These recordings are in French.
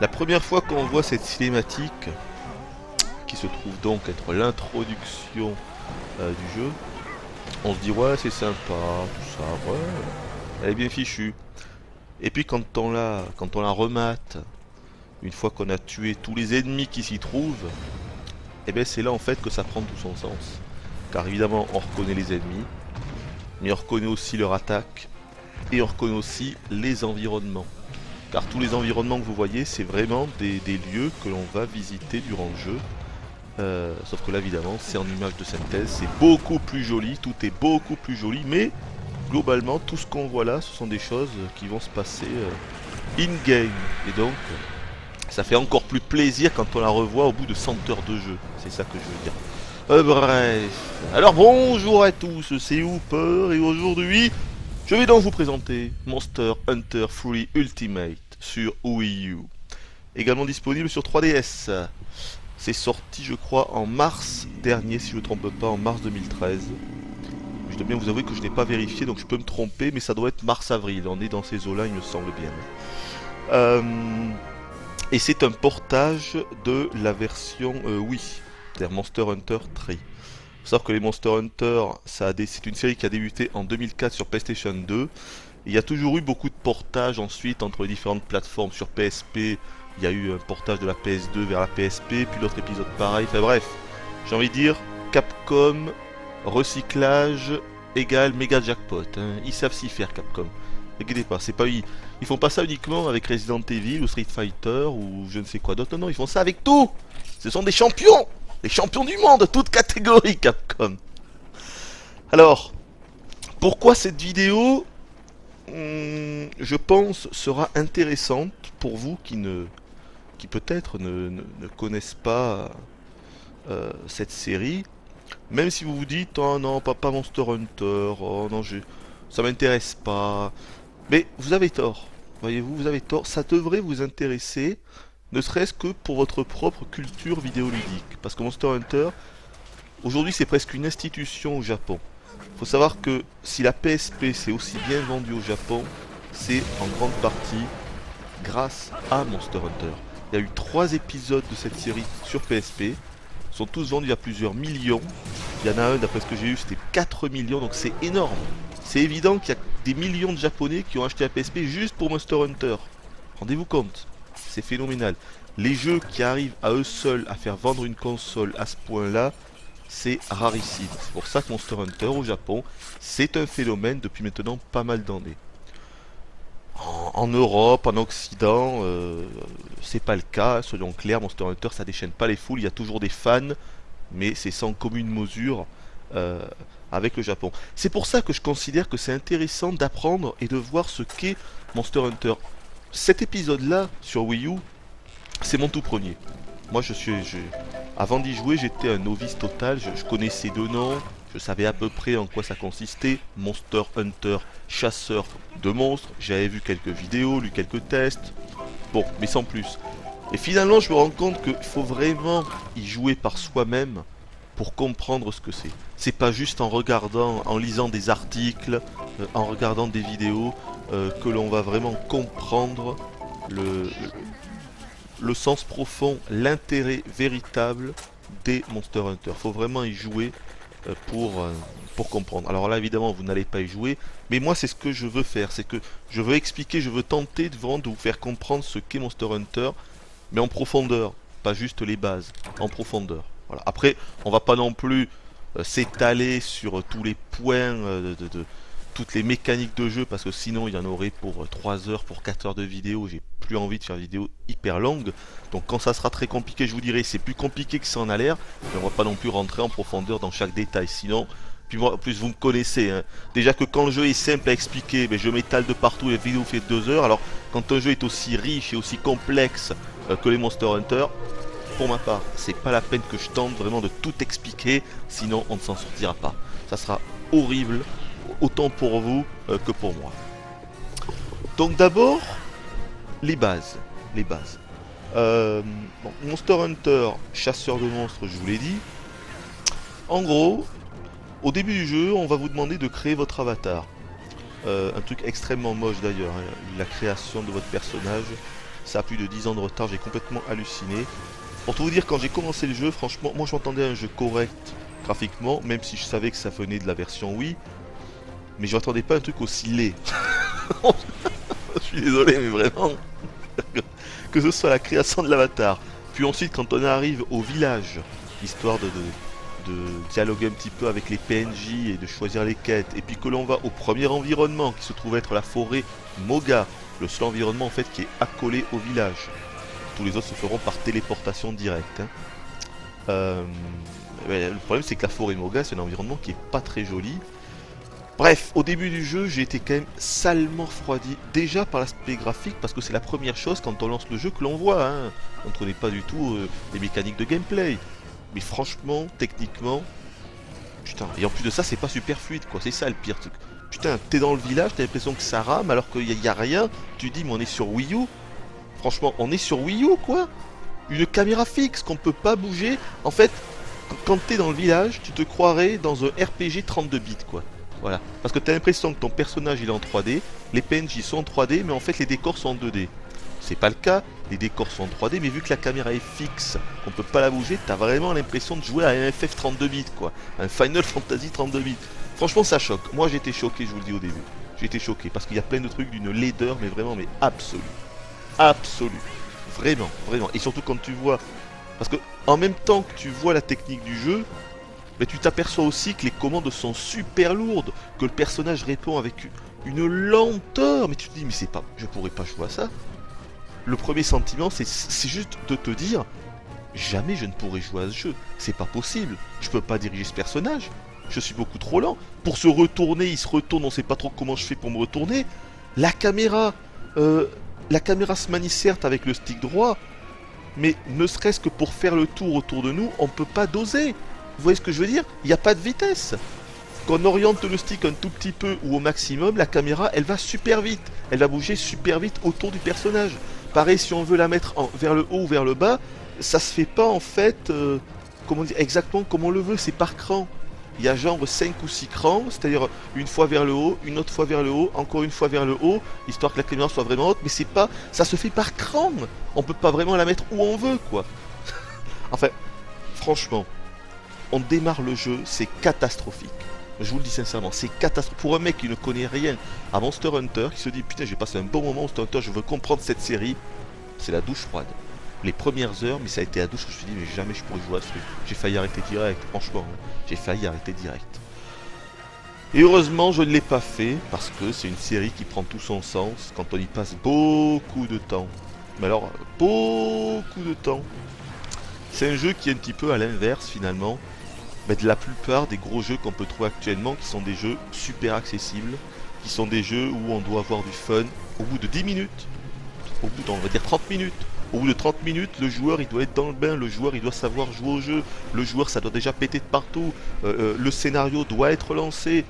La première fois qu'on voit cette cinématique, qui se trouve donc être l'introduction du jeu, on se dit ouais c'est sympa, tout ça, ouais, elle est bien fichue. Et puis quand on la remate, une fois qu'on a tué tous les ennemis qui s'y trouvent, et bien c'est là en fait que ça prend tout son sens. Car évidemment on reconnaît les ennemis, mais on reconnaît aussi leur attaque, et on reconnaît aussi les environnements. Car tous les environnements que vous voyez, c'est vraiment des lieux que l'on va visiter durant le jeu. Sauf que là, évidemment, c'est en image de synthèse, c'est beaucoup plus joli, tout est beaucoup plus joli, mais globalement, tout ce qu'on voit là, ce sont des choses qui vont se passer in-game. Et donc, ça fait encore plus plaisir quand on la revoit au bout de 100 heures de jeu. C'est ça que je veux dire. Bref. Alors bonjour à tous, c'est Hooper, et aujourd'hui, je vais donc vous présenter Monster Hunter 3 Ultimate sur Wii U. Également disponible sur 3DS. C'est sorti, je crois, en mars dernier, si je ne me trompe pas, en mars 2013. Je dois bien vous avouer que je n'ai pas vérifié, donc je peux me tromper, mais ça doit être mars-avril. On est dans ces eaux-là, il me semble bien. Et c'est un portage de la version Wii, c'est-à-dire Monster Hunter 3. Il faut savoir que les Monster Hunter, c'est une série qui a débuté en 2004 sur PlayStation 2. Il y a toujours eu beaucoup de portages ensuite entre les différentes plateformes. Sur PSP, il y a eu un portage de la PS2 vers la PSP, puis l'autre épisode pareil. Enfin bref, j'ai envie de dire, Capcom, recyclage égale méga jackpot. Hein. Ils savent s'y faire, Capcom. N'inquiétez pas, c'est pas ils font pas ça uniquement avec Resident Evil ou Street Fighter ou je ne sais quoi d'autre. Non, non, ils font ça avec tout. Ce sont des champions, les champions du monde, toutes catégories, Capcom. Alors, pourquoi cette vidéo je pense sera intéressante pour vous qui peut-être ne connaissent pas cette série. Même si vous vous dites oh non pas Monster Hunter, oh non ça m'intéresse pas. Mais vous avez tort, voyez-vous, vous avez tort. Ça devrait vous intéresser, ne serait-ce que pour votre propre culture vidéoludique. Parce que Monster Hunter, aujourd'hui c'est presque une institution au Japon. Faut savoir que si la PSP s'est aussi bien vendue au Japon, c'est en grande partie grâce à Monster Hunter. Il y a eu 3 épisodes de cette série sur PSP, ils sont tous vendus à plusieurs millions. Il y en a un, d'après ce que j'ai eu, c'était 4 millions, donc c'est énorme. C'est évident qu'il y a des millions de Japonais qui ont acheté la PSP juste pour Monster Hunter. Rendez-vous compte, c'est phénoménal. Les jeux qui arrivent à eux seuls à faire vendre une console à ce point-là, c'est rarissime. C'est pour ça que Monster Hunter au Japon, c'est un phénomène depuis maintenant pas mal d'années. En Europe, en Occident, c'est pas le cas, soyons clairs, Monster Hunter ça déchaîne pas les foules, il y a toujours des fans, mais c'est sans commune mesure avec le Japon. C'est pour ça que je considère que c'est intéressant d'apprendre et de voir ce qu'est Monster Hunter. Cet épisode-là sur Wii U, c'est mon tout premier. Moi avant d'y jouer, j'étais un novice total, je connaissais deux noms, je savais à peu près en quoi ça consistait. Monster Hunter, chasseur de monstres, j'avais vu quelques vidéos, lu quelques tests, bon, mais sans plus. Et finalement, je me rends compte qu'il faut vraiment y jouer par soi-même pour comprendre ce que c'est. C'est pas juste en regardant, en lisant des articles, en regardant des vidéos, que l'on va vraiment comprendre le sens profond, l'intérêt véritable des Monster Hunter. Faut vraiment y jouer pour comprendre. Alors là, évidemment, vous n'allez pas y jouer, mais moi, c'est ce que je veux faire. C'est que je veux expliquer, je veux tenter de vous faire comprendre ce qu'est Monster Hunter, mais en profondeur, pas juste les bases, en profondeur. Voilà. Après, on va pas non plus s'étaler sur tous les points toutes les mécaniques de jeu, parce que sinon il y en aurait pour 3 heures, pour 4 heures de vidéo. J'ai plus envie de faire des vidéos hyper longues. Donc quand ça sera très compliqué, je vous dirai, c'est plus compliqué que ça en a l'air, mais on va pas non plus rentrer en profondeur dans chaque détail, sinon puis moi, en plus vous me connaissez, hein. Déjà que quand le jeu est simple à expliquer, mais je m'étale de partout, et la vidéo fait 2 heures. Alors quand un jeu est aussi riche et aussi complexe que les Monster Hunter, pour ma part, c'est pas la peine que je tente vraiment de tout expliquer, sinon on ne s'en sortira pas. Ça sera horrible, autant pour vous que pour moi. Donc d'abord, les bases. Bon, Monster Hunter, chasseur de monstres, je vous l'ai dit. En gros, au début du jeu, on va vous demander de créer votre avatar. Un truc extrêmement moche d'ailleurs, hein. La création de votre personnage Ça a plus de 10 ans de retard, j'ai complètement halluciné. Pour tout vous dire, quand j'ai commencé le jeu, franchement, moi je m'attendais à un jeu correct graphiquement, même si je savais que ça venait de la version Wii. Mais je m'attendais pas à un truc aussi laid. Je suis désolé, mais vraiment. Que ce soit la création de l'avatar, puis ensuite quand on arrive au village, histoire de dialoguer un petit peu avec les PNJ et de choisir les quêtes, et puis que l'on va au premier environnement qui se trouve être la forêt Moga, le seul environnement en fait qui est accolé au village. Tous les autres se feront par téléportation directe. Hein. Le problème c'est que la forêt Moga c'est un environnement qui est pas très joli. Bref, au début du jeu, j'ai été quand même salement refroidi. Déjà par l'aspect graphique, parce que c'est la première chose quand on lance le jeu que l'on voit. Hein. On ne connaît pas du tout les mécaniques de gameplay. Mais franchement, techniquement, putain. Et en plus de ça, c'est pas super fluide, quoi. C'est ça le pire truc. Putain, t'es dans le village, t'as l'impression que ça rame alors qu'il y a rien. Tu dis, mais on est sur Wii U. Franchement, on est sur Wii U, quoi. Une caméra fixe qu'on peut pas bouger. En fait, quand t'es dans le village, tu te croirais dans un RPG 32 bits, quoi. Voilà. Parce que tu as l'impression que ton personnage il est en 3D, les PNJ sont en 3D, mais en fait les décors sont en 2D. C'est pas le cas, les décors sont en 3D, mais vu que la caméra est fixe, qu'on peut pas la bouger, t'as vraiment l'impression de jouer à un FF 32 bits, quoi. Un Final Fantasy 32 bits. Franchement, ça choque. Moi j'ai été choqué, je vous le dis au début. J'ai été choqué, parce qu'il y a plein de trucs d'une laideur, mais vraiment, mais absolue. Absolue. Vraiment, vraiment. Et surtout quand tu vois... Parce que en même temps que tu vois la technique du jeu, mais tu t'aperçois aussi que les commandes sont super lourdes, que le personnage répond avec une lenteur. Mais tu te dis, mais c'est pas, je pourrais pas jouer à ça. Le premier sentiment, c'est juste de te dire, jamais je ne pourrai jouer à ce jeu. C'est pas possible. Je peux pas diriger ce personnage. Je suis beaucoup trop lent. Pour se retourner, il se retourne, on sait pas trop comment je fais pour me retourner. La caméra se manie certes avec le stick droit, mais ne serait-ce que pour faire le tour autour de nous, on peut pas doser. Vous voyez ce que je veux dire? Il n'y a pas de vitesse. Quand on oriente le stick un tout petit peu ou au maximum, la caméra, elle va super vite. Elle va bouger super vite autour du personnage. Pareil, si on veut la mettre vers le haut ou vers le bas, ça se fait pas en fait comment dire, exactement comme on le veut, c'est par cran. Il y a genre 5 ou 6 crans, c'est-à-dire une fois vers le haut, une autre fois vers le haut, encore une fois vers le haut, histoire que la caméra soit vraiment haute, mais c'est pas, ça se fait par cran. On peut pas vraiment la mettre où on veut, quoi. Enfin, franchement, on démarre le jeu, c'est catastrophique. Je vous le dis sincèrement, c'est catastrophique. Pour un mec qui ne connaît rien à Monster Hunter, qui se dit putain j'ai passé un bon moment Monster Hunter, je veux comprendre cette série, c'est la douche froide. Les premières heures, mais ça a été la douche, je me suis dit mais jamais je pourrais jouer à ce truc. J'ai failli arrêter direct, franchement, j'ai failli arrêter direct. Et heureusement je ne l'ai pas fait, parce que c'est une série qui prend tout son sens quand on y passe beaucoup de temps. Mais alors, beaucoup de temps. C'est un jeu qui est un petit peu à l'inverse finalement de la plupart des gros jeux qu'on peut trouver actuellement, qui sont des jeux super accessibles, qui sont des jeux où on doit avoir du fun au bout de 10 minutes, au bout on va dire 30 minutes. Au bout de 30 minutes, le joueur il doit être dans le bain, le joueur il doit savoir jouer au jeu, le joueur ça doit déjà péter de partout, le scénario doit être lancé.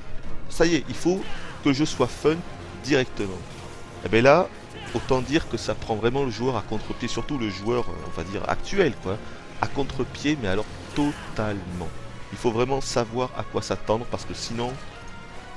Ça y est, il faut que le jeu soit fun directement. Et bien là, autant dire que ça prend vraiment le joueur à contre-pied, surtout le joueur, on va dire, actuel, quoi. À contre-pied, mais alors totalement. Il faut vraiment savoir à quoi s'attendre, parce que sinon,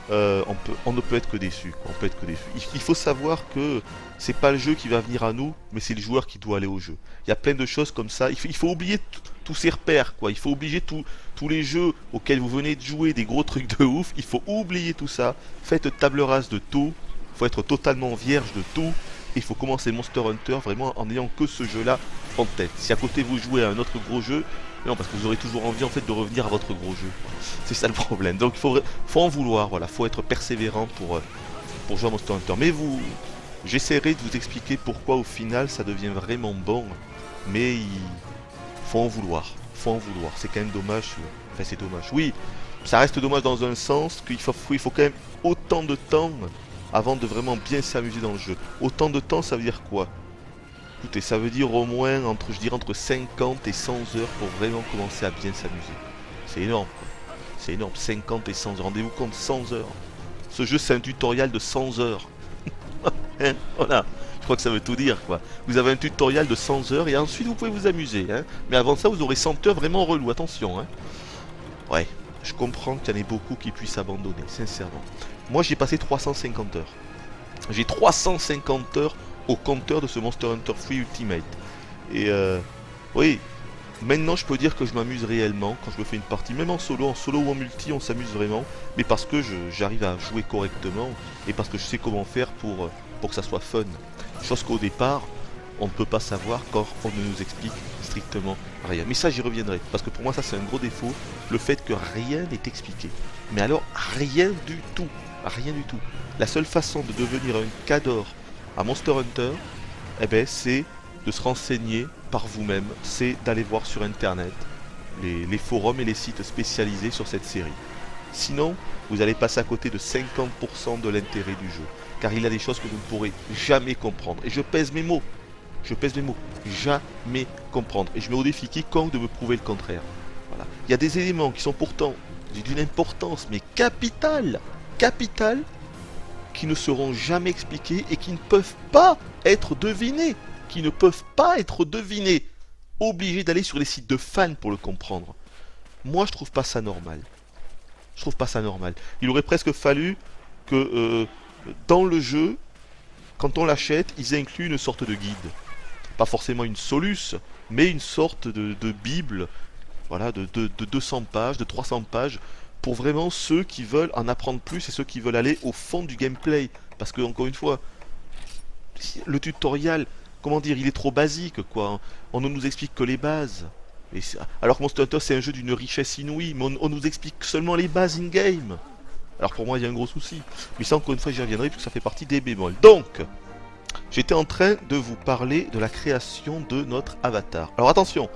on ne peut être que déçu, quoi. On peut être que déçu. Il faut savoir que c'est pas le jeu qui va venir à nous, mais c'est le joueur qui doit aller au jeu. Il y a plein de choses comme ça. Il faut oublier tous ces repères, quoi. Il faut oublier tous les jeux auxquels vous venez de jouer, des gros trucs de ouf. Il faut oublier tout ça. Faites table rase de tout. Il faut être totalement vierge de tout. Et il faut commencer Monster Hunter vraiment en n'ayant que ce jeu-là en tête. Si à côté vous jouez à un autre gros jeu, non, parce que vous aurez toujours envie en fait de revenir à votre gros jeu. C'est ça le problème. Donc il faut en vouloir, voilà, faut être persévérant pour jouer à Monster Hunter. Mais j'essaierai de vous expliquer pourquoi au final ça devient vraiment bon. Mais il faut en vouloir. Faut en vouloir. C'est quand même dommage. Enfin c'est dommage. Oui, ça reste dommage dans un sens qu'il faut quand même autant de temps avant de vraiment bien s'amuser dans le jeu. Autant de temps, ça veut dire quoi? Écoutez, ça veut dire au moins je dirais entre 50 et 100 heures pour vraiment commencer à bien s'amuser. C'est énorme, quoi. C'est énorme, 50 et 100 heures. Rendez-vous compte, 100 heures. Ce jeu, c'est un tutoriel de 100 heures. Hein, voilà, je crois que ça veut tout dire, quoi. Vous avez un tutoriel de 100 heures et ensuite vous pouvez vous amuser. Hein. Mais avant ça, vous aurez 100 heures vraiment relou, attention. Hein. Ouais, je comprends qu'il y en ait beaucoup qui puissent abandonner, sincèrement. Moi, j'ai passé 350 heures. J'ai 350 heures au compteur de ce Monster Hunter Free Ultimate. Et oui, maintenant je peux dire que je m'amuse réellement quand je me fais une partie, même en solo ou en multi, on s'amuse vraiment, mais parce que j'arrive à jouer correctement et parce que je sais comment faire pour que ça soit fun. Chose qu'au départ, on ne peut pas savoir quand on ne nous explique strictement rien. Mais ça, j'y reviendrai, parce que pour moi, ça c'est un gros défaut, le fait que rien n'est expliqué. Mais alors, rien du tout, rien du tout. La seule façon de devenir un cador à Monster Hunter, eh ben, c'est de se renseigner par vous-même, c'est d'aller voir sur internet les forums et les sites spécialisés sur cette série. Sinon, vous allez passer à côté de 50% de l'intérêt du jeu, car il y a des choses que vous ne pourrez jamais comprendre. Et je pèse mes mots, jamais comprendre. Et je mets au défi quiconque de me prouver le contraire. Voilà. Il y a des éléments qui sont pourtant d'une importance, mais capitale, qui ne seront jamais expliqués et qui ne peuvent pas être devinés. Obligé d'aller sur les sites de fans pour le comprendre. Moi, je trouve pas ça normal. Il aurait presque fallu que dans le jeu, quand on l'achète, ils incluent une sorte de guide. Pas forcément une soluce, mais une sorte de bible, voilà, de 200 pages, de 300 pages, pour vraiment ceux qui veulent en apprendre plus et ceux qui veulent aller au fond du gameplay. Parce que, encore une fois, le tutoriel, comment dire, il est trop basique, quoi. On ne nous explique que les bases. Alors que Monster Hunter, c'est un jeu d'une richesse inouïe, mais on nous explique seulement les bases in-game. Alors pour moi, il y a un gros souci. Mais ça, encore une fois, j'y reviendrai, puisque ça fait partie des bémols. Donc, j'étais en train de vous parler de la création de notre avatar. Alors attention,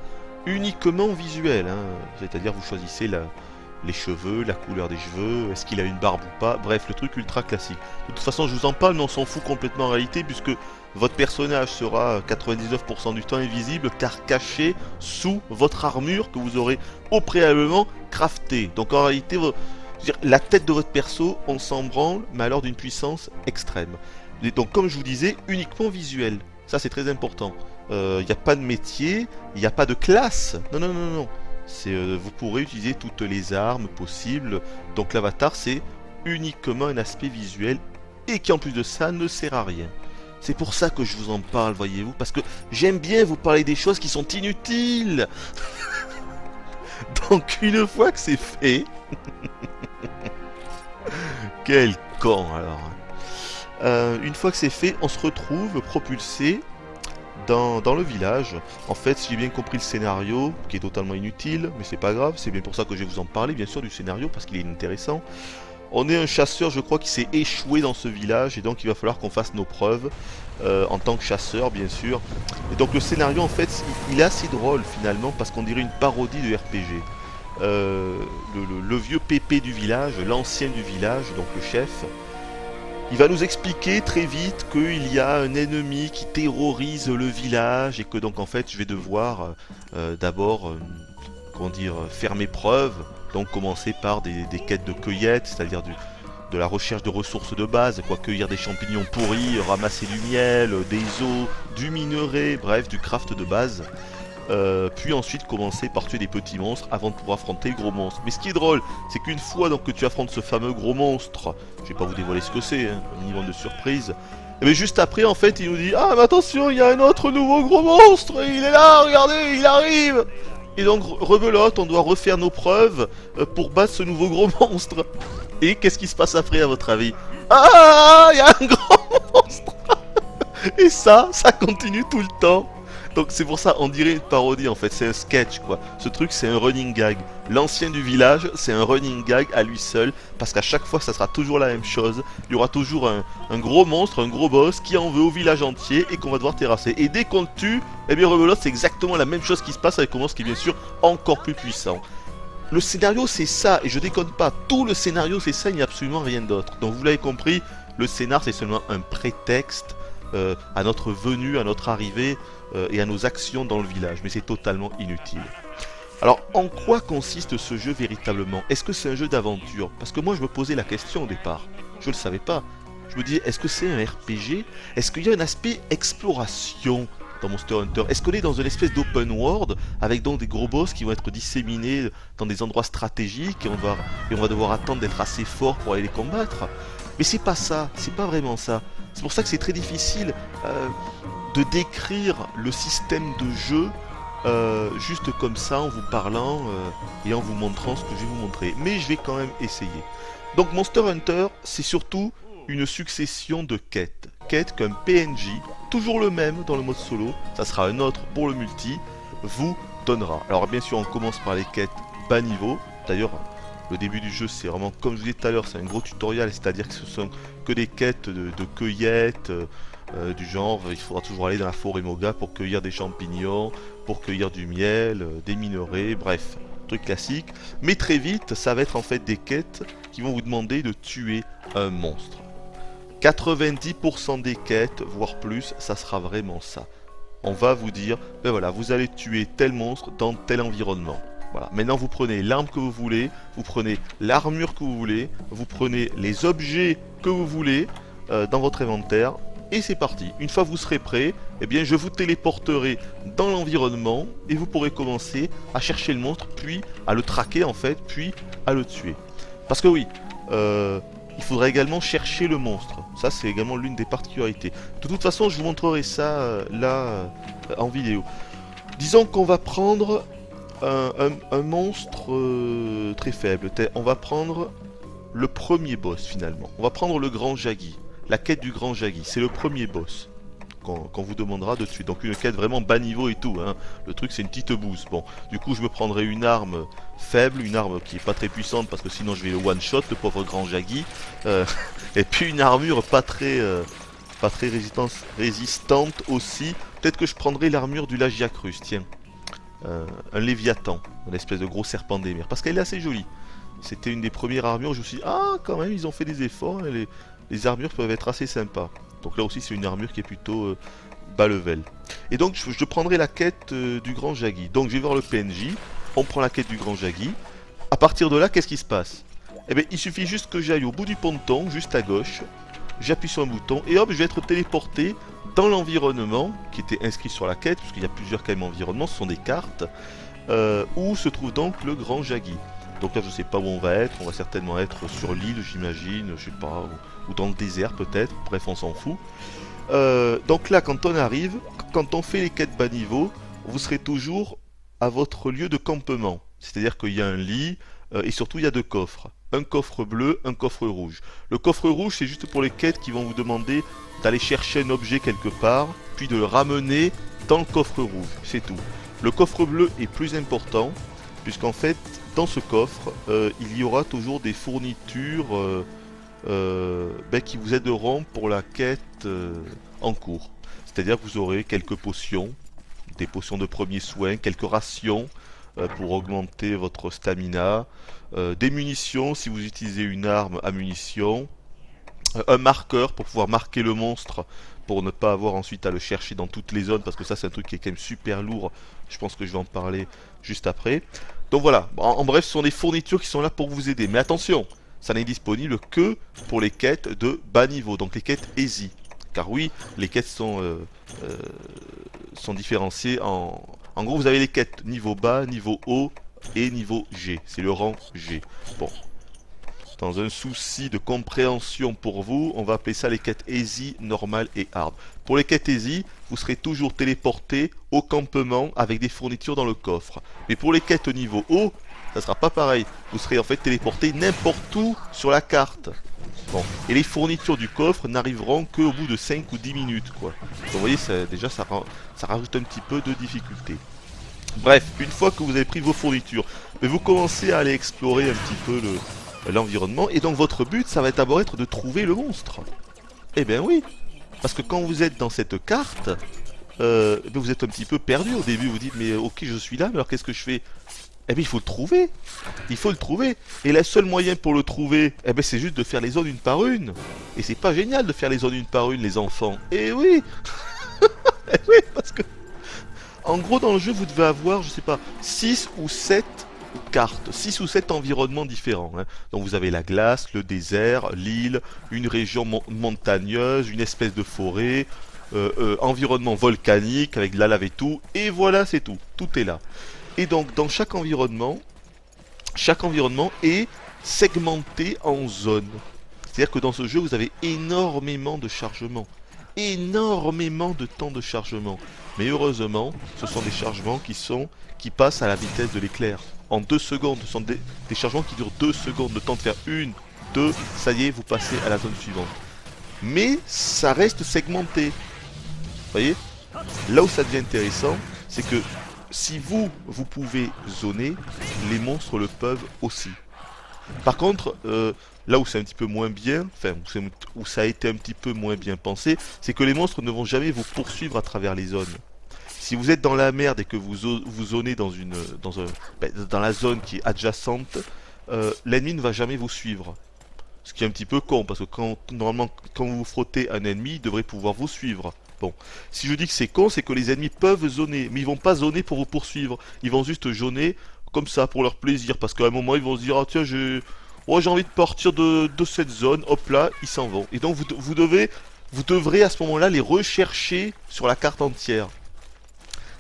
uniquement visuel, hein. C'est-à-dire vous choisissez les cheveux, la couleur des cheveux, est-ce qu'il a une barbe ou pas, bref, le truc ultra classique. De toute façon, je vous en parle, mais on s'en fout complètement en réalité, puisque votre personnage sera 99% du temps invisible, car caché sous votre armure que vous aurez au préalablement crafté. Donc en réalité, la tête de votre perso, on s'en branle, mais alors d'une puissance extrême. Et donc comme je vous disais, uniquement visuel. Ça c'est très important. Il n'y a pas de métier, il n'y a pas de classe. Non. Vous pourrez utiliser toutes les armes possibles. Donc l'avatar c'est uniquement un aspect visuel et qui en plus de ça ne sert à rien. C'est pour ça que je vous en parle, voyez-vous, parce que j'aime bien vous parler des choses qui sont inutiles. Donc une fois que c'est fait... Quel con alors. Une fois que c'est fait, on se retrouve propulsé dans le village. En fait, si j'ai bien compris le scénario, qui est totalement inutile, mais c'est pas grave, c'est bien pour ça que je vais vous en parler, bien sûr, du scénario, parce qu'il est intéressant. On est un chasseur, je crois, qui s'est échoué dans ce village, et donc il va falloir qu'on fasse nos preuves, en tant que chasseur, bien sûr. Et donc le scénario, en fait, il est assez drôle, finalement, parce qu'on dirait une parodie de RPG. Le vieux pépé du village, l'ancien du village, donc le chef, il va nous expliquer très vite qu'il y a un ennemi qui terrorise le village, et que donc, en fait, je vais devoir d'abord, comment dire, faire mes preuves. Donc commencer par des quêtes de cueillette, c'est-à-dire de la recherche de ressources de base, quoi, cueillir des champignons pourris, ramasser du miel, des os, du minerai, bref, du craft de base. Puis ensuite commencer par tuer des petits monstres avant de pouvoir affronter le gros monstre. Mais ce qui est drôle, c'est qu'une fois donc que tu affrontes ce fameux gros monstre, je vais pas vous dévoiler ce que c'est, hein, un minimum de surprise, et bien juste après en fait il nous dit « Ah mais attention, il y a un autre nouveau gros monstre, il est là, regardez, il arrive !» Et donc, rebelote, on doit refaire nos preuves pour battre ce nouveau gros monstre. Et qu'est-ce qui se passe après, à votre avis? Ah, il y a un grand monstre. Et ça continue tout le temps. Donc c'est pour ça, on dirait une parodie en fait, c'est un sketch quoi. Ce truc c'est un running gag. L'ancien du village, c'est un running gag à lui seul, parce qu'à chaque fois ça sera toujours la même chose. Il y aura toujours un gros monstre, un gros boss qui en veut au village entier et qu'on va devoir terrasser. Et dès qu'on le tue, eh bien rebelote, c'est exactement la même chose qui se passe avec un monstre qui est bien sûr encore plus puissant. Le scénario c'est ça, et je déconne pas, tout le scénario c'est ça, il n'y a absolument rien d'autre. Donc vous l'avez compris, le scénar c'est seulement un prétexte à notre venue, à notre arrivée et à nos actions dans le village, mais c'est totalement inutile. Alors, en quoi consiste ce jeu véritablement? Est-ce que c'est un jeu d'aventure? Parce que moi, je me posais la question au départ. Je ne le savais pas. Je me disais, est-ce que c'est un RPG? Est-ce qu'il y a un aspect exploration dans Monster Hunter? Est-ce qu'on est dans une espèce d'open world avec donc des gros boss qui vont être disséminés dans des endroits stratégiques et on va devoir attendre d'être assez fort pour aller les combattre? Mais c'est pas ça, c'est pas vraiment ça. C'est pour ça que c'est très difficile de décrire le système de jeu juste comme ça en vous parlant et en vous montrant ce que je vais vous montrer. Mais je vais quand même essayer. Donc Monster Hunter, c'est surtout une succession de quêtes. Quêtes qu'un PNJ, toujours le même dans le mode solo, ça sera un autre pour le multi, vous donnera. Alors bien sûr on commence par les quêtes bas niveau. D'ailleurs le début du jeu c'est vraiment comme je vous disais tout à l'heure, c'est un gros tutoriel, c'est-à-dire que ce sont que des quêtes de cueillette, du genre il faudra toujours aller dans la forêt Moga pour cueillir des champignons, pour cueillir du miel, des minerais, bref, truc classique. Mais très vite ça va être en fait des quêtes qui vont vous demander de tuer un monstre. 90% des quêtes, voire plus, ça sera vraiment ça. On va vous dire, ben voilà, vous allez tuer tel monstre dans tel environnement. Voilà. Maintenant vous prenez l'arme que vous voulez, vous prenez l'armure que vous voulez, vous prenez les objets que vous voulez dans votre inventaire, et c'est parti. Une fois que vous serez prêt, eh bien je vous téléporterai dans l'environnement et vous pourrez commencer à chercher le monstre, puis à le traquer en fait, puis à le tuer. Parce que oui, il faudra également chercher le monstre. Ça c'est également l'une des particularités. De toute façon je vous montrerai ça là en vidéo. Disons qu'on va prendre un monstre très faible. On va prendre le premier boss finalement. On va prendre le grand Jaggi. La quête du grand Jaggi, c'est le premier boss qu'on vous demandera de tuer. Donc une quête vraiment bas niveau et tout, hein. Le truc c'est une petite bouse. Bon, du coup je me prendrai une arme faible, une arme qui est pas très puissante parce que sinon je vais le one shot, le pauvre grand Jaggi. Et puis une armure pas très résistante aussi. Peut-être que je prendrai l'armure du Lagiacrus, tiens. Un Léviathan, une espèce de gros serpent des mers, parce qu'elle est assez jolie. C'était une des premières armures où je me suis dit, ah quand même ils ont fait des efforts, hein, les armures peuvent être assez sympas. Donc là aussi c'est une armure qui est plutôt bas level. Et donc je prendrai la quête du grand Jaggi. Donc je vais voir le PNJ, on prend la quête du grand Jaggi. À partir de là, qu'est-ce qui se passe? Eh bien il suffit juste que j'aille au bout du ponton, juste à gauche, j'appuie sur un bouton et hop je vais être téléporté dans l'environnement qui était inscrit sur la quête, puisqu'il y a plusieurs quand même environnements, ce sont des cartes, où se trouve donc le grand Jaggi. Donc là je sais pas où on va être, on va certainement être sur l'île j'imagine, je sais pas, ou dans le désert peut-être, bref on s'en fout. Donc là quand on arrive, quand on fait les quêtes bas niveau, vous serez toujours à votre lieu de campement. C'est-à-dire qu'il y a un lit, et surtout il y a deux coffres. Un coffre bleu, un coffre rouge. Le coffre rouge c'est juste pour les quêtes qui vont vous demander d'aller chercher un objet quelque part, puis de le ramener dans le coffre rouge, c'est tout. Le coffre bleu est plus important, puisqu'en fait dans ce coffre, il y aura toujours des fournitures qui vous aideront pour la quête en cours. C'est-à-dire que vous aurez quelques potions, des potions de premiers soins, quelques rations pour augmenter votre stamina, des munitions si vous utilisez une arme à munitions, un marqueur pour pouvoir marquer le monstre, pour ne pas avoir ensuite à le chercher dans toutes les zones, parce que ça c'est un truc qui est quand même super lourd, je pense que je vais en parler juste après. Donc voilà, en bref ce sont des fournitures qui sont là pour vous aider, mais attention, ça n'est disponible que pour les quêtes de bas niveau, donc les quêtes easy. Car oui, les quêtes sont différenciées en... En gros vous avez les quêtes niveau bas, niveau haut et niveau G, c'est le rang G. Bon, dans un souci de compréhension pour vous, on va appeler ça les quêtes easy, normal et hard. Pour les quêtes easy, vous serez toujours téléporté au campement avec des fournitures dans le coffre. Mais pour les quêtes niveau haut, ça sera pas pareil. Vous serez en fait téléporté n'importe où sur la carte. Bon. Et les fournitures du coffre n'arriveront qu'au bout de 5 ou 10 minutes, quoi. Donc vous voyez, déjà ça rajoute un petit peu de difficulté. Bref, une fois que vous avez pris vos fournitures, vous commencez à aller explorer un petit peu l'environnement, et donc votre but ça va d'abord être de trouver le monstre. Eh bien oui, parce que quand vous êtes dans cette carte, vous êtes un petit peu perdu au début, vous dites mais ok je suis là, mais alors qu'est-ce que je fais? Eh bien il faut le trouver, et le seul moyen pour le trouver, eh bien c'est juste de faire les zones une par une, et c'est pas génial de faire les zones une par une les enfants, eh oui. Eh oui, parce que en gros dans le jeu vous devez avoir, je sais pas, 6 ou 7 cartes, 6 ou 7 environnements différents, hein. Donc vous avez la glace, le désert, l'île, une région montagneuse, une espèce de forêt, environnement volcanique avec de la lave et tout, et voilà c'est tout, tout est là. Et donc dans chaque environnement est segmenté en zones. C'est-à-dire que dans ce jeu, vous avez énormément de chargements. Énormément de temps de chargement. Mais heureusement, ce sont des chargements qui passent à la vitesse de l'éclair. En 2 secondes, ce sont des chargements qui durent 2 secondes. Le temps de faire 1, 2, ça y est, vous passez à la zone suivante. Mais ça reste segmenté. Vous voyez? Là où ça devient intéressant, c'est que si vous pouvez zoner, les monstres le peuvent aussi. Par contre, là où c'est un petit peu moins bien, enfin, où ça a été un petit peu moins bien pensé, c'est que les monstres ne vont jamais vous poursuivre à travers les zones. Si vous êtes dans la merde et que vous zonez dans la zone qui est adjacente, l'ennemi ne va jamais vous suivre. Ce qui est un petit peu con, parce que normalement, quand vous vous frottez un ennemi, il devrait pouvoir vous suivre. Bon, si je dis que c'est con, c'est que les ennemis peuvent zoner, mais ils vont pas zoner pour vous poursuivre. Ils vont juste zoner comme ça, pour leur plaisir, parce qu'à un moment, ils vont se dire, ah tiens, j'ai envie de partir de cette zone, hop là, ils s'en vont. Et donc, vous devrez à ce moment-là les rechercher sur la carte entière.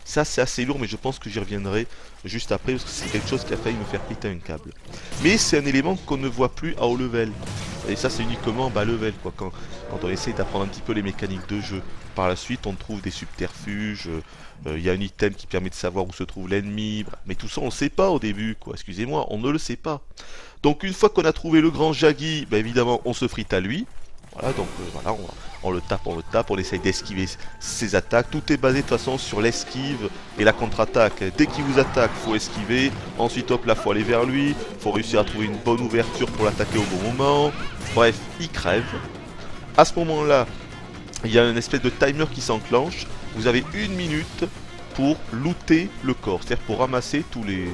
Ça, c'est assez lourd, mais je pense que j'y reviendrai juste après, parce que c'est quelque chose qui a failli me faire péter un câble. Mais c'est un élément qu'on ne voit plus à haut level. Et ça, c'est uniquement en bas level, quoi, quand on essaye d'apprendre un petit peu les mécaniques de jeu. Par la suite, on trouve des subterfuges, il y a un item qui permet de savoir où se trouve l'ennemi, mais tout ça, on ne sait pas au début, quoi, excusez-moi, on ne le sait pas. Donc, une fois qu'on a trouvé le grand Jaggi, ben, évidemment, on se frite à lui. Voilà, donc voilà, on le tape, on essaye d'esquiver ses attaques. Tout est basé de toute façon sur l'esquive et la contre-attaque. Dès qu'il vous attaque, faut esquiver. Ensuite, hop là, faut aller vers lui. Faut réussir à trouver une bonne ouverture pour l'attaquer au bon moment. Bref, il crève. À ce moment-là, il y a une espèce de timer qui s'enclenche. Vous avez 1 minute pour looter le corps, c'est-à-dire pour ramasser tous les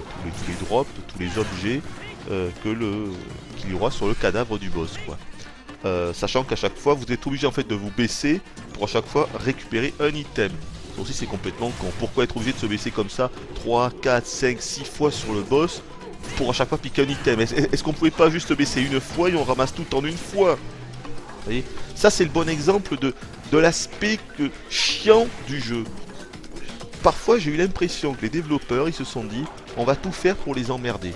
drops, tous les objets qu'il y aura sur le cadavre du boss, quoi. Sachant qu'à chaque fois vous êtes obligé en fait de vous baisser pour à chaque fois récupérer un item. Ça aussi c'est complètement con. Pourquoi être obligé de se baisser comme ça 3, 4, 5, 6 fois sur le boss pour à chaque fois piquer un item? Est-ce qu'on pouvait pas juste se baisser une fois et on ramasse tout en une fois? Vous voyez, ça c'est le bon exemple de l'aspect chiant du jeu. Parfois j'ai eu l'impression que les développeurs ils se sont dit on va tout faire pour les emmerder.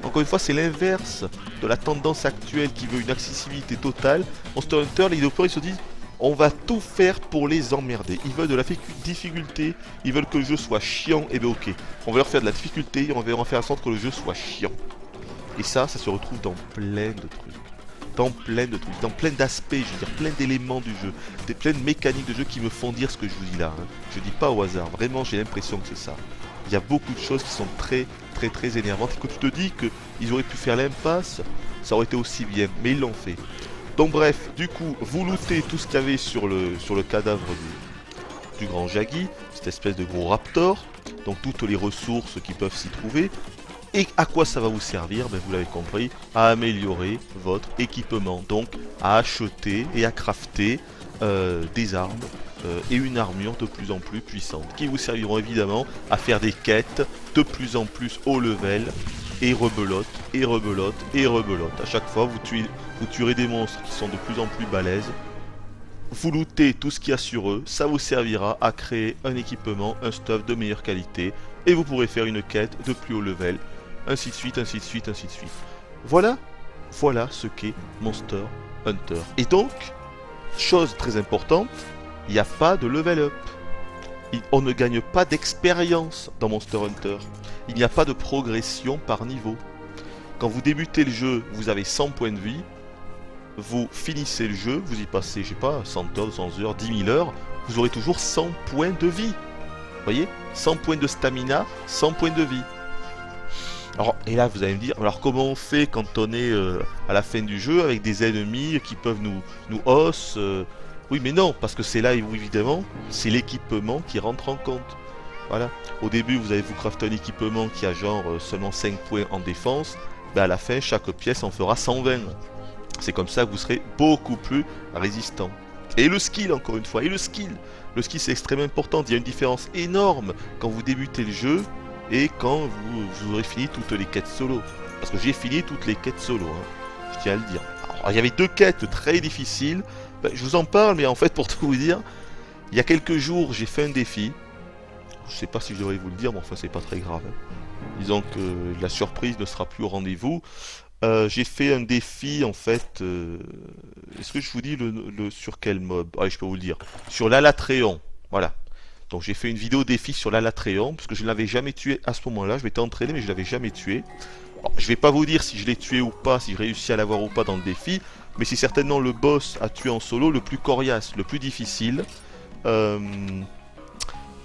Encore une fois, c'est l'inverse de la tendance actuelle qui veut une accessibilité totale. Monster Hunter, les développeurs ils se disent on va tout faire pour les emmerder. Ils veulent de la difficulté, ils veulent que le jeu soit chiant, et bien ok. On va leur faire de la difficulté, on va faire en sorte que le jeu soit chiant. Et ça se retrouve dans plein de trucs. Dans plein d'aspects, je veux dire, plein d'éléments du jeu, plein de mécaniques de jeu qui me font dire ce que je vous dis là. Hein. Je dis pas au hasard, vraiment j'ai l'impression que c'est ça. Il y a beaucoup de choses qui sont très énervantes. Et quand tu te dis qu'ils auraient pu faire l'impasse, ça aurait été aussi bien, mais ils l'ont fait. Donc bref, du coup, vous lootez tout ce qu'il y avait sur le cadavre du grand Jaggi, cette espèce de gros raptor, donc toutes les ressources qui peuvent s'y trouver. Et à quoi ça va vous servir? Ben, vous l'avez compris, à améliorer votre équipement, donc à acheter et à crafter des armes et une armure de plus en plus puissante, qui vous serviront évidemment à faire des quêtes de plus en plus haut level, et rebelote, et rebelote, et rebelote. À chaque fois, vous tuerez des monstres qui sont de plus en plus balèzes, vous lootez tout ce qu'il y a sur eux, ça vous servira à créer un équipement, un stuff de meilleure qualité, et vous pourrez faire une quête de plus haut level, ainsi de suite, ainsi de suite, ainsi de suite. Voilà ce qu'est Monster Hunter. Et donc, chose très importante, il n'y a pas de level up. On ne gagne pas d'expérience dans Monster Hunter. Il n'y a pas de progression par niveau. Quand vous débutez le jeu, vous avez 100 points de vie. Vous finissez le jeu, vous y passez, je sais pas, 100 heures, 200 heures, 10 000 heures. Vous aurez toujours 100 points de vie. Vous voyez, 100 points de stamina, 100 points de vie. Alors, et là, vous allez me dire, alors comment on fait quand on est à la fin du jeu avec des ennemis qui peuvent nous os Oui, mais non, parce que c'est là où, évidemment, c'est l'équipement qui rentre en compte. Voilà. Au début, vous allez vous crafter un équipement qui a genre seulement 5 points en défense. Ben à la fin, chaque pièce en fera 120. C'est comme ça que vous serez beaucoup plus résistant. Et le skill, encore une fois, et le skill. Le skill, c'est extrêmement important. Il y a une différence énorme quand vous débutez le jeu et quand vous aurez fini toutes les quêtes solo. Parce que j'ai fini toutes les quêtes solo, hein. Je tiens à le dire. Alors, il y avait 2 quêtes très difficiles. Ben, je vous en parle, mais en fait, pour tout vous dire, il y a quelques jours, j'ai fait un défi. Je sais pas si je devrais vous le dire, mais enfin, c'est pas très grave. Hein. Disons que la surprise ne sera plus au rendez-vous. J'ai fait un défi en fait. Est-ce que je vous dis sur quel mob? Allez, je peux vous le dire. Sur l'Alatréon. Voilà. Donc j'ai fait une vidéo défi sur l'Alatréon, parce que je ne l'avais jamais tué à ce moment-là. Je m'étais entraîné, mais je ne l'avais jamais tué. Alors, je vais pas vous dire si je l'ai tué ou pas, si je réussis à l'avoir ou pas dans le défi, mais c'est certainement le boss à tuer en solo le plus coriace, le plus difficile. Euh,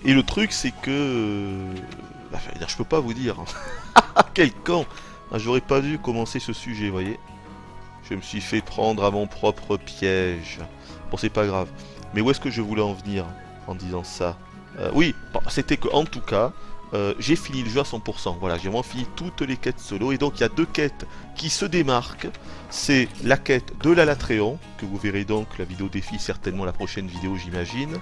Et le truc, c'est que... je peux pas vous dire. Quel con! J'aurais pas dû commencer ce sujet, vous voyez. Je me suis fait prendre à mon propre piège. Bon, c'est pas grave. Mais où est-ce que je voulais en venir en disant ça? Oui, bon, c'était que, en tout cas, j'ai fini le jeu à 100%. Voilà, j'ai vraiment fini toutes les quêtes solo. Et donc, il y a deux quêtes qui se démarquent. C'est la quête de l'Alatréon, que vous verrez donc la vidéo défi, certainement la prochaine vidéo, j'imagine.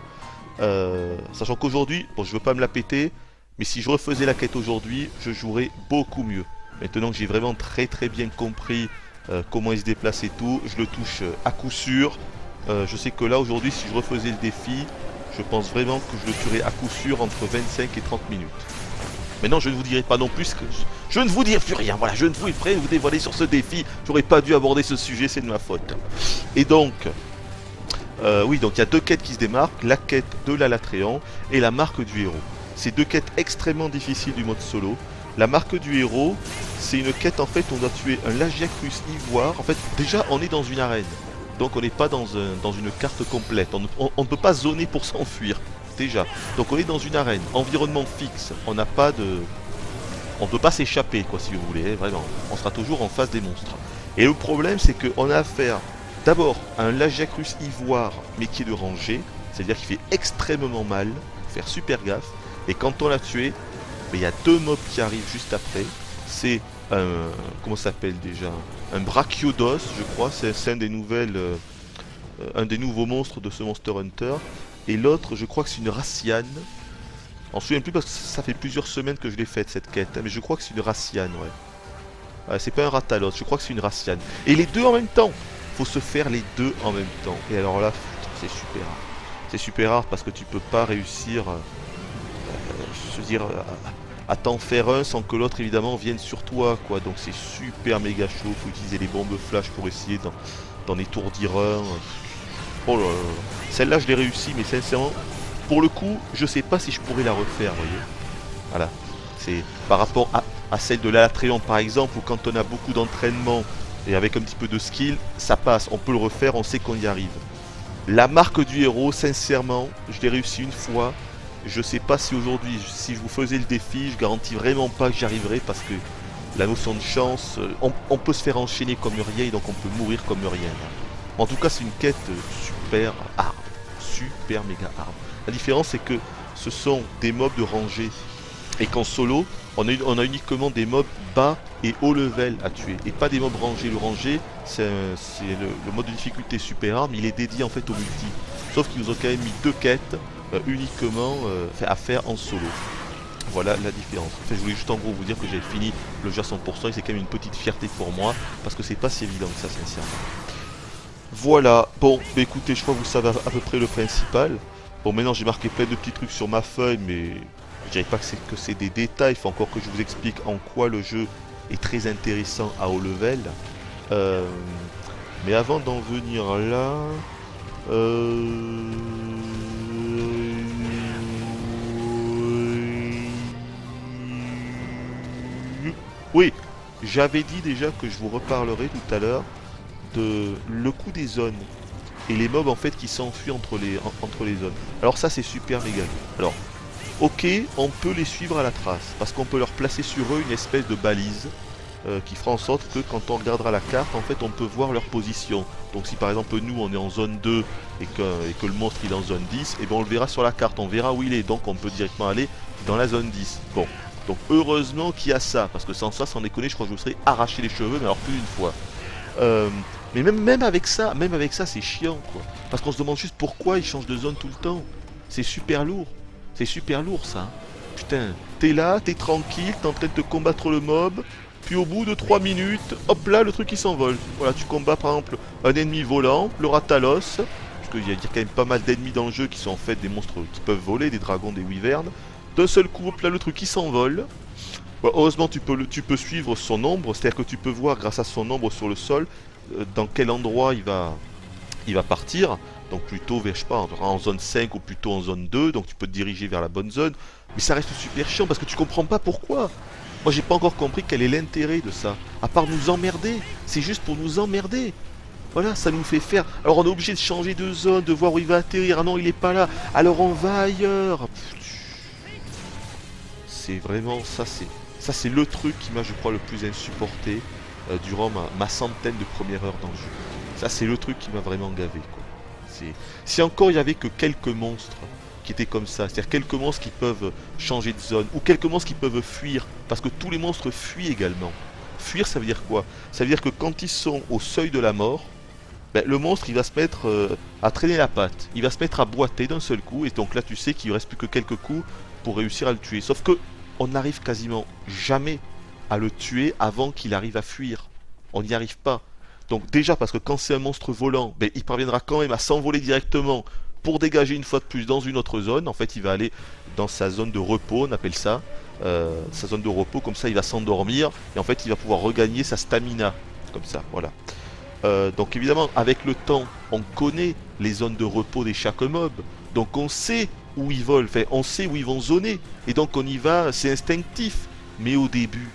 Sachant qu'aujourd'hui, bon, je veux pas me la péter, mais si je refaisais la quête aujourd'hui, je jouerais beaucoup mieux. Maintenant que j'ai vraiment très bien compris comment il se déplace et tout, je le touche à coup sûr. Je sais que là aujourd'hui, si je refaisais le défi, je pense vraiment que je le tuerais à coup sûr entre 25 et 30 minutes. Maintenant, je ne vous dirai pas non plus que je ne vous dirai plus rien. Voilà, je ne vous ferai vous dévoiler sur ce défi. J'aurais pas dû aborder ce sujet, c'est de ma faute. Et donc, oui, donc il y a deux quêtes qui se démarquent, la quête de l'Alatréon et la marque du héros. C'est deux quêtes extrêmement difficiles du mode solo. La marque du héros, c'est une quête en fait, on doit tuer un Lagiacrus ivoire. En fait, déjà on est dans une arène, donc on n'est pas dans une carte complète. On ne peut pas zoner pour s'enfuir, déjà. Donc on est dans une arène, environnement fixe, on n'a pas de... On ne peut pas s'échapper, quoi, si vous voulez, vraiment. On sera toujours en face des monstres. Et le problème, c'est qu'on a affaire d'abord à un Lagiacrus ivoire, mais qui est de rangée, c'est-à-dire qu'il fait extrêmement mal, faut faire super gaffe. Et quand on l'a tué, il y a deux mobs qui arrivent juste après. C'est un... Comment ça s'appelle déjà? Un Brachiodos, je crois, c'est un des nouvelles... un des nouveaux monstres de ce Monster Hunter. Et l'autre, je crois que c'est une Raciane. On se souvient plus parce que ça fait plusieurs semaines que je l'ai faite cette quête, hein, mais je crois que c'est une Raciane, ouais. C'est pas un Ratalos, je crois que c'est une Raciane. Et les deux en même temps! Faut se faire les deux en même temps. Et alors là, c'est super rare. C'est super rare parce que tu peux pas réussir, je veux dire, à t'en faire un sans que l'autre évidemment vienne sur toi, quoi. Donc c'est super méga chaud. Faut utiliser les bombes flash pour essayer d'en étourdir un. Oh là là. Celle-là, je l'ai réussi, mais sincèrement, pour le coup, je sais pas si je pourrais la refaire, vous voyez. Voilà. C'est par rapport à celle de l'Alatréon par exemple, où quand on a beaucoup d'entraînement et avec un petit peu de skill, ça passe, on peut le refaire, on sait qu'on y arrive. La marque du héros, sincèrement, je l'ai réussi une fois. Je sais pas si aujourd'hui, si je vous faisais le défi, je garantis vraiment pas que j'y arriverai parce que la notion de chance, on peut se faire enchaîner comme rien et donc on peut mourir comme rien. En tout cas, c'est une quête super hard, super méga hard. La différence, c'est que ce sont des mobs de rangée et qu'en solo, on a uniquement des mobs bas et haut level à tuer et pas des mobs rangés. Le rangé, c'est le mode de difficulté super hard, mais il est dédié en fait au multi. Sauf qu'ils nous ont quand même mis deux quêtes uniquement à faire en solo. Voilà la différence. En fait, je voulais juste en gros vous dire que j'ai fini le jeu à 100% et c'est quand même une petite fierté pour moi parce que c'est pas si évident que ça, sincèrement. Voilà, bon, bah écoutez, je crois que vous savez à peu près le principal. Bon, maintenant j'ai marqué plein de petits trucs sur ma feuille, mais je dirais pas que c'est des détails. Il faut encore que je vous explique en quoi le jeu est très intéressant à haut level. Mais avant d'en venir là... Oui, j'avais dit déjà que je vous reparlerai tout à l'heure de le coup des zones et les mobs en fait qui s'enfuient entre les zones. Alors ça c'est super méga. Alors, ok, on peut les suivre à la trace parce qu'on peut leur placer sur eux une espèce de balise qui fera en sorte que quand on regardera la carte, en fait on peut voir leur position. Donc si par exemple nous on est en zone 2 et que le monstre il est en zone 10, et bien on le verra sur la carte, on verra où il est, donc on peut directement aller dans la zone 10. Bon, donc heureusement qu'il y a ça, parce que sans ça, sans déconner, je crois que je me serais arraché les cheveux, mais alors plus d'une fois. Mais même avec ça, c'est chiant quoi. Parce qu'on se demande juste pourquoi ils changent de zone tout le temps. C'est super lourd. C'est super lourd ça. Hein. Putain, t'es là, t'es tranquille, t'es en train de te combattre le mob. Puis au bout de 3 minutes, hop là, le truc il s'envole. Voilà, tu combats par exemple un ennemi volant, le Ratalos. Parce qu'il y a quand même pas mal d'ennemis dans le jeu qui sont en fait des monstres qui peuvent voler, des dragons, des wyverns. D'un seul coup, hop là, le truc il s'envole. Bon, heureusement, tu peux suivre son ombre, c'est-à-dire que tu peux voir grâce à son ombre sur le sol dans quel endroit il va partir. Donc plutôt vers, je sais pas, en zone 5 ou plutôt en zone 2, donc tu peux te diriger vers la bonne zone. Mais ça reste super chiant parce que tu comprends pas pourquoi. Moi j'ai pas encore compris quel est l'intérêt de ça. À part nous emmerder, c'est juste pour nous emmerder. Voilà, ça nous fait faire. Alors on est obligé de changer de zone, de voir où il va atterrir. Ah non, il est pas là. Alors on va ailleurs. C'est vraiment ça c'est le truc qui m'a je crois le plus insupporté durant ma centaine de premières heures dans le jeu. Ça c'est le truc qui m'a vraiment gavé quoi. Si encore il y avait que quelques monstres qui étaient comme ça, c'est-à-dire quelques monstres qui peuvent changer de zone ou quelques monstres qui peuvent fuir parce que tous les monstres fuient également. Fuir ça veut dire quoi? Ça veut dire que quand ils sont au seuil de la mort, ben, le monstre il va se mettre à traîner la patte, il va se mettre à boiter d'un seul coup et donc là tu sais qu'il ne reste plus que quelques coups pour réussir à le tuer. Sauf que on n'arrive quasiment jamais à le tuer avant qu'il arrive à fuir. On n'y arrive pas. Donc déjà parce que quand c'est un monstre volant, ben, il parviendra quand même à s'envoler directement pour dégager une fois de plus dans une autre zone. En fait il va aller dans sa zone de repos, on appelle ça. Sa zone de repos, comme ça il va s'endormir et en fait il va pouvoir regagner sa stamina. Comme ça, voilà. Donc évidemment, avec le temps, on connaît les zones de repos des chaque mob. Donc on sait où ils volent, enfin, on sait où ils vont zoner. Et donc on y va, c'est instinctif. Mais au début,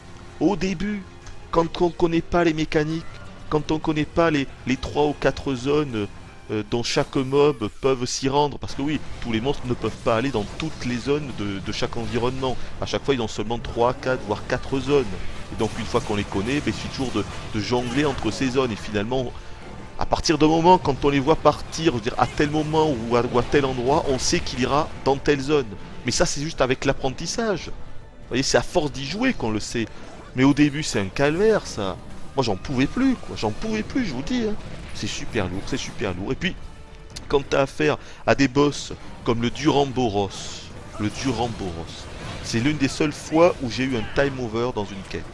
quand on ne connaît pas les mécaniques, quand on ne connaît pas les 3 ou 4 zones dont chaque mob peuvent s'y rendre, parce que oui, tous les monstres ne peuvent pas aller dans toutes les zones de chaque environnement. À chaque fois, ils ont seulement 3, 4, voire 4 zones. Et donc une fois qu'on les connaît, ben, il suffit toujours de jongler entre ces zones. Et finalement, à partir d'un moment, quand on les voit partir, je veux dire, à tel moment ou à tel endroit, on sait qu'il ira dans telle zone. Mais ça, c'est juste avec l'apprentissage. Vous voyez, c'est à force d'y jouer qu'on le sait. Mais au début, c'est un calvaire, ça. Moi, j'en pouvais plus, quoi. J'en pouvais plus, je vous dis. Hein. C'est super lourd, c'est super lourd. Et puis, quand tu as affaire à des boss comme le Duramboros, c'est l'une des seules fois où j'ai eu un time over dans une quête.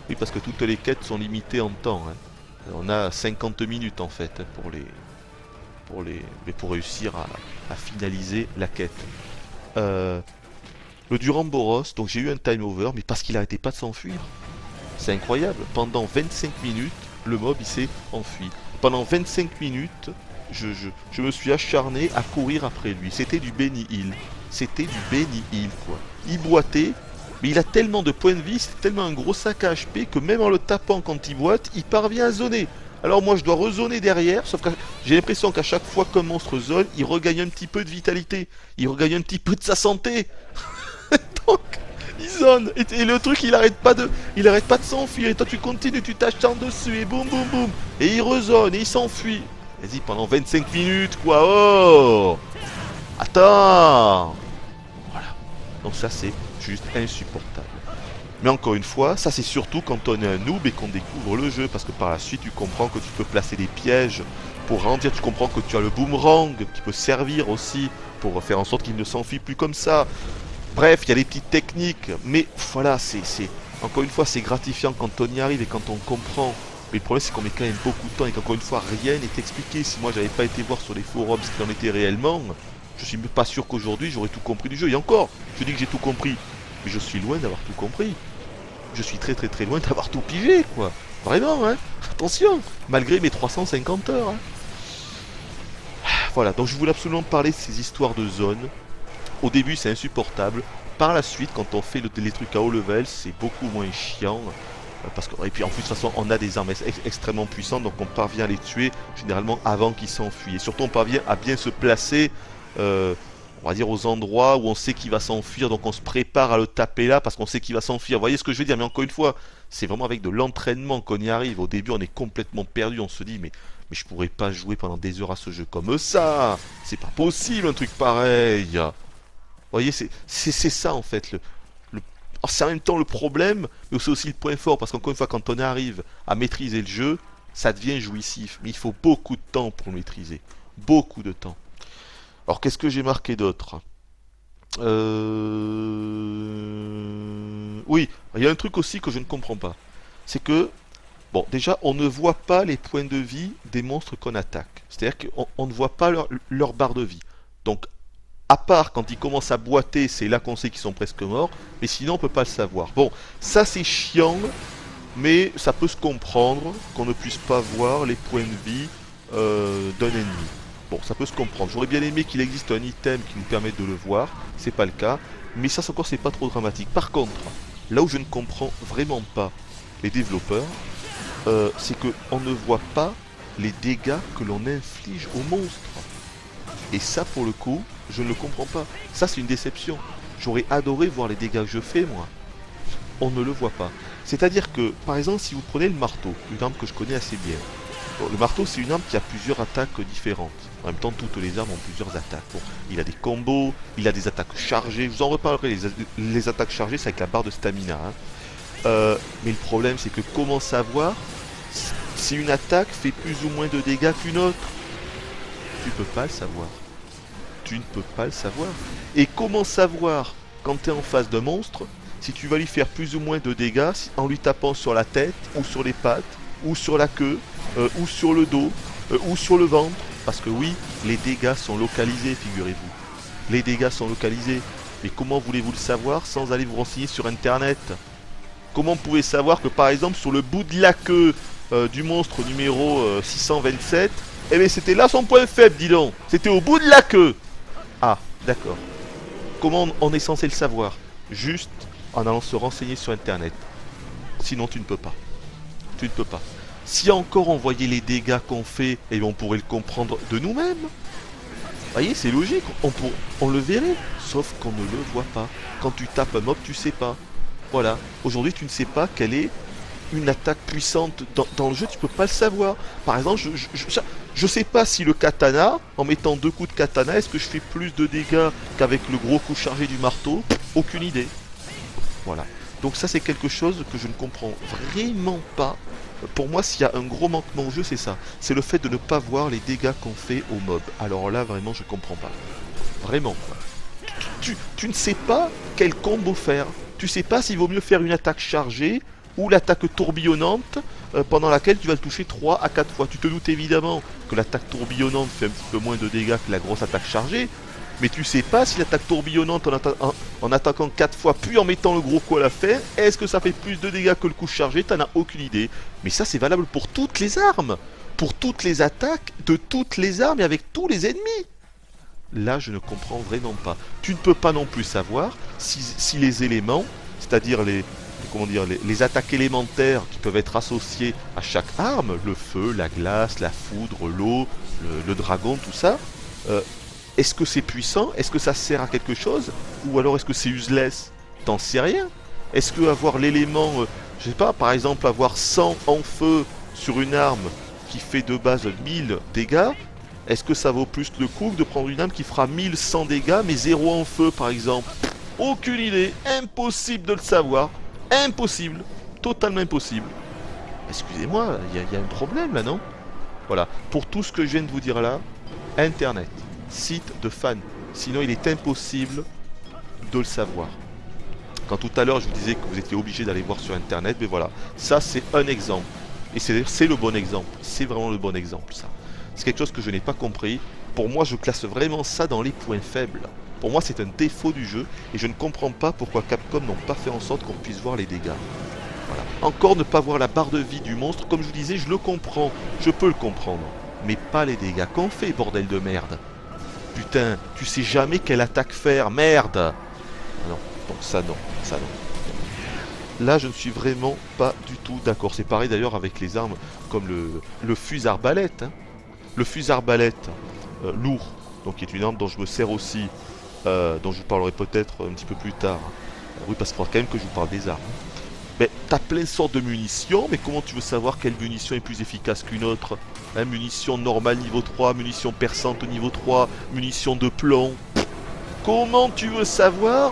Oui, parce que toutes les quêtes sont limitées en temps. Hein. On a 50 minutes en fait mais pour réussir à finaliser la quête. Le Duramboros, donc j'ai eu un time over, mais parce qu'il arrêtait pas de s'enfuir. C'est incroyable. Pendant 25 minutes, le mob il s'est enfui. Pendant 25 minutes, je me suis acharné à courir après lui. C'était du Benny Hill. C'était du Benny Hill, quoi. Il boitait, mais il a tellement de points de vie, c'est tellement un gros sac à HP que même en le tapant quand il boite, il parvient à zoner. Alors moi je dois rezoner derrière, sauf que j'ai l'impression qu'à chaque fois qu'un monstre zone, il regagne un petit peu de vitalité. Il regagne un petit peu de sa santé. Donc, il zone. Et le truc il arrête pas de s'enfuir. Et toi tu continues, tu t'acharnes dessus et boum boum boum. Et il rezone et il s'enfuit. Vas-y, pendant 25 minutes quoi. Oh, attends. Voilà. Donc ça c'est juste insupportable. Mais encore une fois, ça c'est surtout quand on est un noob et qu'on découvre le jeu. Parce que par la suite tu comprends que tu peux placer des pièges pour rendir. Tu comprends que tu as le boomerang qui peut servir aussi pour faire en sorte qu'il ne s'enfuit plus comme ça. Bref, il y a des petites techniques, mais voilà, encore une fois, c'est gratifiant quand on y arrive et quand on comprend. Mais le problème, c'est qu'on met quand même beaucoup de temps et qu'encore une fois, rien n'est expliqué. Si moi, j'avais pas été voir sur les forums ce qu'il en était réellement, je suis même pas sûr qu'aujourd'hui, j'aurais tout compris du jeu. Et encore, je dis que j'ai tout compris, mais je suis loin d'avoir tout compris. Je suis très très très loin d'avoir tout pigé, quoi. Vraiment, hein. Attention, malgré mes 350 heures. Hein. Voilà, donc je voulais absolument parler de ces histoires de zones. Au début c'est insupportable, par la suite quand on fait les trucs à haut level c'est beaucoup moins chiant, parce que, et puis en plus de toute façon on a des armes extrêmement puissantes donc on parvient à les tuer généralement avant qu'ils s'enfuient, et surtout on parvient à bien se placer, on va dire aux endroits où on sait qu'il va s'enfuir, donc on se prépare à le taper là parce qu'on sait qu'il va s'enfuir, vous voyez ce que je veux dire, mais encore une fois, c'est vraiment avec de l'entraînement qu'on y arrive, au début on est complètement perdu, on se dit mais je pourrais pas jouer pendant des heures à ce jeu comme ça, c'est pas possible un truc pareil. Vous voyez, c'est ça en fait. C'est en même temps le problème, mais c'est aussi le point fort, parce qu'encore une fois, quand on arrive à maîtriser le jeu, ça devient jouissif. Mais il faut beaucoup de temps pour le maîtriser. Beaucoup de temps. Alors qu'est-ce que j'ai marqué d'autre? Oui, il y a un truc aussi que je ne comprends pas. C'est que, bon, déjà, on ne voit pas les points de vie des monstres qu'on attaque. C'est-à-dire qu'on ne voit pas leur barre de vie. Donc, À part quand ils commencent à boiter, c'est là qu'on sait qu'ils sont presque morts, mais sinon on peut pas le savoir. Bon, ça c'est chiant, mais ça peut se comprendre qu'on ne puisse pas voir les points de vie d'un ennemi. Bon, ça peut se comprendre. J'aurais bien aimé qu'il existe un item qui nous permette de le voir, c'est pas le cas, mais ça encore c'est pas trop dramatique. Par contre, là où je ne comprends vraiment pas les développeurs, c'est qu'on ne voit pas les dégâts que l'on inflige aux monstres. Et ça pour le coup, je ne le comprends pas. Ça c'est une déception. J'aurais adoré voir les dégâts que je fais moi. On ne le voit pas. C'est-à-dire que, par exemple, si vous prenez le marteau, une arme que je connais assez bien. Bon, le marteau c'est une arme qui a plusieurs attaques différentes. En même temps, toutes les armes ont plusieurs attaques. Bon, il a des combos, il a des attaques chargées. Je vous en reparlerai, les attaques chargées, c'est avec la barre de stamina. Mais le problème, c'est que comment savoir si une attaque fait plus ou moins de dégâts qu'une autre? Tu peux pas le savoir. Tu ne peux pas le savoir. Et comment savoir, quand tu es en face d'un monstre, si tu vas lui faire plus ou moins de dégâts en lui tapant sur la tête, ou sur les pattes, ou sur la queue, ou sur le dos, ou sur le ventre? Parce que oui, les dégâts sont localisés, figurez-vous. Les dégâts sont localisés. Mais comment voulez-vous le savoir sans aller vous renseigner sur internet? Comment vous pouvez savoir que par exemple sur le bout de la queue du monstre numéro 627, eh bien c'était là son point faible, dis donc. C'était au bout de la queue. Ah, d'accord. Comment on est censé le savoir? Juste en allant se renseigner sur internet. Sinon tu ne peux pas. Tu ne peux pas. Si encore on voyait les dégâts qu'on fait, eh bien on pourrait le comprendre de nous-mêmes. Vous voyez, c'est logique, on le verrait. Sauf qu'on ne le voit pas. Quand tu tapes un mob, tu sais pas. Voilà. Aujourd'hui, tu ne sais pas quelle est une attaque puissante dans le jeu, tu peux pas le savoir. Par exemple, je sais pas si le katana, en mettant 2 coups de katana, est-ce que je fais plus de dégâts qu'avec le gros coup chargé du marteau? Aucune idée. Voilà. Donc ça, c'est quelque chose que je ne comprends vraiment pas. Pour moi, s'il y a un gros manquement au jeu, c'est ça. C'est le fait de ne pas voir les dégâts qu'on fait au mob. Alors là, vraiment, je comprends pas. Vraiment, quoi. Tu ne sais pas quel combo faire. Tu sais pas s'il vaut mieux faire une attaque chargée ou l'attaque tourbillonnante pendant laquelle tu vas le toucher 3 à 4 fois. Tu te doutes évidemment que l'attaque tourbillonnante fait un petit peu moins de dégâts que la grosse attaque chargée, mais tu sais pas si l'attaque tourbillonnante en attaquant 4 fois puis en mettant le gros coup à la fin, est-ce que ça fait plus de dégâts que le coup chargé? T'en as aucune idée. Mais ça c'est valable pour toutes les armes, pour toutes les attaques de toutes les armes et avec tous les ennemis. Là je ne comprends vraiment pas. Tu ne peux pas non plus savoir si les éléments, c'est-à-dire les attaques élémentaires qui peuvent être associées à chaque arme, le feu, la glace, la foudre, l'eau, le dragon, tout ça, est-ce que c'est puissant? Est-ce que ça sert à quelque chose? Ou alors est-ce que c'est useless? T'en sais rien. Est-ce que avoir l'élément, je sais pas, par exemple avoir 100 en feu sur une arme qui fait de base 1000 dégâts, est-ce que ça vaut plus le coup que de prendre une arme qui fera 1100 dégâts mais 0 en feu par exemple? Aucune idée, impossible de le savoir. Impossible, totalement impossible. Excusez-moi, il y a un problème là, non? Voilà, pour tout ce que je viens de vous dire là, internet, site de fans. Sinon il est impossible de le savoir. Quand tout à l'heure je vous disais que vous étiez obligé d'aller voir sur internet, mais voilà, ça c'est un exemple. Et c'est le bon exemple, c'est vraiment le bon exemple ça. C'est quelque chose que je n'ai pas compris. Pour moi je classe vraiment ça dans les points faibles. Pour moi c'est un défaut du jeu et je ne comprends pas pourquoi Capcom n'ont pas fait en sorte qu'on puisse voir les dégâts. Voilà. Encore ne pas voir la barre de vie du monstre, comme je vous disais, je le comprends, je peux le comprendre. Mais pas les dégâts qu'on fait, bordel de merde. Putain, tu sais jamais quelle attaque faire, merde. Non, donc ça non, ça non. Là je ne suis vraiment pas du tout d'accord. C'est pareil d'ailleurs avec les armes comme le fusil arbalète. Hein. Le fusil arbalète lourd, donc qui est une arme dont je me sers aussi, dont je vous parlerai peut-être un petit peu plus tard. Oui, parce qu'il faudra quand même que je vous parle des armes. Mais t'as plein de sortes de munitions, mais comment tu veux savoir quelle munition est plus efficace qu'une autre? Hein, munition normale niveau 3, munition perçante niveau 3, munition de plomb. Comment tu veux savoir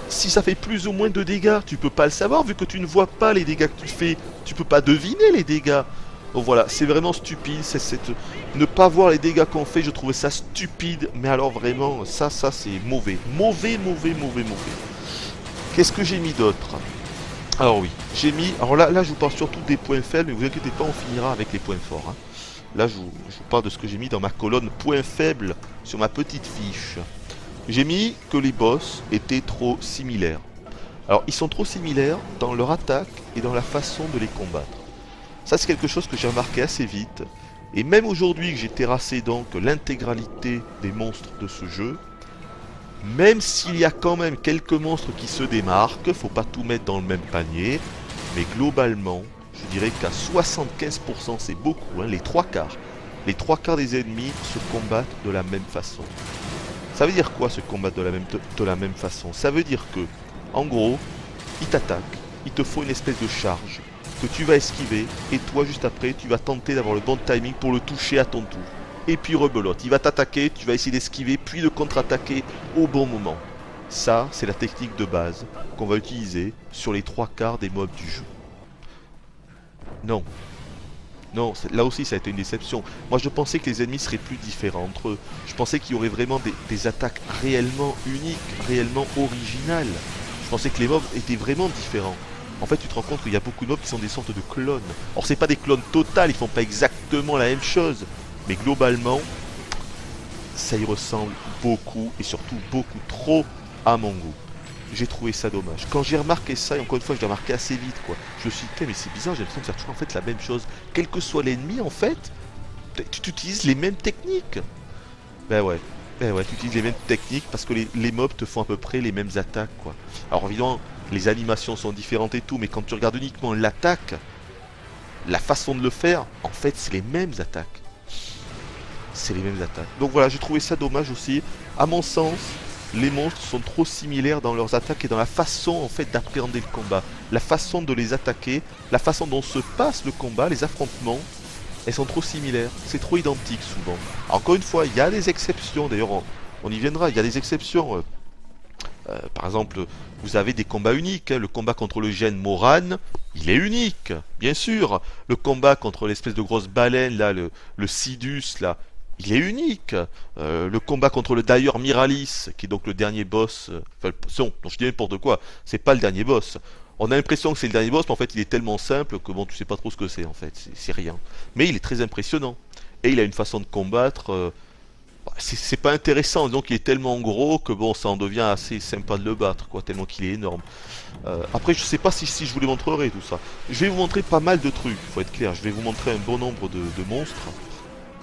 si ça fait plus ou moins de dégâts? Tu peux pas le savoir vu que tu ne vois pas les dégâts que tu fais. Tu peux pas deviner les dégâts. Donc voilà, c'est vraiment stupide, ne pas voir les dégâts qu'on fait, je trouvais ça stupide, mais alors vraiment, ça c'est mauvais. Mauvais. Qu'est-ce que j'ai mis d'autre? Alors oui, j'ai mis, alors là je vous parle surtout des points faibles, mais vous inquiétez pas, on finira avec les points forts. Hein. Là je vous parle de ce que j'ai mis dans ma colonne points faibles sur ma petite fiche. J'ai mis que les boss étaient trop similaires. Alors, ils sont trop similaires dans leur attaque et dans la façon de les combattre. Ça, c'est quelque chose que j'ai remarqué assez vite. Et même aujourd'hui que j'ai terrassé donc l'intégralité des monstres de ce jeu, même s'il y a quand même quelques monstres qui se démarquent, faut pas tout mettre dans le même panier, mais globalement, je dirais qu'à 75% c'est beaucoup, hein, les trois quarts. Les trois quarts des ennemis se combattent de la même façon. Ça veut dire quoi se combattre de la même façon? Ça veut dire que, en gros, ils t'attaquent, il te faut une espèce de charge que tu vas esquiver, et toi juste après tu vas tenter d'avoir le bon timing pour le toucher à ton tour. Et puis rebelote, il va t'attaquer, tu vas essayer d'esquiver, puis de contre-attaquer au bon moment. Ça, c'est la technique de base qu'on va utiliser sur les trois quarts des mobs du jeu. Non. Non, là aussi ça a été une déception. Moi je pensais que les ennemis seraient plus différents entre eux. Je pensais qu'il y aurait vraiment des attaques réellement uniques, réellement originales. Je pensais que les mobs étaient vraiment différents. En fait tu te rends compte qu'il y a beaucoup de mobs qui sont des sortes de clones. Or c'est pas des clones totales, ils font pas exactement la même chose. Mais globalement, ça y ressemble beaucoup et surtout beaucoup trop à mon goût. J'ai trouvé ça dommage. Quand j'ai remarqué ça, et encore une fois je l'ai remarqué assez vite quoi, je me suis dit mais c'est bizarre, j'ai l'impression de faire toujours en fait la même chose. Quel que soit l'ennemi en fait, tu utilises les mêmes techniques. Ben ouais. Ben ouais, tu utilises les mêmes techniques parce que les mobs te font à peu près les mêmes attaques quoi. Alors évidemment, les animations sont différentes et tout, mais quand tu regardes uniquement l'attaque, la façon de le faire, en fait c'est les mêmes attaques. C'est les mêmes attaques. Donc voilà, j'ai trouvé ça dommage aussi. À mon sens, les monstres sont trop similaires dans leurs attaques et dans la façon en fait d'appréhender le combat. La façon de les attaquer, la façon dont se passe le combat, les affrontements, elles sont trop similaires. C'est trop identique souvent. Encore une fois, il y a des exceptions, d'ailleurs on y viendra, il y a des exceptions. Par exemple, vous avez des combats uniques. Hein. Le combat contre le gène Moran, il est unique, bien sûr. Le combat contre l'espèce de grosse baleine, là, le Sidus, là, il est unique. Le combat contre le Dire Miralis, qui est donc le dernier boss. Enfin, non, je dis n'importe quoi. C'est pas le dernier boss. On a l'impression que c'est le dernier boss, mais en fait, il est tellement simple que bon, tu sais pas trop ce que c'est en fait. C'est rien. Mais il est très impressionnant. Et il a une façon de combattre. C'est pas intéressant, donc il est tellement gros que bon, ça en devient assez sympa de le battre, quoi, tellement qu'il est énorme. Après, je sais pas si je vous les montrerai tout ça. Je vais vous montrer pas mal de trucs, faut être clair. Je vais vous montrer un bon nombre de monstres.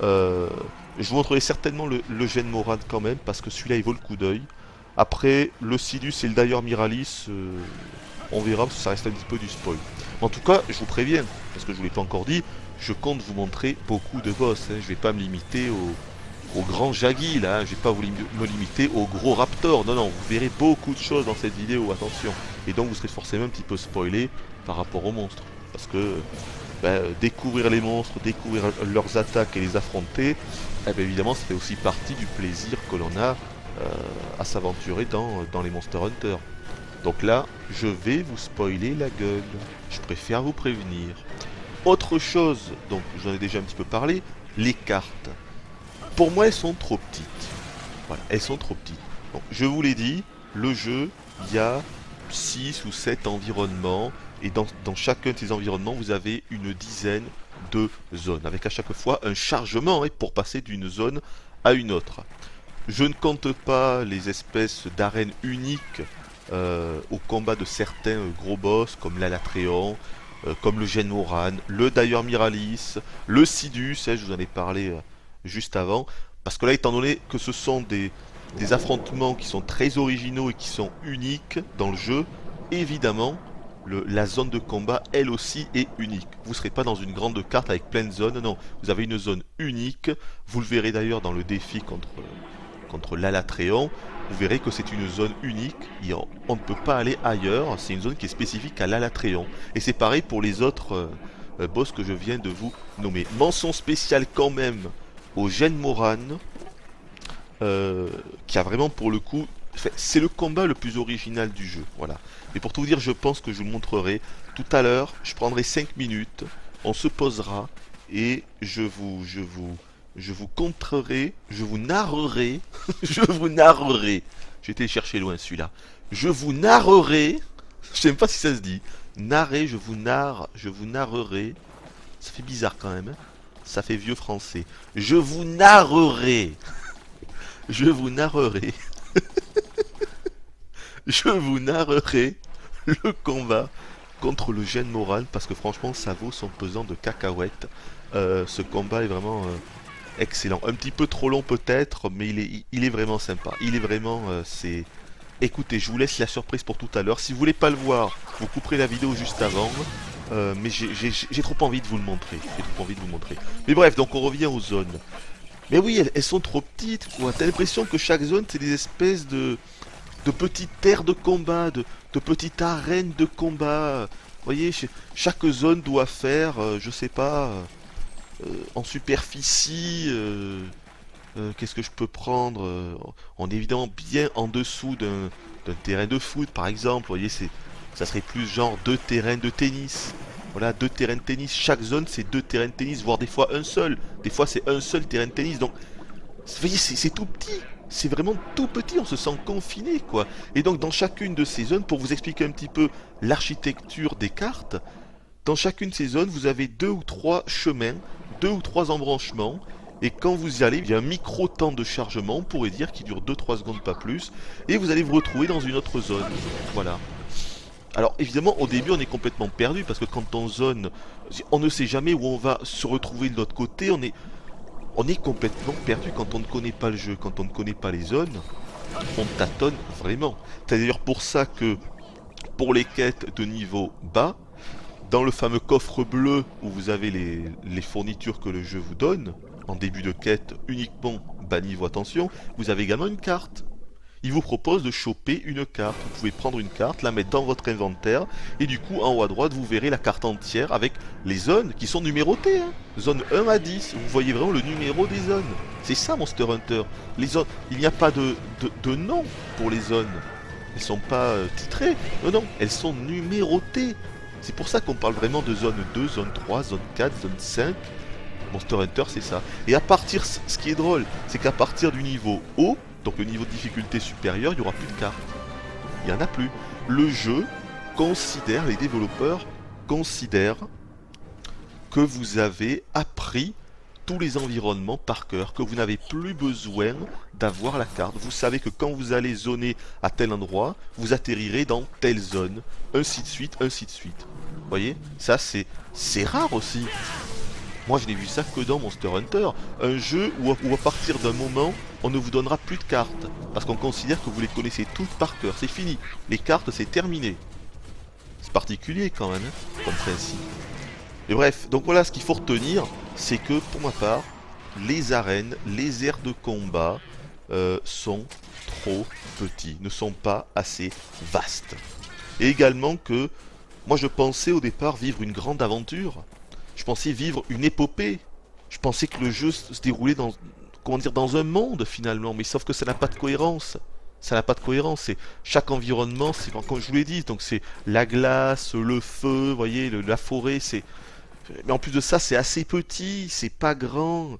Je vous montrerai certainement le gène Moran quand même, parce que celui-là il vaut le coup d'œil. Après, le Sidus et le Dire Miralis, on verra parce que ça reste un petit peu du spoil. En tout cas, je vous préviens, parce que je vous l'ai pas encore dit, je compte vous montrer beaucoup de boss. Hein. Je vais pas me limiter au grand Jaggy là, je vais pas me limiter au gros Raptor. Non, non, vous verrez beaucoup de choses dans cette vidéo, attention. Et donc vous serez forcément un petit peu spoilé par rapport aux monstres. Parce que découvrir les monstres, découvrir leurs attaques et les affronter, eh bien, évidemment ça fait aussi partie du plaisir que l'on a à s'aventurer dans les Monster Hunter. Donc là, je vais vous spoiler la gueule. Je préfère vous prévenir. Autre chose, donc j'en ai déjà un petit peu parlé, les cartes. Pour moi, elles sont trop petites. Voilà, elles sont trop petites. Donc, je vous l'ai dit, le jeu, il y a 6 ou 7 environnements. Et dans chacun de ces environnements, vous avez une dizaine de zones. Avec à chaque fois un chargement pour passer d'une zone à une autre. Je ne compte pas les espèces d'arènes uniques au combat de certains gros boss, comme l'Alatréon, comme le Gène Moran, le Dire Miralis, le Sidus, je vous en ai parlé juste avant, parce que là, étant donné que ce sont des affrontements qui sont très originaux et qui sont uniques dans le jeu, évidemment, la zone de combat, elle aussi, est unique. Vous ne serez pas dans une grande carte avec plein de zones, non, vous avez une zone unique, vous le verrez d'ailleurs dans le défi contre l'Alatréon, vous verrez que c'est une zone unique, et on ne peut pas aller ailleurs, c'est une zone qui est spécifique à l'Alatréon. Et c'est pareil pour les autres boss que je viens de vous nommer. Mention spéciale quand même au Gène Moran, qui a vraiment pour le coup, c'est le combat le plus original du jeu, voilà. Mais pour tout vous dire, je pense que je vous le montrerai tout à l'heure. Je prendrai 5 minutes, on se posera et je vous contrerai, je vous narrerai, je vous narrerai. J'ai été chercher loin celui-là. Je vous narrerai, je sais même pas si ça se dit. Narrer, je vous narrerai. Ça fait bizarre quand même, hein. Ça fait vieux français. Je vous narrerai. Je vous narrerai Je vous narrerai le combat contre le gène moral parce que franchement ça vaut son pesant de cacahuètes. Ce combat est vraiment excellent. Un petit peu trop long peut-être, mais il est vraiment sympa. Il est vraiment... c'est... Écoutez, je vous laisse la surprise pour tout à l'heure. Si vous voulez pas le voir, vous couperez la vidéo juste avant. Mais j'ai trop envie de vous le montrer. J'ai trop envie de vous le montrer. Mais bref, donc on revient aux zones. Mais oui, elles sont trop petites, quoi. T'as l'impression que chaque zone, c'est des espèces de petites terres de combat, de petites arènes de combat. Vous voyez, chaque zone doit faire, je sais pas, en superficie, qu'est-ce que je peux prendre on est évidemment bien en dessous d'un terrain de foot, par exemple. Vous voyez, ça serait plus genre 2 terrains de tennis. Voilà, 2 terrains de tennis. Chaque zone, c'est 2 terrains de tennis, voire des fois un seul. Des fois, c'est un seul terrain de tennis. Donc, vous voyez, c'est tout petit. C'est vraiment tout petit, on se sent confiné, quoi. Et donc, dans chacune de ces zones, pour vous expliquer un petit peu l'architecture des cartes, dans chacune de ces zones, vous avez 2 ou 3 chemins, 2 ou 3 embranchements. Et quand vous y allez, il y a un micro temps de chargement, on pourrait dire, qui dure 2-3 secondes, pas plus. Et vous allez vous retrouver dans une autre zone. Voilà. Alors évidemment au début on est complètement perdu parce que quand on zone, on ne sait jamais où on va se retrouver de l'autre côté, on est complètement perdu quand on ne connaît pas le jeu, quand on ne connaît pas les zones, on tâtonne vraiment. C'est d'ailleurs pour ça que pour les quêtes de niveau bas, dans le fameux coffre bleu où vous avez les fournitures que le jeu vous donne, en début de quête uniquement bas niveau attention, vous avez également une carte. Il vous propose de choper une carte. Vous pouvez prendre une carte, la mettre dans votre inventaire, et du coup, en haut à droite, vous verrez la carte entière avec les zones qui sont numérotées. Hein. Zone 1 à 10, vous voyez vraiment le numéro des zones. C'est ça Monster Hunter. Les zones, il n'y a pas de nom pour les zones. Elles sont pas titrées. Non, non, elles sont numérotées. C'est pour ça qu'on parle vraiment de zone 2, zone 3, zone 4, zone 5. Monster Hunter, c'est ça. Et à partir, ce qui est drôle, c'est qu'à partir du niveau haut, donc le niveau de difficulté supérieur, il n'y aura plus de cartes. Il n'y en a plus. Le jeu considère, les développeurs considèrent que vous avez appris tous les environnements par cœur, que vous n'avez plus besoin d'avoir la carte. Vous savez que quand vous allez zoner à tel endroit, vous atterrirez dans telle zone, ainsi de suite, ainsi de suite. Vous voyez, ça c'est rare aussi. Moi je n'ai vu ça que dans Monster Hunter, un jeu où à partir d'un moment, on ne vous donnera plus de cartes, parce qu'on considère que vous les connaissez toutes par cœur, c'est fini, les cartes c'est terminé. C'est particulier quand même, hein, comme principe. Et bref, donc voilà ce qu'il faut retenir, c'est que pour ma part, les arènes, les aires de combat sont trop petits, ne sont pas assez vastes. Et également que, moi je pensais au départ vivre une grande aventure, je pensais vivre une épopée. Je pensais que le jeu se déroulait dans, comment dire, dans un monde finalement, mais sauf que ça n'a pas de cohérence. Ça n'a pas de cohérence. C'est chaque environnement, c'est comme je vous l'ai dit, donc c'est la glace, le feu, vous voyez, la forêt, c'est. Mais en plus de ça, c'est assez petit, c'est pas grand.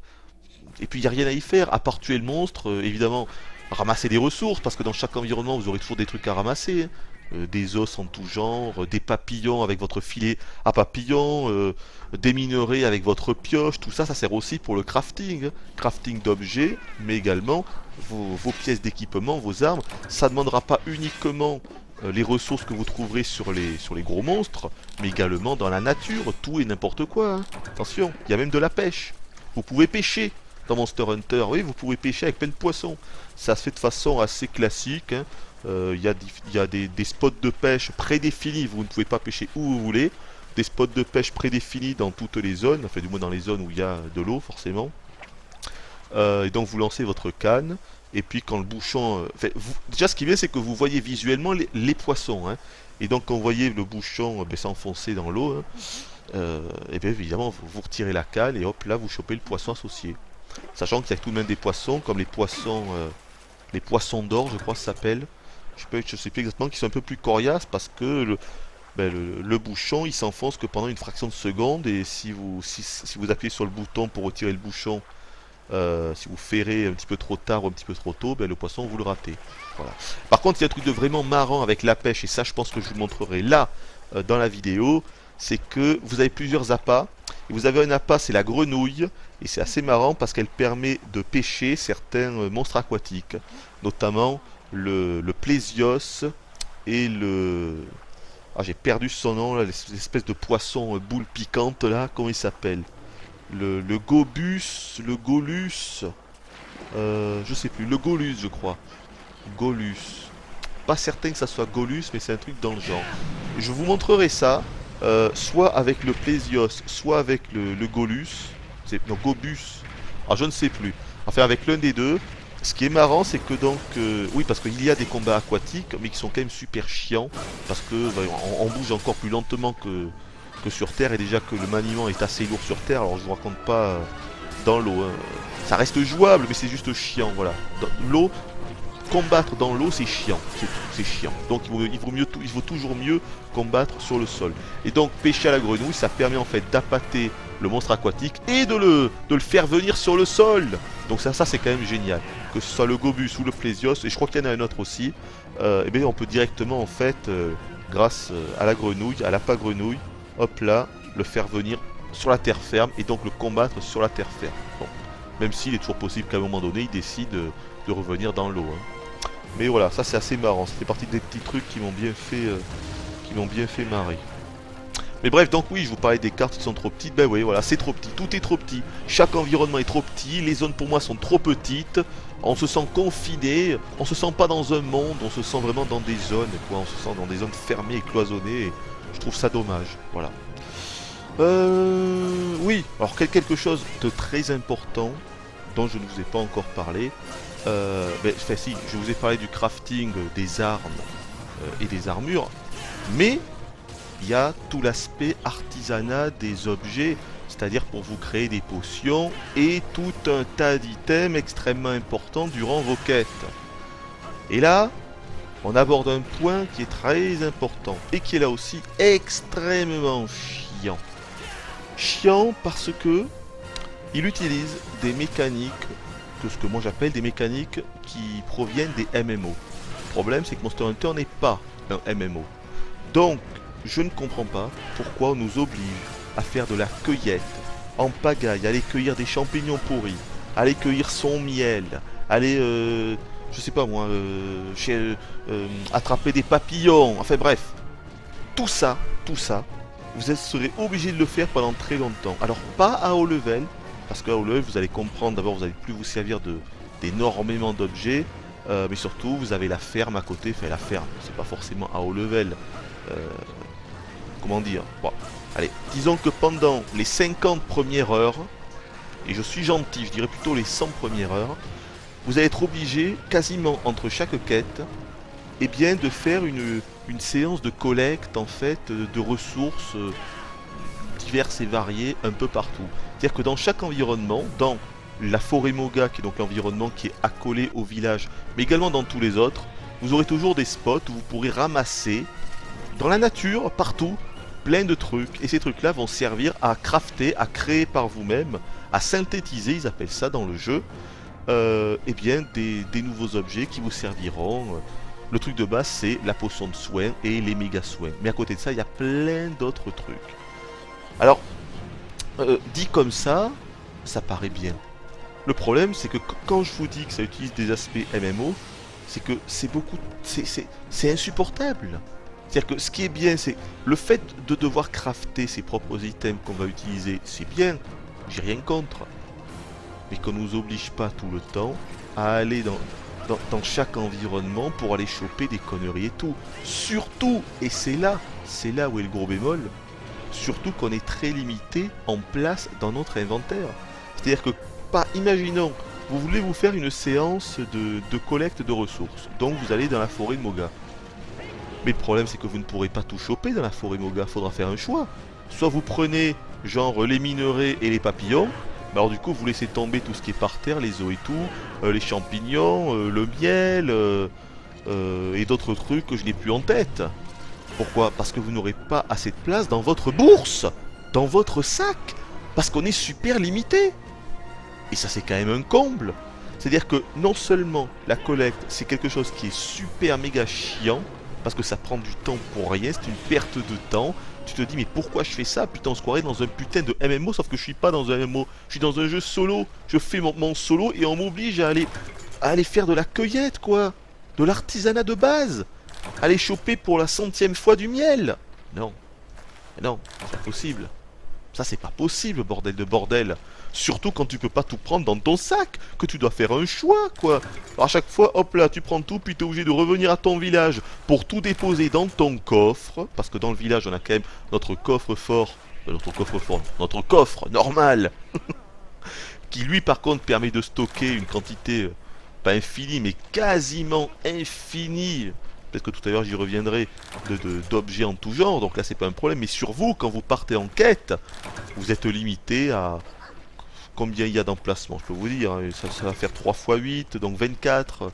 Et puis il n'y a rien à y faire, à part tuer le monstre, évidemment, ramasser des ressources, parce que dans chaque environnement, vous aurez toujours des trucs à ramasser. Hein. Des os en tout genre, des papillons avec votre filet à papillons, des minerais avec votre pioche, tout ça, ça sert aussi pour le crafting. Hein. Crafting d'objets, mais également vos pièces d'équipement, vos armes. Ça ne demandera pas uniquement les ressources que vous trouverez sur les gros monstres, mais également dans la nature, tout et n'importe quoi. Hein. Attention, il y a même de la pêche. Vous pouvez pêcher dans Monster Hunter, oui, vous pouvez pêcher avec plein de poissons. Ça se fait de façon assez classique. Hein. Il y a des spots de pêche prédéfinis, vous ne pouvez pas pêcher où vous voulez. Des spots de pêche prédéfinis dans toutes les zones, enfin du moins dans les zones où il y a de l'eau forcément. Et donc vous lancez votre canne, et puis quand le bouchon... déjà ce qui est bien c'est que vous voyez visuellement les poissons. Hein. Et donc quand vous voyez le bouchon s'enfoncer dans l'eau, hein, et bien évidemment vous retirez la canne et hop là vous chopez le poisson associé. Sachant qu'il y a tout de même des poissons, comme les poissons d'or je crois que ça s'appelle. Je sais plus exactement, qui sont un peu plus coriaces parce que le bouchon il s'enfonce que pendant une fraction de seconde et si vous appuyez sur le bouton pour retirer le bouchon, si vous ferrez un petit peu trop tard ou un petit peu trop tôt, le poisson vous le ratez. Voilà. Par contre il y a un truc de vraiment marrant avec la pêche et ça je pense que je vous montrerai là dans la vidéo, c'est que vous avez plusieurs appâts. Et vous avez un appât, c'est la grenouille, et c'est assez marrant parce qu'elle permet de pêcher certains monstres aquatiques, notamment le Plésios et le... Ah, j'ai perdu son nom, là, l'espèce de poisson boule piquante, là, comment il s'appelle? Le Gobus, le Golus, je sais plus, le Golus, je crois. Golus. Pas certain que ça soit Golus, mais c'est un truc dans le genre. Je vous montrerai ça, soit avec le Plésios, soit avec le Golus. Non, Gobus. Ah, je ne sais plus. Enfin, avec l'un des deux. Ce qui est marrant, c'est que donc... oui, parce qu'il y a des combats aquatiques, mais qui sont quand même super chiants. Parce que on bouge encore plus lentement que sur Terre. Et déjà que le maniement est assez lourd sur Terre. Alors, je vous raconte pas dans l'eau. Hein. Ça reste jouable, mais c'est juste chiant, voilà. L'eau... Combattre dans l'eau, c'est chiant, c'est tout, c'est chiant. Donc il vaut toujours mieux combattre sur le sol. Et donc pêcher à la grenouille, ça permet en fait d'appâter le monstre aquatique et de le faire venir sur le sol. Donc ça c'est quand même génial. Que ce soit le Gobus ou le Plésios, et je crois qu'il y en a un autre aussi, et bien on peut directement en fait, grâce à la grenouille, à l'appât grenouille, hop là, le faire venir sur la terre ferme et donc le combattre sur la terre ferme. Bon. Même s'il est toujours possible qu'à un moment donné, il décide de revenir dans l'eau. Hein. Mais voilà, ça c'est assez marrant. C'était partie des petits trucs qui m'ont bien fait marrer. Mais bref, donc oui, je vous parlais des cartes qui sont trop petites. Ben oui, voilà, c'est trop petit. Tout est trop petit. Chaque environnement est trop petit. Les zones pour moi sont trop petites. On se sent confiné. On se sent pas dans un monde. On se sent vraiment dans des zones, quoi. On se sent dans des zones fermées et cloisonnées. Et je trouve ça dommage. Voilà. Oui, alors quelque chose de très important dont je ne vous ai pas encore parlé. Enfin si, je vous ai parlé du crafting des armes et des armures, mais il y a tout l'aspect artisanat des objets, c'est-à-dire pour vous créer des potions et tout un tas d'items extrêmement importants durant vos quêtes. Et là, on aborde un point qui est très important et qui est là aussi extrêmement chiant. Chiant parce que il utilise des mécaniques, que ce que moi j'appelle des mécaniques qui proviennent des MMO. Le problème c'est que Monster Hunter n'est pas un MMO. Donc je ne comprends pas pourquoi on nous oblige à faire de la cueillette en pagaille, aller cueillir des champignons pourris, aller cueillir son miel, aller, je sais pas moi, attraper des papillons, enfin bref. Tout ça, vous serez obligé de le faire pendant très longtemps. Alors pas à haut level, parce qu'à haut level vous allez comprendre, d'abord vous n'allez plus vous servir d'énormément d'objets, mais surtout vous avez la ferme à côté, enfin la ferme, c'est pas forcément à haut level. Comment dire, bon, allez, disons que pendant les 50 premières heures, et je suis gentil, je dirais plutôt les 100 premières heures, vous allez être obligé, quasiment entre chaque quête, eh bien, de faire une séance de collecte en fait de ressources diverses et variées un peu partout. C'est-à-dire que dans chaque environnement, dans la forêt Moga, qui est donc l'environnement qui est accolé au village, mais également dans tous les autres, vous aurez toujours des spots où vous pourrez ramasser, dans la nature, partout, plein de trucs. Et ces trucs-là vont servir à crafter, à créer par vous-même, à synthétiser, ils appellent ça dans le jeu, eh bien, des nouveaux objets qui vous serviront. Le truc de base, c'est la potion de soin et les méga soins. Mais à côté de ça, il y a plein d'autres trucs. Alors, dit comme ça paraît bien. Le problème, c'est que quand je vous dis que ça utilise des aspects MMO, c'est que c'est insupportable. C'est-à-dire que ce qui est bien, c'est le fait de devoir crafter ses propres items qu'on va utiliser, c'est bien, j'ai rien contre. Mais qu'on nous oblige pas tout le temps à aller dans chaque environnement pour aller choper des conneries et tout. Surtout, et c'est là où est le gros bémol, surtout qu'on est très limité en place dans notre inventaire. C'est-à-dire que, imaginons, vous voulez vous faire une séance de collecte de ressources, donc vous allez dans la forêt de Moga. Mais le problème c'est que vous ne pourrez pas tout choper dans la forêt Moga, il faudra faire un choix. Soit vous prenez genre les minerais et les papillons, bah alors du coup vous laissez tomber tout ce qui est par terre, les os et tout, les champignons, le miel et d'autres trucs que je n'ai plus en tête. Pourquoi? Parce que vous n'aurez pas assez de place dans votre bourse, dans votre sac, parce qu'on est super limité. Et ça c'est quand même un comble. C'est-à-dire que non seulement la collecte c'est quelque chose qui est super méga chiant, parce que ça prend du temps pour rien, c'est une perte de temps. Tu te dis mais pourquoi je fais ça? Putain, on se croirait dans un putain de MMO, sauf que je suis pas dans un MMO, je suis dans un jeu solo. Je fais mon solo et on m'oblige à aller faire de la cueillette quoi. de l'artisanat de base. Aller choper pour la 100e fois du miel. Non, non, c'est pas possible. Ça c'est pas possible, bordel de bordel. Surtout quand tu peux pas tout prendre dans ton sac, que tu dois faire un choix, quoi. Alors à chaque fois, hop là, tu prends tout, puis t'es obligé de revenir à ton village pour tout déposer dans ton coffre. Parce que dans le village, on a quand même notre coffre-fort. Notre coffre normal. Qui lui, par contre, permet de stocker une quantité, pas infinie, mais quasiment infinie. Peut-être que tout à l'heure j'y reviendrai, d'objets en tout genre, donc là c'est pas un problème. Mais sur vous, quand vous partez en quête, vous êtes limité à combien il y a d'emplacements, je peux vous dire, hein. Ça va faire 3 x 8, donc 24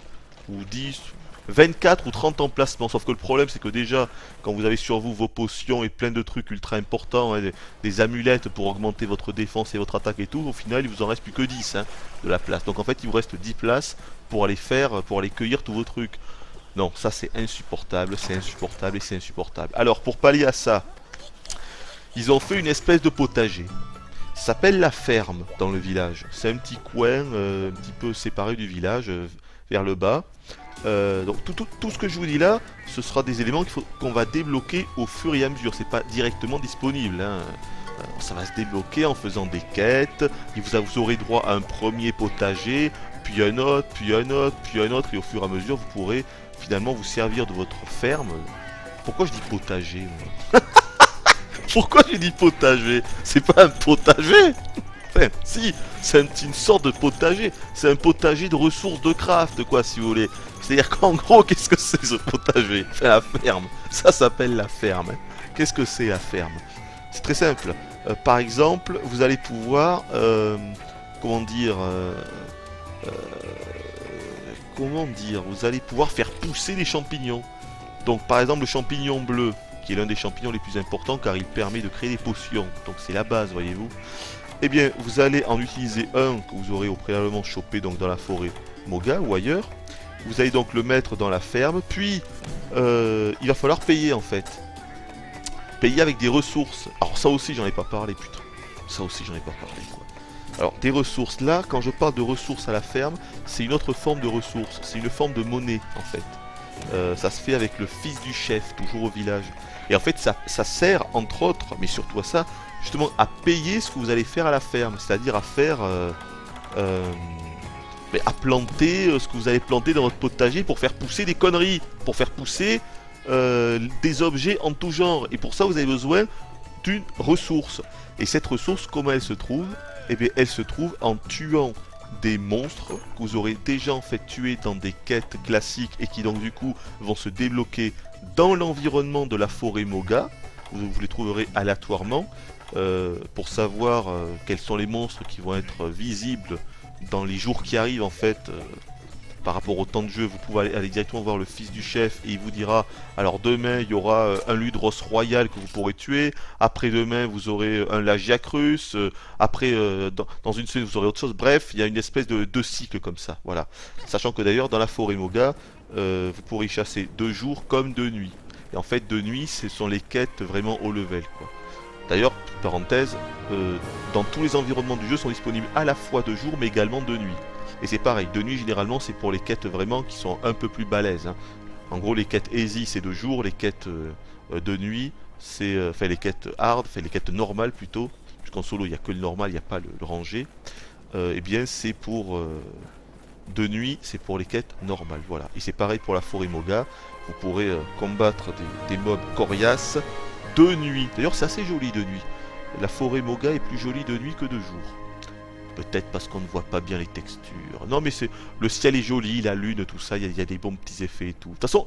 ou 10, 24 ou 30 emplacements. Sauf que le problème c'est que déjà, quand vous avez sur vous vos potions et plein de trucs ultra importants, hein, des amulettes pour augmenter votre défense et votre attaque et tout, au final il vous en reste plus que 10 hein, de la place. Donc en fait il vous reste 10 places pour aller faire, pour aller cueillir tous vos trucs. Non, ça c'est insupportable et c'est insupportable. Alors pour pallier à ça, ils ont fait une espèce de potager. Ça s'appelle la ferme dans le village. C'est un petit coin un petit peu séparé du village, vers le bas. Donc tout ce que je vous dis là, ce sera des éléments qu'on va débloquer au fur et à mesure. C'est pas directement disponible, hein. Ça va se débloquer en faisant des quêtes. Et vous aurez droit à un premier potager, puis un autre, puis un autre, puis un autre. Et au fur et à mesure, vous pourrez finalement vous servir de votre ferme. Pourquoi je dis potager, moi? Pourquoi j'ai dit potager? C'est pas un potager. Enfin, si, c'est une sorte de potager. C'est un potager de ressources de craft, quoi, si vous voulez. C'est-à-dire qu'en gros, qu'est-ce que c'est ce potager? Enfin, la ferme. Ça s'appelle la ferme. Qu'est-ce que c'est la ferme? C'est très simple. Par exemple, vous allez pouvoir... comment dire... Vous allez pouvoir faire pousser des champignons. Donc, par exemple, le champignon bleu, qui est l'un des champignons les plus importants car il permet de créer des potions. Donc c'est la base, voyez-vous. Eh bien, vous allez en utiliser un que vous aurez au préalablement chopé donc dans la forêt Moga ou ailleurs. Vous allez donc le mettre dans la ferme, puis il va falloir payer en fait. Payer avec des ressources. Alors ça aussi j'en ai pas parlé, putain. Ça aussi j'en ai pas parlé, quoi. Alors des ressources là, quand je parle de ressources à la ferme, c'est une autre forme de ressources. C'est une forme de monnaie en fait. Ça se fait avec le fils du chef, toujours au village. Et en fait, ça sert, entre autres, mais surtout à ça, justement, à payer ce que vous allez faire à la ferme. C'est-à-dire à faire... à planter ce que vous allez planter dans votre potager pour faire pousser des conneries. Pour faire pousser des objets en tout genre. Et pour ça, vous avez besoin d'une ressource. Et cette ressource, comment elle se trouve? Eh bien, elle se trouve en tuant des monstres que vous aurez déjà en fait tués dans des quêtes classiques et qui donc du coup vont se débloquer dans l'environnement de la forêt Moga. Vous les trouverez aléatoirement pour savoir quels sont les monstres qui vont être visibles dans les jours qui arrivent en fait. Par rapport au temps de jeu, vous pouvez aller directement voir le fils du chef et il vous dira alors demain il y aura un Ludros royal que vous pourrez tuer, après-demain vous aurez un Lagiacrus, après dans une semaine vous aurez autre chose. Bref, il y a une espèce de cycle comme ça, voilà. Sachant que d'ailleurs dans la forêt Moga, vous pourrez y chasser de jour comme de nuit. Et en fait de nuit ce sont les quêtes vraiment haut level, quoi. D'ailleurs, parenthèse, dans tous les environnements du jeu sont disponibles à la fois de jour mais également de nuit. Et c'est pareil, de nuit généralement c'est pour les quêtes vraiment qui sont un peu plus balèzes, hein. En gros les quêtes easy c'est de jour, les quêtes de nuit c'est... enfin les quêtes hard, enfin les quêtes normales plutôt, puisqu'en solo il n'y a que le normal, il n'y a pas le rangé. Eh bien c'est pour... de nuit c'est pour les quêtes normales, voilà. Et c'est pareil pour la forêt Moga, vous pourrez combattre des mobs coriaces de nuit. D'ailleurs c'est assez joli de nuit. La forêt Moga est plus jolie de nuit que de jour. Peut-être parce qu'on ne voit pas bien les textures. Non mais c'est le ciel est joli, la lune, tout ça, il y a des bons petits effets et tout. De toute façon,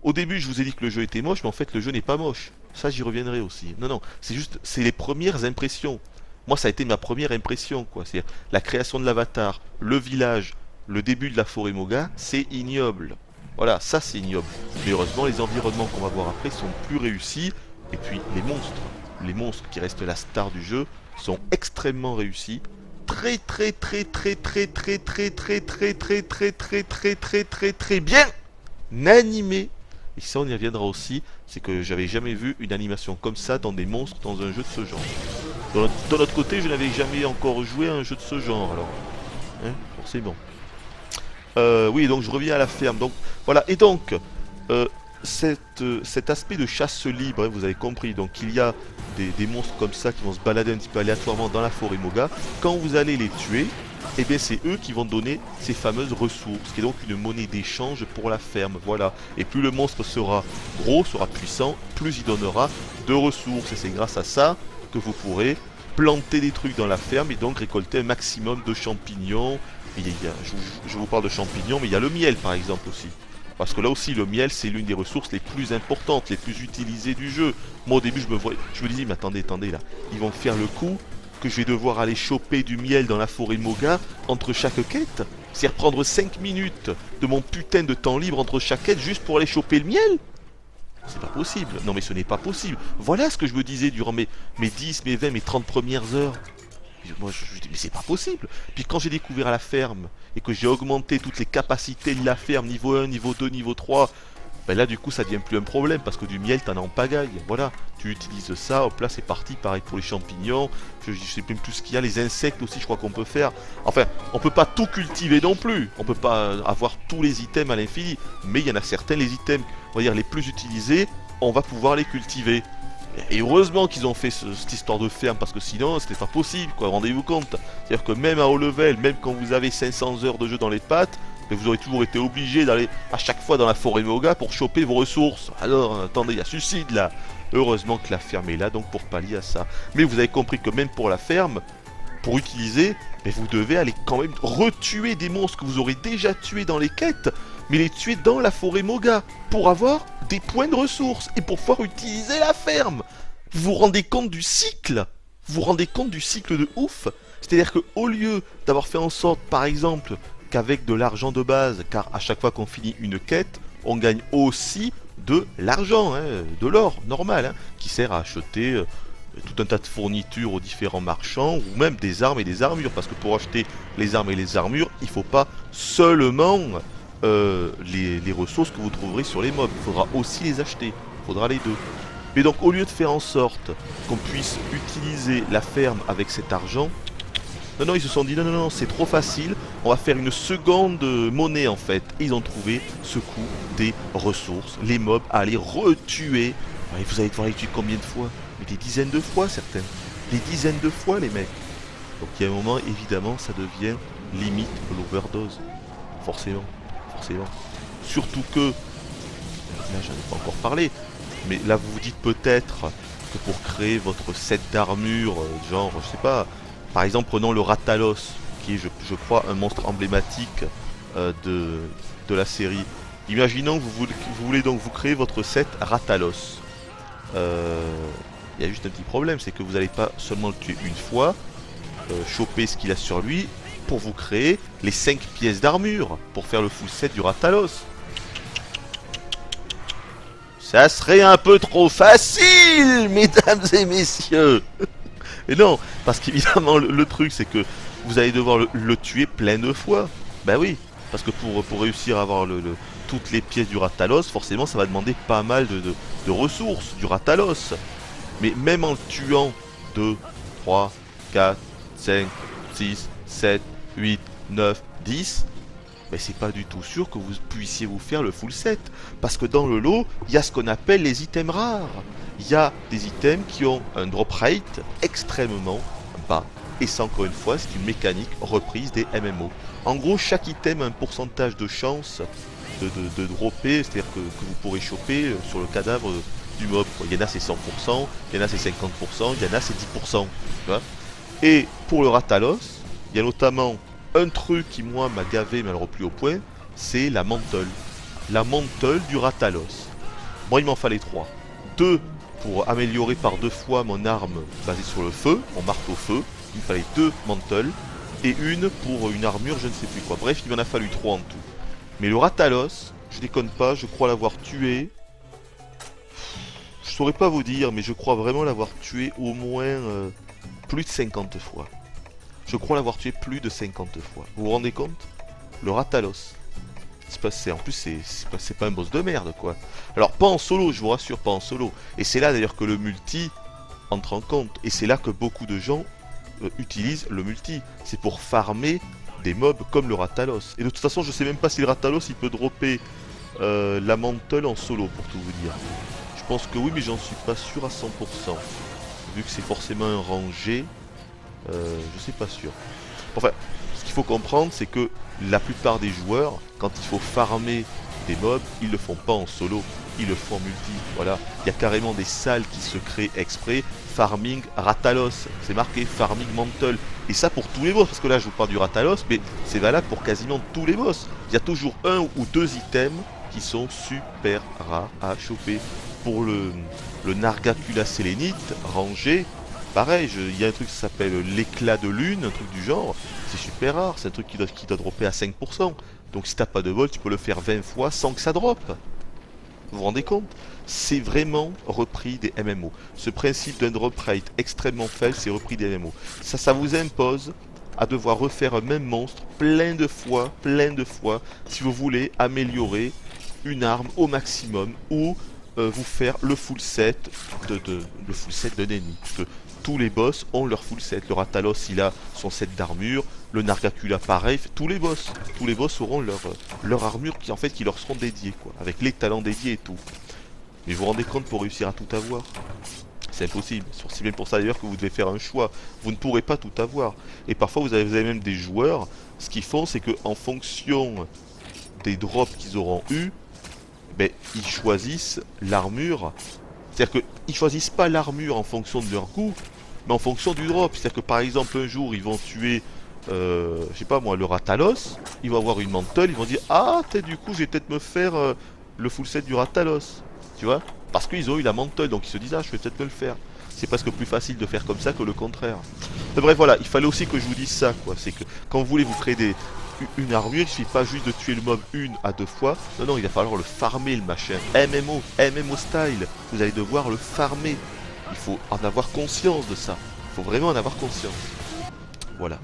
au début je vous ai dit que le jeu était moche, mais en fait le jeu n'est pas moche. Ça j'y reviendrai aussi. Non, non, c'est juste, c'est les premières impressions. Moi ça a été ma première impression, quoi. C'est la création de l'avatar, le village, le début de la forêt Moga, c'est ignoble. Voilà, ça c'est ignoble. Mais heureusement les environnements qu'on va voir après sont plus réussis. Et puis les monstres qui restent la star du jeu, sont extrêmement réussis. Très bien animé. Et ça on y reviendra aussi, c'est que j'avais jamais vu une animation comme ça dans des monstres dans un jeu de ce genre. De l'autre côté je n'avais jamais encore joué à un jeu de ce genre alors. Hein, forcément. Oui, donc je reviens à la ferme. Donc voilà, et donc euh, cet aspect de chasse libre, hein, vous avez compris. Donc il y a des monstres comme ça qui vont se balader un petit peu aléatoirement dans la forêt Moga. Quand vous allez les tuer, eh bien c'est eux qui vont donner ces fameuses ressources, qui est donc une monnaie d'échange pour la ferme. Voilà. Et plus le monstre sera gros, sera puissant, plus il donnera de ressources. Et c'est grâce à ça que vous pourrez planter des trucs dans la ferme et donc récolter un maximum de champignons. Je vous parle de champignons, mais il y a le miel par exemple aussi. Parce que là aussi, le miel, c'est l'une des ressources les plus importantes, les plus utilisées du jeu. Moi, au début, je me disais, mais attendez, là. Ils vont faire le coup que je vais devoir aller choper du miel dans la forêt Moga entre chaque quête. C'est-à-dire prendre 5 minutes de mon putain de temps libre entre chaque quête juste pour aller choper le miel. C'est pas possible. Non, mais ce n'est pas possible. Voilà ce que je me disais durant mes 10, mes 20, mes 30 premières heures. Moi, je dis, mais c'est pas possible. Puis quand j'ai découvert la ferme et que j'ai augmenté toutes les capacités de la ferme, niveau 1, niveau 2, niveau 3, ben là, du coup, ça devient plus un problème parce que du miel, t'en as en pagaille. Voilà, tu utilises ça, hop là, c'est parti. Pareil pour les champignons, je sais même plus ce qu'il y a. Les insectes aussi, je crois qu'on peut faire. Enfin, on peut pas tout cultiver non plus. On peut pas avoir tous les items à l'infini. Mais il y en a certains, les items, on va dire, les plus utilisés, on va pouvoir les cultiver. Et heureusement qu'ils ont fait cette histoire de ferme, parce que sinon c'était pas possible, quoi, rendez-vous compte. C'est-à-dire que même à haut level, même quand vous avez 500 heures de jeu dans les pattes, vous aurez toujours été obligé d'aller à chaque fois dans la forêt Moga pour choper vos ressources. Alors attendez, il y a suicide là. Heureusement que la ferme est là, donc pour pallier à ça. Mais vous avez compris que même pour la ferme, pour utiliser, mais vous devez aller quand même retuer des monstres que vous aurez déjà tués dans les quêtes, mais les tuer dans la forêt Moga, pour avoir des points de ressources, et pour pouvoir utiliser la ferme. Vous vous rendez compte du cycle? Vous vous rendez compte du cycle de ouf? C'est-à-dire qu'au lieu d'avoir fait en sorte, par exemple, qu'avec de l'argent de base, car à chaque fois qu'on finit une quête, on gagne aussi de l'argent, hein, de l'or normal, hein, qui sert à acheter tout un tas de fournitures aux différents marchands, ou même des armes et des armures, parce que pour acheter les armes et les armures, il ne faut pas seulement les ressources que vous trouverez sur les mobs, il faudra aussi les acheter, il faudra les deux. Mais donc au lieu de faire en sorte qu'on puisse utiliser la ferme avec cet argent, non, ils se sont dit non, c'est trop facile, on va faire une seconde monnaie en fait. Et ils ont trouvé ce coup des ressources, les mobs à aller retuer. Et vous allez devoir les tuer combien de fois? Mais des dizaines de fois certains. Des dizaines de fois les mecs. Donc il y a un moment, évidemment, ça devient limite l'overdose. Forcément. Surtout que, là j'en ai pas encore parlé, mais là vous vous dites peut-être que pour créer votre set d'armure, genre, je sais pas, par exemple prenons le Ratalos, qui est je crois un monstre emblématique de la série. Imaginons que vous voulez donc vous créer votre set Ratalos. Il y a juste un petit problème, c'est que vous n'allez pas seulement le tuer une fois, choper ce qu'il a sur lui, pour vous créer les 5 pièces d'armure, pour faire le full set du Ratalos. Ça serait un peu trop facile, mesdames et messieurs. Et non, parce qu'évidemment le truc c'est que vous allez devoir le tuer plein de fois. Ben oui, parce que pour réussir à avoir toutes les pièces du Ratalos, forcément ça va demander pas mal de ressources du Ratalos. Mais même en le tuant 2, 3, 4, 5, 6, 7, 8, 9, 10, mais c'est pas du tout sûr que vous puissiez vous faire le full set. Parce que dans le lot, il y a ce qu'on appelle les items rares. Il y a des items qui ont un drop rate extrêmement bas. Et ça, encore une fois, c'est une mécanique reprise des MMO. En gros, chaque item a un pourcentage de chance de dropper, c'est-à-dire que vous pourrez choper sur le cadavre du mob. Il y en a c'est 100%, il y en a c'est 50%, il y en a c'est 10%. Tu vois. Et pour le Ratalos, il y a notamment un truc qui moi m'a gavé mais alors au plus haut point, c'est la mantle. La mantle du Ratalos. Moi il m'en fallait 3. 2 pour améliorer par 2 fois mon arme basée sur le feu, mon marteau feu. Il me fallait 2 mantles. Et une pour une armure je ne sais plus quoi. Bref il m'en a fallu 3 en tout. Mais le Ratalos, je déconne pas, je crois l'avoir tué. Je saurais pas vous dire, mais je crois vraiment l'avoir tué au moins plus de 50 fois. Je crois l'avoir tué plus de 50 fois. Vous vous rendez compte? Le Ratalos. En plus, c'est pas un boss de merde, quoi. Alors, pas en solo, je vous rassure, pas en solo. Et c'est là, d'ailleurs, que le multi entre en compte. Et c'est là que beaucoup de gens utilisent le multi. C'est pour farmer des mobs comme le Ratalos. Et de toute façon, je sais même pas si le Ratalos il peut dropper la mantle en solo, pour tout vous dire. Je pense que oui, mais j'en suis pas sûr à 100%. Vu que c'est forcément un rangé, je suis pas sûr. Enfin, ce qu'il faut comprendre, c'est que la plupart des joueurs, quand il faut farmer des mobs, ils le font pas en solo, ils le font en multi. Voilà, il y a carrément des salles qui se créent exprès. Farming Ratalos, c'est marqué Farming Mantle. Et ça pour tous les boss, parce que là je vous parle du Ratalos, mais c'est valable pour quasiment tous les boss. Il y a toujours un ou deux items qui sont super rares à choper. Pour le Nargacula Sélénite, rangé, pareil, il y a un truc qui s'appelle l'éclat de lune, un truc du genre, c'est super rare, c'est un truc qui doit dropper à 5%. Donc si t'as pas de bol, tu peux le faire 20 fois sans que ça droppe. Vous vous rendez compte? C'est vraiment repris des MMO. Ce principe d'un drop rate extrêmement faible, c'est repris des MMO. Ça vous impose à devoir refaire un même monstre plein de fois, si vous voulez améliorer une arme au maximum ou vous faire le full set d'un ennemi. Parce que tous les boss ont leur full set. Le Ratalos il a son set d'armure, le Nargacula pareil, tous les boss auront leur armure qui leur seront dédiées, quoi, avec les talents dédiés et tout. Mais vous vous rendez compte, pour réussir à tout avoir, c'est impossible. C'est bien pour ça d'ailleurs que vous devez faire un choix. Vous ne pourrez pas tout avoir. Et parfois vous avez même des joueurs, ce qu'ils font c'est que en fonction des drops qu'ils auront eu, ben, ils choisissent l'armure. C'est-à-dire qu'ils choisissent pas l'armure en fonction de leur goût, mais en fonction du drop. C'est-à-dire que par exemple un jour ils vont tuer, je sais pas moi, le Ratalos, ils vont avoir une mantle, ils vont dire ah du coup je vais peut-être me faire le full set du Ratalos, tu vois, parce qu'ils ont eu la mantle, donc ils se disent ah je vais peut-être me le faire. C'est presque plus facile de faire comme ça que le contraire. Mais bref voilà, il fallait aussi que je vous dise ça, quoi. C'est que quand vous voulez vous créer une armure, il suffit pas juste de tuer le mob une à deux fois. Non, non, il va falloir le farmer, le machin. MMO style. Vous allez devoir le farmer. Il faut en avoir conscience de ça. Il faut vraiment en avoir conscience. Voilà.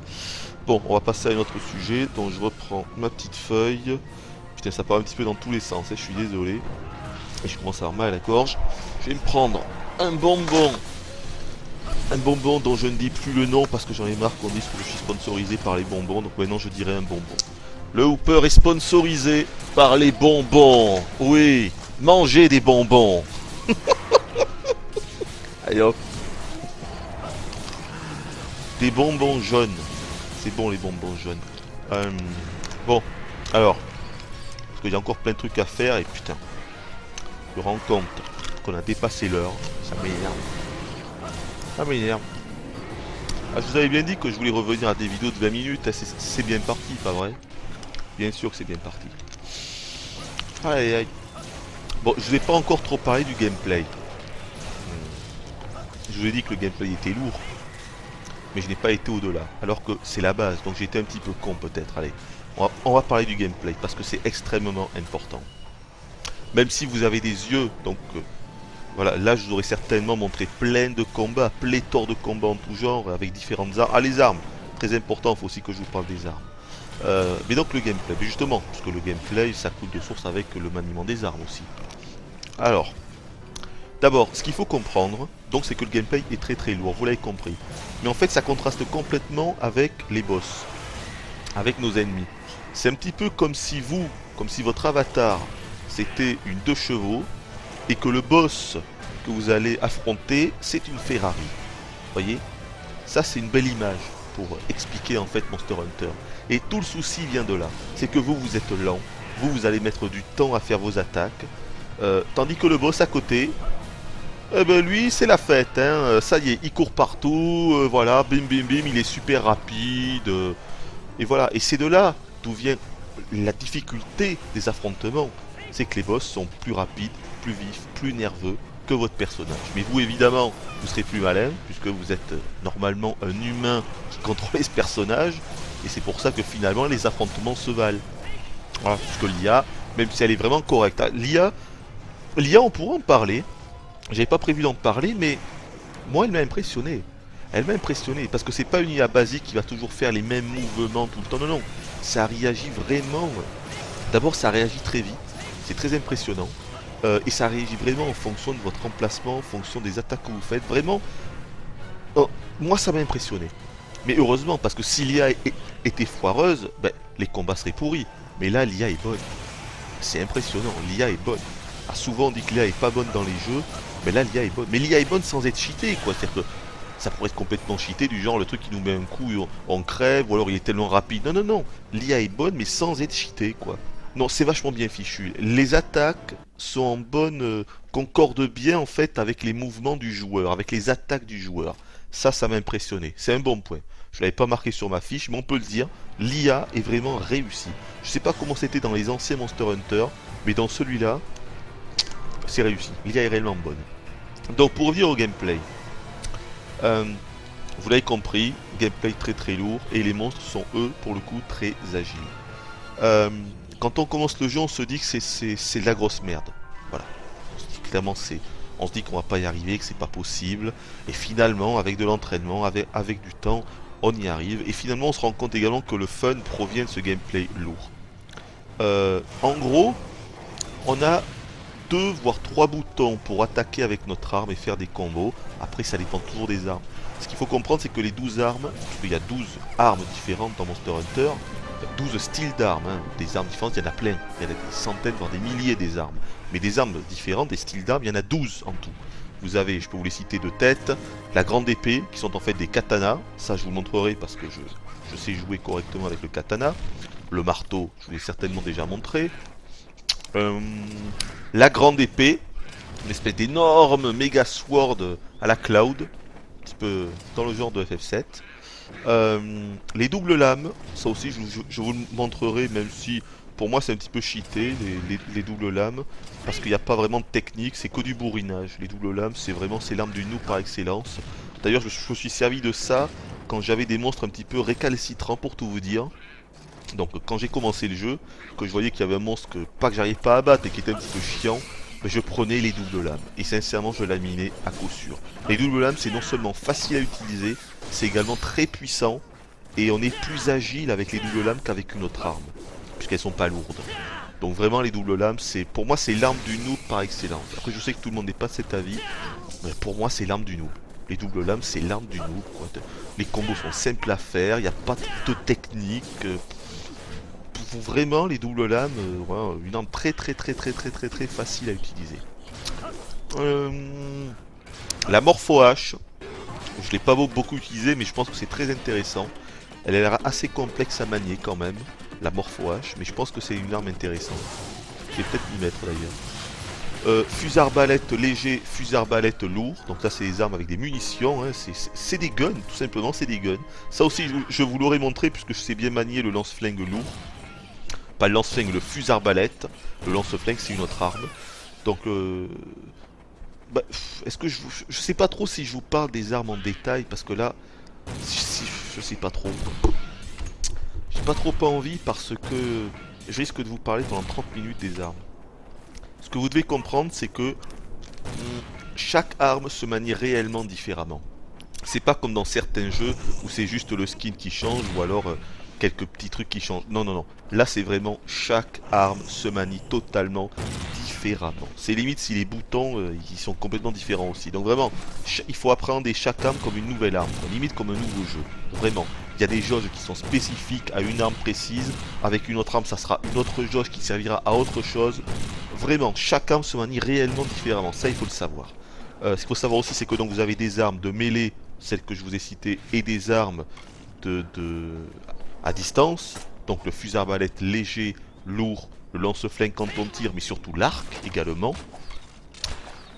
Bon, on va passer à un autre sujet. Donc je reprends ma petite feuille. Putain, ça part un petit peu dans tous les sens, hein, je suis désolé. Et je commence à avoir mal à la gorge. Je vais me prendre un bonbon. Un bonbon dont je ne dis plus le nom parce que j'en ai marre qu'on dise que je suis sponsorisé par les bonbons. Donc maintenant je dirais un bonbon. Le Hooper est sponsorisé par les bonbons. Oui, mangez des bonbons. Allez hop. Des bonbons jaunes. C'est bon les bonbons jaunes. Bon, alors. Parce qu'il y a encore plein de trucs à faire et putain. Je me rends compte qu'on a dépassé l'heure. Ça m'énerve. Ça m'énerve. Ah, je vous avais bien dit que je voulais revenir à des vidéos de 20 minutes. C'est bien parti, pas vrai? Bien sûr que c'est bien parti. Aïe aïe. Bon, je vais pas encore trop parler du gameplay. Je vous ai dit que le gameplay était lourd. Mais je n'ai pas été au-delà. Alors que c'est la base. Donc j'ai été un petit peu con peut-être. Allez. On va parler du gameplay. Parce que c'est extrêmement important. Même si vous avez des yeux. Donc voilà. Là je vous aurais certainement montré plein de combats. Pléthore de combats en tout genre. Avec différentes armes. Ah, les armes. Très important. Il faut aussi que je vous parle des armes. Mais donc le gameplay. Mais justement. Parce que le gameplay ça coule de source avec le maniement des armes aussi. Alors. D'abord, ce qu'il faut comprendre, donc, c'est que le gameplay est très très lourd, vous l'avez compris. Mais en fait, ça contraste complètement avec les boss, avec nos ennemis. C'est un petit peu comme si votre avatar, c'était une 2 chevaux, et que le boss que vous allez affronter, c'est une Ferrari. Voyez? Ça, c'est une belle image pour expliquer en fait Monster Hunter. Et tout le souci vient de là. C'est que vous êtes lent, vous allez mettre du temps à faire vos attaques, tandis que le boss à côté... Eh ben lui c'est la fête, hein. Ça y est, il court partout, voilà, bim bim bim, il est super rapide, et voilà, et c'est de là d'où vient la difficulté des affrontements, c'est que les boss sont plus rapides, plus vifs, plus nerveux que votre personnage. Mais vous évidemment, vous serez plus malin, puisque vous êtes normalement un humain qui contrôle ce personnage, et c'est pour ça que finalement les affrontements se valent. Voilà, puisque l'IA, même si elle est vraiment correcte, hein, l'IA on pourra en parler. J'avais pas prévu d'en parler, mais moi elle m'a impressionné. Elle m'a impressionné parce que c'est pas une IA basique qui va toujours faire les mêmes mouvements tout le temps. Non, non, ça réagit vraiment. D'abord, ça réagit très vite, c'est très impressionnant. Et ça réagit vraiment en fonction de votre emplacement, en fonction des attaques que vous faites. Vraiment, moi ça m'a impressionné. Mais heureusement, parce que si l'IA était foireuse, ben, les combats seraient pourris. Mais là, l'IA est bonne. C'est impressionnant, l'IA est bonne. Ah, souvent on dit que l'IA est pas bonne dans les jeux, mais là l'IA est bonne. Mais l'IA est bonne sans être cheatée, quoi. C'est-à-dire que ça pourrait être complètement cheaté, du genre le truc qui nous met un coup et on crève, ou alors il est tellement rapide. Non, non, non. L'IA est bonne, mais sans être cheaté, quoi. Non, c'est vachement bien fichu. Les attaques sont en bonne... concordent bien, en fait, avec les mouvements du joueur, avec les attaques du joueur. Ça m'a impressionné. C'est un bon point. Je l'avais pas marqué sur ma fiche, mais on peut le dire. L'IA est vraiment réussie. Je sais pas comment c'était dans les anciens Monster Hunter, mais dans celui-là, c'est réussi. L'IA est réellement bonne. Donc pour revenir au gameplay, euh, vous l'avez compris, gameplay très très lourd, et les monstres sont eux, pour le coup, très agiles. Euh, Quand on commence le jeu, on se dit que c'est de la grosse merde. Voilà. On se dit clairement, on se dit qu'on va pas y arriver, que c'est pas possible. Et finalement, avec de l'entraînement, avec du temps, on y arrive. Et finalement, on se rend compte également que le fun provient de ce gameplay lourd. En gros, on a 2 voire 3 boutons pour attaquer avec notre arme et faire des combos. Après, ça dépend toujours des armes. Ce qu'il faut comprendre, c'est que les 12 armes, parce qu'il y a 12 armes différentes dans Monster Hunter, 12 styles d'armes, hein, des armes différentes, il y en a plein. Il y en a des centaines, voire des milliers des armes. Mais des armes différentes, des styles d'armes, il y en a 12 en tout. Vous avez, je peux vous les citer de tête, la grande épée, qui sont en fait des katanas. Ça, je vous le montrerai parce que je sais jouer correctement avec le katana. Le marteau, je vous l'ai certainement déjà montré. La grande épée, une espèce d'énorme méga sword à la Cloud, un petit peu dans le genre de FF7. Les doubles lames, ça aussi je vous le montrerai, même si pour moi c'est un petit peu cheaté, les doubles lames, parce qu'il n'y a pas vraiment de technique, c'est que du bourrinage. Les doubles lames, c'est l'arme du noob par excellence. D'ailleurs, je me suis servi de ça quand j'avais des monstres un petit peu récalcitrants, pour tout vous dire. Donc quand j'ai commencé le jeu, que je voyais qu'il y avait un monstre que pas que j'arrive pas à battre et qui était un petit peu chiant, ben, je prenais les doubles lames. Et sincèrement, je laminais à coup sûr. Les doubles lames, c'est non seulement facile à utiliser, c'est également très puissant. Et on est plus agile avec les doubles lames qu'avec une autre arme, puisqu'elles sont pas lourdes. Donc vraiment, les doubles lames, pour moi, c'est l'arme du noob par excellence. Après, je sais que tout le monde n'est pas de cet avis, mais pour moi, c'est l'arme du noob. Les doubles lames, c'est l'arme du noob, quoi. Les combos sont simples à faire, il n'y a pas de technique. Vraiment, les doubles lames, une arme très facile à utiliser. La Morpho H, je l'ai pas beaucoup utilisée, mais je pense que c'est très intéressant. Elle a l'air assez complexe à manier quand même, la Morpho H, mais je pense que c'est une arme intéressante. Je vais peut-être m'y mettre d'ailleurs. Fusil arbalète léger, fusil arbalète lourd. Donc là c'est des armes avec des munitions, hein. C'est des guns, tout simplement c'est des guns. Ça aussi je vous l'aurais montré puisque je sais bien manier le lance-flingue lourd. Pas le lance-flingue, le fusil arbalète. Le lance-flingue c'est une autre arme. Donc bah, est-ce que je sais pas trop si je vous parle des armes en détail parce que là je sais pas trop. J'ai pas trop envie parce que je risque de vous parler pendant 30 minutes des armes. Ce que vous devez comprendre, c'est que chaque arme se manie réellement différemment. C'est pas comme dans certains jeux où c'est juste le skin qui change ou alors quelques petits trucs qui changent. Non, non, non. Là, c'est vraiment chaque arme se manie totalement différemment. C'est limite si les boutons ils sont complètement différents aussi. Donc vraiment, il faut appréhender chaque arme comme une nouvelle arme, limite comme un nouveau jeu. Vraiment. Il y a des jauges qui sont spécifiques à une arme précise. Avec une autre arme, ça sera une autre jauge qui servira à autre chose. Vraiment, chaque arme se manie réellement différemment. Ça, il faut le savoir. Ce qu'il faut savoir aussi, c'est que donc vous avez des armes de mêlée, celles que je vous ai citées, et des armes à distance. Donc le fusil arbalète léger, lourd, le lance-flingue quand on tire, mais surtout l'arc également.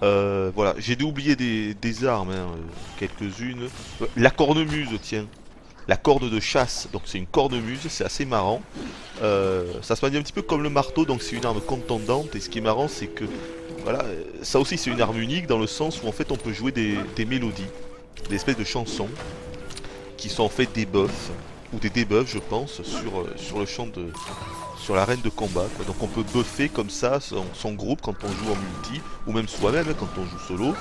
Voilà, j'ai dû oublier des armes, hein, quelques-unes. La cornemuse, tiens. La corde de chasse, donc c'est une cornemuse, c'est assez marrant. Ça se manie un petit peu comme le marteau, donc c'est une arme contondante. Et ce qui est marrant, c'est que voilà, ça aussi c'est une arme unique dans le sens où en fait on peut jouer des mélodies, des espèces de chansons qui sont en fait des buffs ou des debuffs, je pense, sur le champ de sur l'arène de combat, quoi. Donc on peut buffer comme ça son groupe quand on joue en multi ou même soi-même quand on joue solo.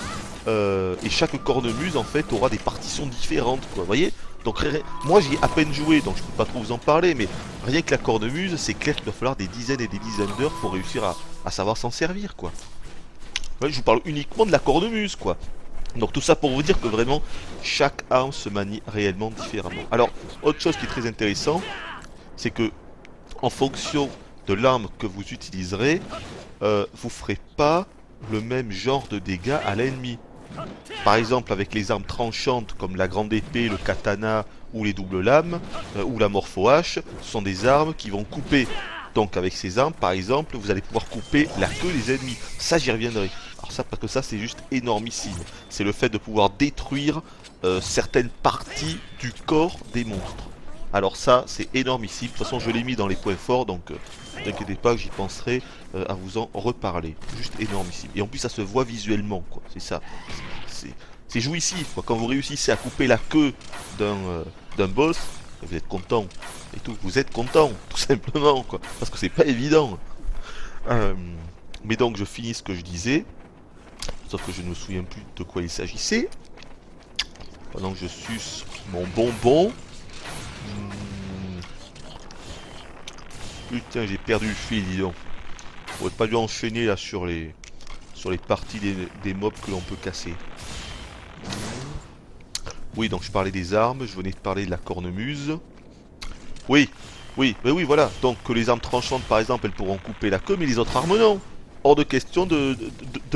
Et chaque cornemuse en fait aura des partitions différentes, quoi. Vous voyez? Donc moi j'y ai à peine joué, donc je peux pas trop vous en parler, mais rien que la cornemuse, c'est clair qu'il va falloir des dizaines et des dizaines d'heures pour réussir à savoir s'en servir, quoi. Ouais, je vous parle uniquement de la cornemuse, quoi. Donc tout ça pour vous dire que vraiment chaque arme se manie réellement différemment. Alors autre chose qui est très intéressant, c'est que en fonction de l'arme que vous utiliserez, vous ferez pas le même genre de dégâts à l'ennemi. Par exemple avec les armes tranchantes comme la grande épée, le katana ou les doubles lames, ou la morpho-hache, ce sont des armes qui vont couper. Donc avec ces armes par exemple, vous allez pouvoir couper la queue des ennemis. Ça j'y reviendrai. Alors ça parce que ça c'est juste énormissime. C'est le fait de pouvoir détruire certaines parties du corps des monstres. Alors ça c'est énormissime. De toute façon je l'ai mis dans les points forts donc ne vous inquiétez pas que j'y penserai à vous en reparler. Juste énormissime. Et en plus ça se voit visuellement quoi. C'est ça. C'est jouissif quoi. Quand vous réussissez à couper la queue d'un boss, vous êtes content. Et tout. Vous êtes content tout simplement quoi. Parce que c'est pas évident. Mais donc je finis ce que je disais. Sauf que je ne me souviens plus de quoi il s'agissait. Pendant que je suce mon bonbon. Putain, j'ai perdu le fil, dis donc. J'aurais pas dû enchaîner là sur les parties des mobs que l'on peut casser. Oui, donc je parlais des armes, je venais de parler de la cornemuse. Oui, oui, mais oui, voilà. Donc que les armes tranchantes, par exemple, elles pourront couper la queue, mais les autres armes non. Hors de question de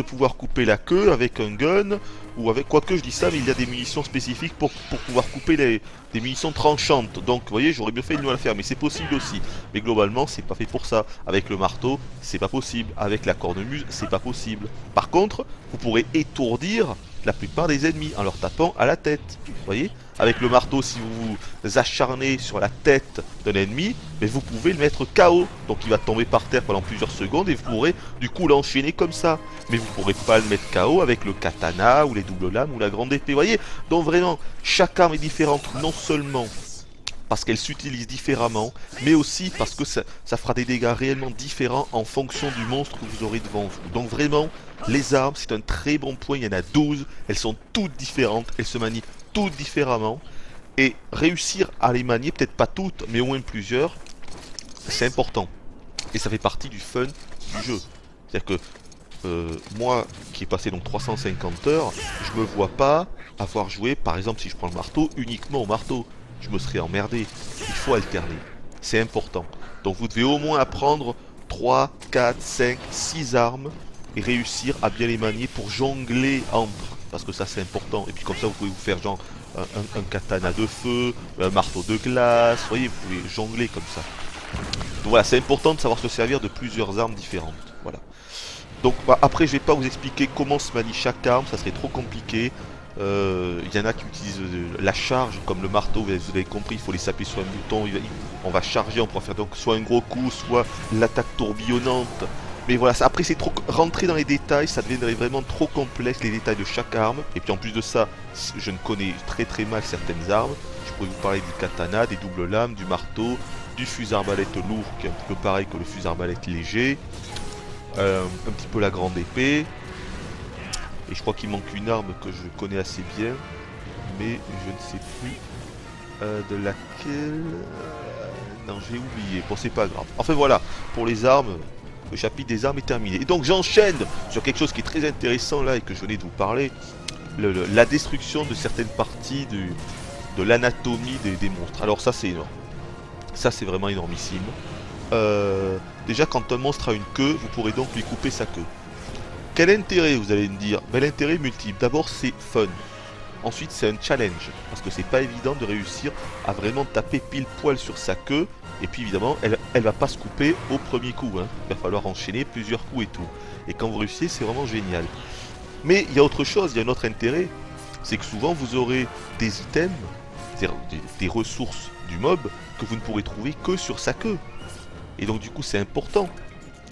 pouvoir couper la queue avec un gun, ou avec, quoique je dis ça, mais il y a des munitions spécifiques pour pouvoir couper des munitions tranchantes. Donc vous voyez, j'aurais bien fait de nous la faire, mais c'est possible aussi. Mais globalement, c'est pas fait pour ça. Avec le marteau, c'est pas possible. Avec la cornemuse, c'est pas possible. Par contre, vous pourrez étourdir la plupart des ennemis en leur tapant à la tête. Vous voyez? Avec le marteau, si vous vous acharnez sur la tête d'un ennemi, mais vous pouvez le mettre KO. Donc il va tomber par terre pendant plusieurs secondes et vous pourrez du coup l'enchaîner comme ça. Mais vous ne pourrez pas le mettre KO avec le katana ou les doubles lames ou la grande épée. Vous voyez? Donc vraiment, chaque arme est différente, non seulement parce qu'elle s'utilise différemment, mais aussi parce que ça fera des dégâts réellement différents en fonction du monstre que vous aurez devant vous. Donc vraiment, les armes, c'est un très bon point, il y en a 12, elles sont toutes différentes, elles se manient toutes différemment, et réussir à les manier, peut-être pas toutes, mais au moins plusieurs, c'est important. Et ça fait partie du fun du jeu. C'est-à-dire que moi, qui ai passé donc 350 heures, je me vois pas avoir joué, par exemple si je prends le marteau, uniquement au marteau. Je me serais emmerdé. Il faut alterner. C'est important. Donc vous devez au moins apprendre 3, 4, 5, 6 armes et réussir à bien les manier pour jongler entre. Parce que ça c'est important. Et puis comme ça vous pouvez vous faire genre un katana de feu, un marteau de glace. Vous voyez, vous pouvez jongler comme ça. Donc voilà, c'est important de savoir se servir de plusieurs armes différentes. Voilà. Donc bah, après je vais pas vous expliquer comment se manie chaque arme, ça serait trop compliqué. Il y en a qui utilisent la charge comme le marteau, vous avez compris, il faut les saper sur un bouton, on va charger, on pourra faire donc soit un gros coup, soit l'attaque tourbillonnante. Mais voilà, après c'est trop rentrer dans les détails, ça deviendrait vraiment trop complexe les détails de chaque arme. Et puis en plus de ça, je ne connais très très mal certaines armes. Je pourrais vous parler du katana, des doubles lames, du marteau, du fusil arbalète lourd qui est un petit peu pareil que le fusil arbalète léger. Un petit peu la grande épée. Et je crois qu'il manque une arme que je connais assez bien, mais je ne sais plus de laquelle. Non, j'ai oublié. Bon, c'est pas grave. Enfin voilà, pour les armes, le chapitre des armes est terminé. Et donc j'enchaîne sur quelque chose qui est très intéressant là et que je venais de vous parler, la destruction de certaines parties de l'anatomie des monstres. Alors ça c'est énorme. Ça c'est vraiment énormissime. Déjà quand un monstre a une queue, vous pourrez donc lui couper sa queue. Quel intérêt, vous allez me dire? Ben, l'intérêt est multiple. D'abord, c'est fun. Ensuite, c'est un challenge. Parce que c'est pas évident de réussir à vraiment taper pile poil sur sa queue. Et puis évidemment, elle va pas se couper au premier coup. Hein. Il va falloir enchaîner plusieurs coups et tout. Et quand vous réussissez, c'est vraiment génial. Mais il y a autre chose, il y a un autre intérêt. C'est que souvent, vous aurez des items, c'est-à-dire des ressources du mob, que vous ne pourrez trouver que sur sa queue. Et donc du coup, c'est important.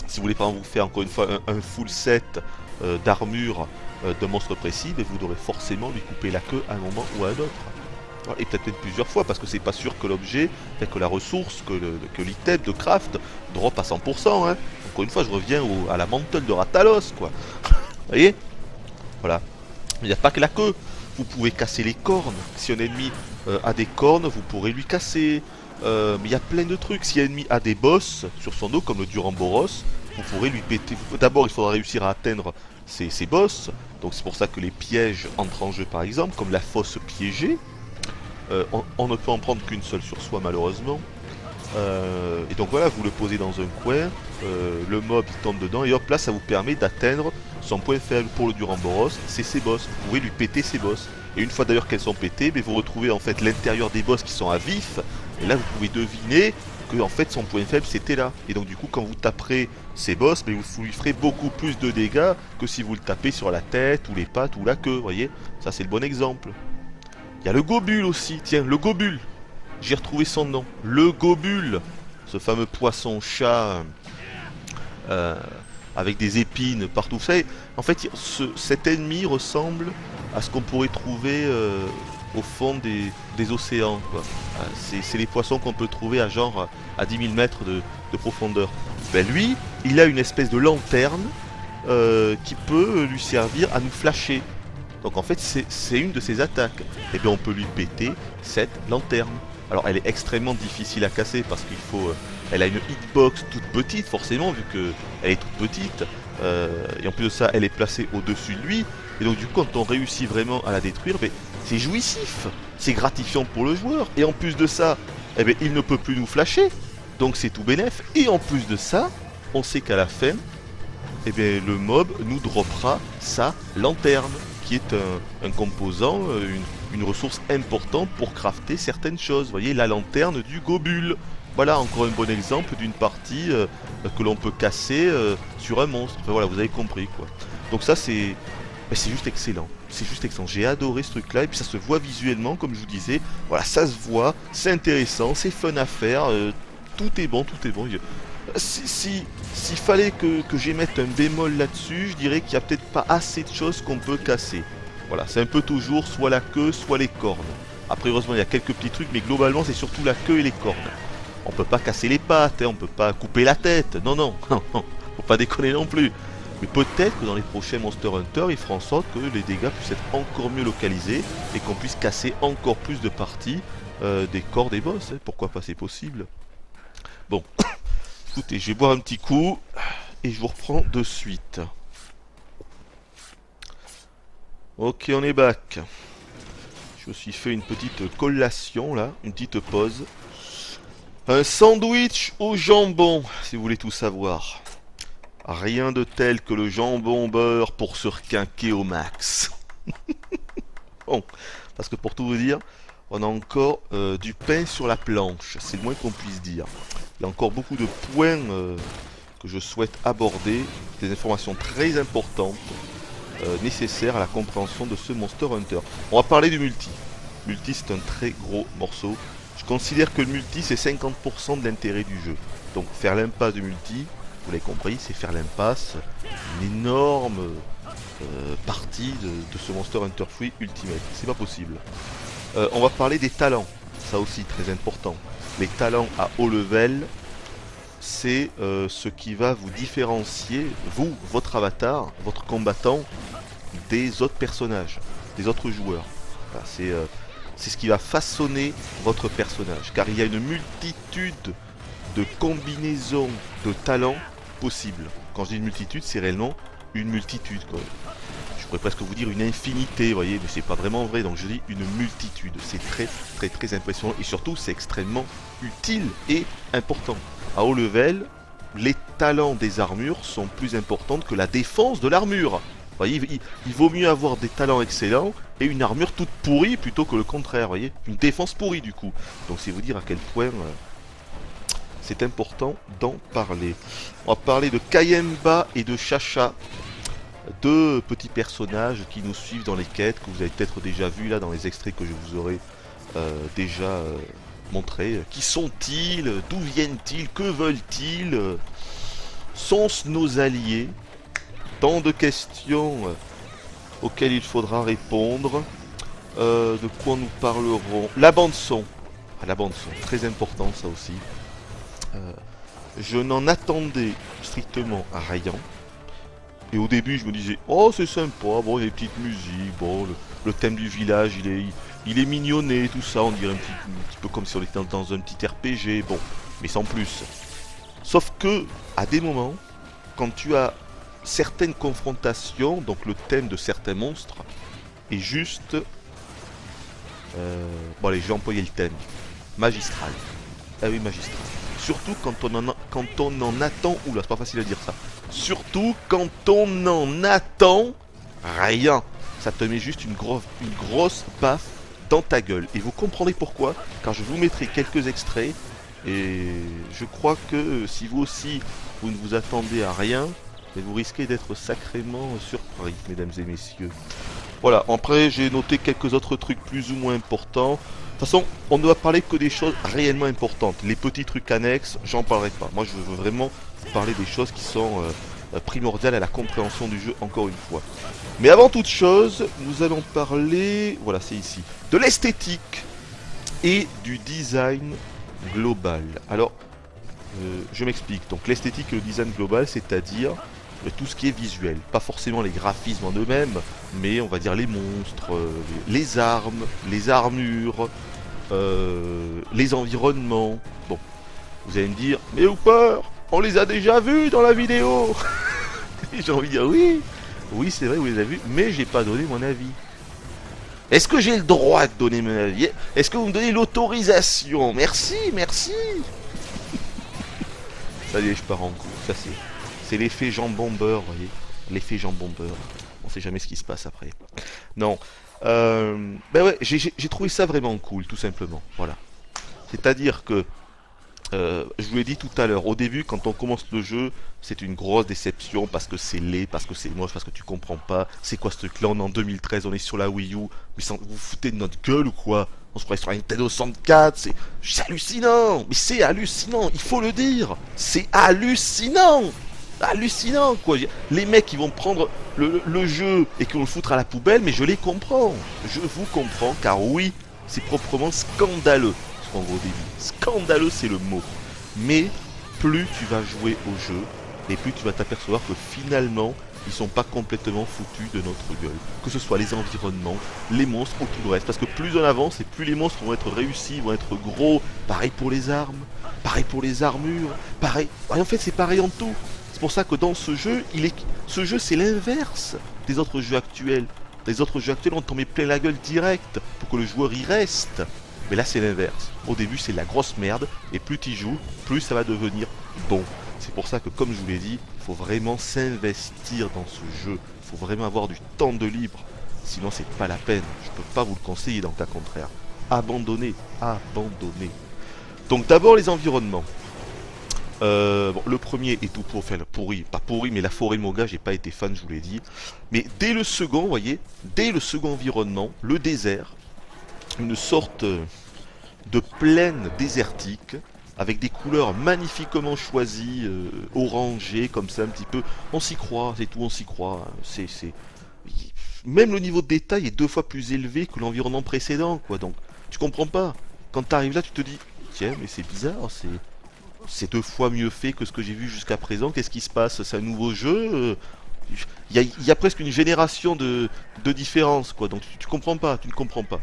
Si vous voulez par exemple vous faire encore une fois un full set d'armure d'un monstre précis, mais vous devrez forcément lui couper la queue à un moment ou à un autre. Et peut-être même plusieurs fois, parce que c'est pas sûr que l'objet, que la ressource, que l'item de craft drop à 100%. Hein. Encore une fois, je reviens à la mantle de Ratalos, quoi. Vous voyez? Voilà. Il n'y a pas que la queue. Vous pouvez casser les cornes. Si un ennemi a des cornes, vous pourrez lui casser. Mais il y a plein de trucs. Si un ennemi a des boss sur son dos, comme le Duramboros, vous pourrez lui péter. D'abord, il faudra réussir à atteindre ces boss. Donc c'est pour ça que les pièges entrent en jeu par exemple, comme la fosse piégée. On ne peut en prendre qu'une seule sur soi malheureusement. Et donc voilà, vous le posez dans un coin, le mob il tombe dedans et hop là ça vous permet d'atteindre son point faible. Pour le Duramboros, c'est ses boss, vous pouvez lui péter ses boss. Et une fois d'ailleurs qu'elles sont pétées, mais vous retrouvez en fait l'intérieur des boss qui sont à vif, et là vous pouvez deviner que en fait son point faible c'était là. Et donc du coup quand vous taperez ses boss, mais vous lui ferez beaucoup plus de dégâts que si vous le tapez sur la tête ou les pattes ou la queue, vous voyez. Ça c'est le bon exemple. Il y a le Gobule aussi, tiens, le Gobule. J'ai retrouvé son nom, le Gobule, ce fameux poisson-chat avec des épines partout. Vous savez, en fait, cet ennemi ressemble à ce qu'on pourrait trouver au fond des océans. C'est les poissons qu'on peut trouver à genre à 10 000 mètres de profondeur. Ben lui, il a une espèce de lanterne qui peut lui servir à nous flasher. Donc en fait, c'est une de ses attaques. Et bien on peut lui péter cette lanterne. Alors elle est extrêmement difficile à casser parce qu'il faut... elle a une hitbox toute petite forcément vu qu'elle est toute petite. Et en plus de ça, elle est placée au-dessus de lui. Et donc du coup, quand on réussit vraiment à la détruire, ben, c'est jouissif. C'est gratifiant pour le joueur. Et en plus de ça, eh ben, il ne peut plus nous flasher. Donc c'est tout bénef. Et en plus de ça, on sait qu'à la fin, eh bien, le mob nous droppera sa lanterne, qui est un composant, une ressource importante pour crafter certaines choses. Vous voyez, la lanterne du Gobule. Voilà encore un bon exemple d'une partie que l'on peut casser sur un monstre. Enfin voilà, vous avez compris quoi. Donc ça c'est juste excellent. C'est juste excellent. J'ai adoré ce truc là et puis ça se voit visuellement comme je vous disais. Voilà, ça se voit, c'est intéressant, c'est fun à faire. Tout est bon, tout est bon. S'il fallait que j'émette un bémol là-dessus, je dirais qu'il n'y a peut-être pas assez de choses qu'on peut casser. Voilà, c'est un peu toujours soit la queue, soit les cornes. Après, heureusement, il y a quelques petits trucs, mais globalement, c'est surtout la queue et les cornes. On peut pas casser les pattes, hein, on peut pas couper la tête. Non, non, faut pas déconner non plus. Mais peut-être que dans les prochains Monster Hunter, ils feront en sorte que les dégâts puissent être encore mieux localisés et qu'on puisse casser encore plus de parties des corps des boss. Hein. Pourquoi pas, c'est possible. Bon. Écoutez, je vais boire un petit coup et je vous reprends de suite. Ok, on est back. Je me suis fait une petite collation là, une petite pause. Un sandwich au jambon, si vous voulez tout savoir. Rien de tel que le jambon beurre pour se requinquer au max. Bon, parce que pour tout vous dire, on a encore du pain sur la planche, c'est le moins qu'on puisse dire. Il y a encore beaucoup de points que je souhaite aborder, des informations très importantes nécessaires à la compréhension de ce Monster Hunter. On va parler du multi. Multi, c'est un très gros morceau. Je considère que le multi, c'est 50% de l'intérêt du jeu. Donc faire l'impasse du multi, vous l'avez compris, c'est faire l'impasse, une énorme partie de ce Monster Hunter Free Ultimate. C'est pas possible. On va parler des talents, ça aussi très important. Les talents à haut level, c'est ce qui va vous différencier, vous, votre avatar, votre combattant, des autres personnages, des autres joueurs. Voilà, c'est ce qui va façonner votre personnage, car il y a une multitude de combinaisons de talents possibles. Quand je dis une multitude, c'est réellement une multitude, quoi. Je pourrais presque vous dire une infinité, vous voyez, mais c'est pas vraiment vrai, donc je dis une multitude. C'est très très très impressionnant et surtout c'est extrêmement utile et important. À haut level, les talents des armures sont plus importants que la défense de l'armure. Vous voyez, il vaut mieux avoir des talents excellents et une armure toute pourrie plutôt que le contraire, vous voyez. Une défense pourrie du coup. Donc c'est vous dire à quel point c'est important d'en parler. On va parler de Kayemba et de Chacha. Deux petits personnages qui nous suivent dans les quêtes, que vous avez peut-être déjà vu là dans les extraits que je vous aurai déjà montrés. Qui sont-ils? D'où viennent-ils? Que veulent-ils? Sont-ce nos alliés? Tant de questions auxquelles il faudra répondre. De quoi nous parlerons? La bande son. Ah, la bande son, très important ça aussi. Je n'en attendais strictement rien. Et au début, je me disais, oh, c'est sympa, bon, il y a des petites musiques, bon, le thème du village, il est mignonné, tout ça, on dirait un petit peu comme si on était dans un petit RPG, bon, mais sans plus. Sauf que, à des moments, quand tu as certaines confrontations, donc le thème de certains monstres, est juste... bon allez, je vais employer le thème. Magistral. Ah oui, magistral. Surtout quand on en attend... Oula, c'est pas facile à dire ça. Surtout quand on en attend rien. Ça te met juste une grosse baffe dans ta gueule. Et vous comprendrez pourquoi, car je vous mettrai quelques extraits. Et je crois que si vous aussi, vous ne vous attendez à rien, vous risquez d'être sacrément surpris, mesdames et messieurs. Voilà, après j'ai noté quelques autres trucs plus ou moins importants. De toute façon, on ne va parler que des choses réellement importantes. Les petits trucs annexes, j'en parlerai pas. Moi, je veux vraiment vous parler des choses qui sont primordiales à la compréhension du jeu, encore une fois. Mais avant toute chose, nous allons parler, voilà, c'est ici, de l'esthétique et du design global. Alors, je m'explique. Donc, l'esthétique et le design global, c'est-à-dire tout ce qui est visuel. Pas forcément les graphismes en eux-mêmes, mais on va dire les monstres, les armes, les armures, les environnements. Bon, vous allez me dire, mais Hooper, on les a déjà vus dans la vidéo. J'ai envie de dire oui, oui c'est vrai, vous les avez vus, mais j'ai pas donné mon avis. Est-ce que j'ai le droit de donner mon avis? Est-ce que vous me donnez l'autorisation? Merci, merci. Ça y est, je pars en cours, ça c'est l'effet jambon beurre, vous voyez. L'effet jambon beurre. On sait jamais ce qui se passe après. Non. Ben ouais, j'ai trouvé ça vraiment cool, tout simplement. Voilà. C'est-à-dire que, je vous l'ai dit tout à l'heure, au début, quand on commence le jeu, c'est une grosse déception parce que c'est laid, parce que c'est moche, parce que tu comprends pas. C'est quoi ce truc-là? On est en 2013, on est sur la Wii U. Mais vous vous foutez de notre gueule ou quoi? On se croit sur la Nintendo 64, c'est hallucinant. Mais c'est hallucinant, il faut le dire. C'est hallucinant. Hallucinant quoi. Les mecs qui vont prendre le jeu et qui vont le foutre à la poubelle, mais je les comprends. Je vous comprends, car oui, c'est proprement scandaleux ce qu'on voit au début. Scandaleux, c'est le mot. Mais plus tu vas jouer au jeu, et plus tu vas t'apercevoir que finalement, ils sont pas complètement foutus de notre gueule. Que ce soit les environnements, les monstres ou tout le reste. Parce que plus on avance, et plus les monstres vont être réussis, vont être gros. Pareil pour les armes, pareil pour les armures, pareil. En fait, c'est pareil en tout. C'est pour ça que dans ce jeu, ce jeu c'est l'inverse des autres jeux actuels. Les autres jeux actuels, on t'en met plein la gueule direct pour que le joueur y reste. Mais là c'est l'inverse. Au début c'est la grosse merde, et plus tu joues, plus ça va devenir bon. C'est pour ça que comme je vous l'ai dit, il faut vraiment s'investir dans ce jeu. Il faut vraiment avoir du temps de libre. Sinon c'est pas la peine. Je peux pas vous le conseiller dans le cas contraire. Abandonnez, abandonnez. Donc d'abord les environnements. Bon, le premier est tout pourri, pas pourri, mais la forêt Moga, j'ai pas été fan, je vous l'ai dit. Mais dès le second, vous voyez, dès le second environnement, le désert, une sorte de plaine désertique, avec des couleurs magnifiquement choisies, orangées, comme ça, un petit peu. On s'y croit, c'est tout, on s'y croit. Même le niveau de détail est 2 fois plus élevé que l'environnement précédent, quoi. Donc, tu comprends pas. Quand tu arrives là, tu te dis, tiens, mais c'est bizarre, c'est 2 fois mieux fait que ce que j'ai vu jusqu'à présent. Qu'est-ce qui se passe? C'est un nouveau jeu. Il y a presque une génération de différence, quoi. Donc tu comprends pas, tu ne comprends pas.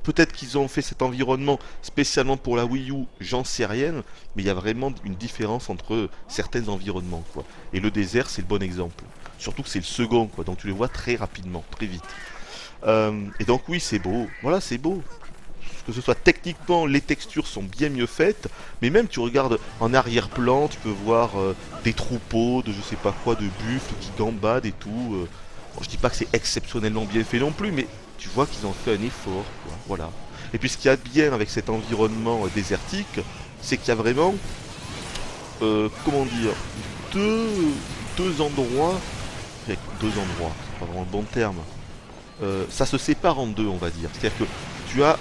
Peut-être qu'ils ont fait cet environnement spécialement pour la Wii U, j'en sais rien, mais il y a vraiment une différence entre certains environnements, quoi. Et le désert, c'est le bon exemple. Surtout que c'est le second, quoi. Donc tu le vois très rapidement, très vite. Et donc oui, c'est beau. Voilà, c'est beau. Que ce soit techniquement, les textures sont bien mieux faites, mais même tu regardes en arrière-plan, tu peux voir des troupeaux de je sais pas quoi, de buffles qui gambadent et tout. Bon, je dis pas que c'est exceptionnellement bien fait non plus, mais tu vois qu'ils ont fait un effort, quoi, voilà. Et puis ce qu'il y a de bien avec cet environnement désertique, c'est qu'il y a vraiment, comment dire, deux endroits, c'est pas vraiment le bon terme, ça se sépare en deux, on va dire. C'est-à-dire que tu as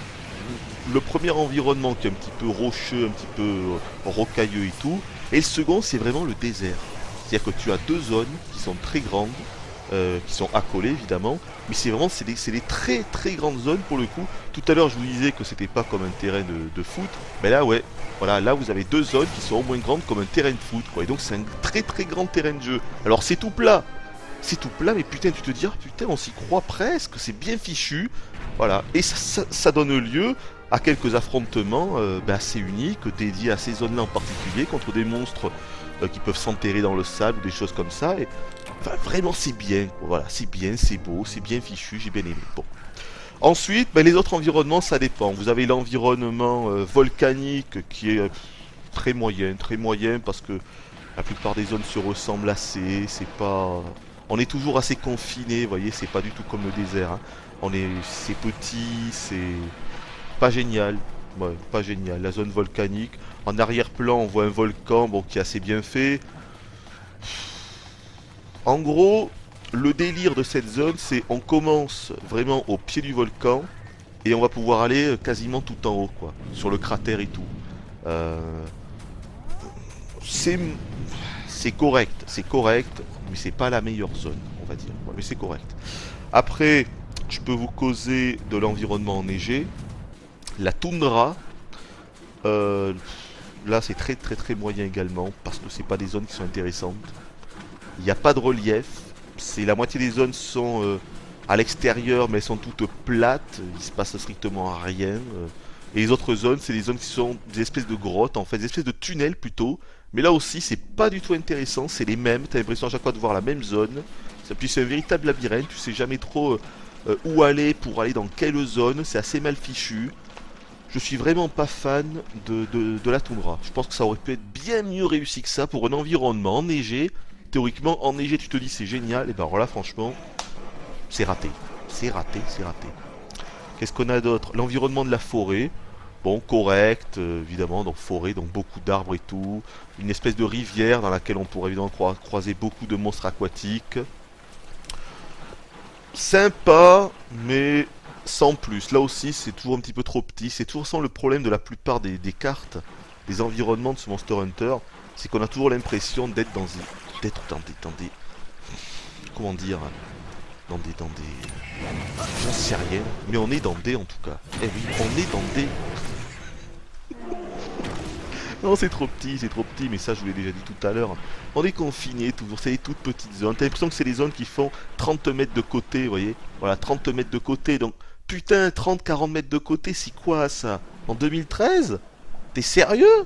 le premier environnement qui est un petit peu rocheux, un petit peu rocailleux et tout, et le second c'est vraiment le désert. C'est-à-dire que tu as 2 zones qui sont très grandes, qui sont accolées évidemment, mais c'est vraiment des très très grandes zones pour le coup. Tout à l'heure je vous disais que c'était pas comme un terrain de foot, mais là ouais, voilà, là vous avez 2 zones qui sont au moins grandes comme un terrain de foot, quoi. Et donc c'est un très très grand terrain de jeu. Alors c'est tout plat, mais putain tu te dis, ah, putain on s'y croit presque, c'est bien fichu. Voilà, et ça donne lieu à quelques affrontements assez uniques, dédiés à ces zones-là en particulier, contre des monstres qui peuvent s'enterrer dans le sable, ou des choses comme ça. Et enfin, vraiment, c'est bien, quoi. Voilà, c'est bien, c'est beau, c'est bien fichu, j'ai bien aimé. Bon. Ensuite, les autres environnements, ça dépend. Vous avez l'environnement volcanique qui est très moyen, parce que la plupart des zones se ressemblent assez. C'est pas, on est toujours assez confiné, vous voyez, c'est pas du tout comme le désert, hein. C'est petit, c'est pas génial. Ouais, pas génial. La zone volcanique. En arrière-plan, on voit un volcan, bon, qui est assez bien fait. En gros, le délire de cette zone, c'est on commence vraiment au pied du volcan et on va pouvoir aller quasiment tout en haut, quoi, sur le cratère et tout. Euh, c'est c'est correct, mais c'est pas la meilleure zone, on va dire. Ouais, mais c'est correct. Après, je peux vous causer de l'environnement enneigé, la toundra. euh, Là, c'est très moyen également parce que c'est pas des zones qui sont intéressantes. Il n'y a pas de relief. C'est la moitié des zones sont à l'extérieur, mais elles sont toutes plates. Il se passe strictement rien. Et les autres zones, c'est des zones qui sont des espèces de grottes, en fait, des espèces de tunnels plutôt. Mais là aussi, c'est pas du tout intéressant. C'est les mêmes. T'as l'impression à chaque fois de voir la même zone. Puis c'est un véritable labyrinthe. Tu sais jamais trop où aller pour aller dans quelle zone. C'est assez mal fichu. Je suis vraiment pas fan de la toundra. Je pense que ça aurait pu être bien mieux réussi que ça pour un environnement enneigé. Théoriquement, enneigé, tu te dis c'est génial. Et ben alors là, franchement, c'est raté. C'est raté, c'est raté. Qu'est-ce qu'on a d'autre? L'environnement de la forêt. Bon, correct, évidemment, donc forêt, donc beaucoup d'arbres et tout. Une espèce de rivière dans laquelle on pourrait évidemment croiser beaucoup de monstres aquatiques. Sympa, mais sans plus. Là aussi, c'est toujours un petit peu trop petit. C'est toujours sans le problème de la plupart des cartes, des environnements de ce Monster Hunter. C'est qu'on a toujours l'impression d'être dans des, comment dire, dans des, j'en sais rien, mais on est dans des en tout cas. Eh oui, on est dans des. Non, c'est trop petit, mais ça je vous l'ai déjà dit tout à l'heure. On est confiné toujours, c'est des toutes petites zones. T'as l'impression que c'est des zones qui font 30 mètres de côté, vous voyez. Voilà, 30 mètres de côté, donc putain, 30-40 mètres de côté, c'est quoi ça? En 2013? T'es sérieux?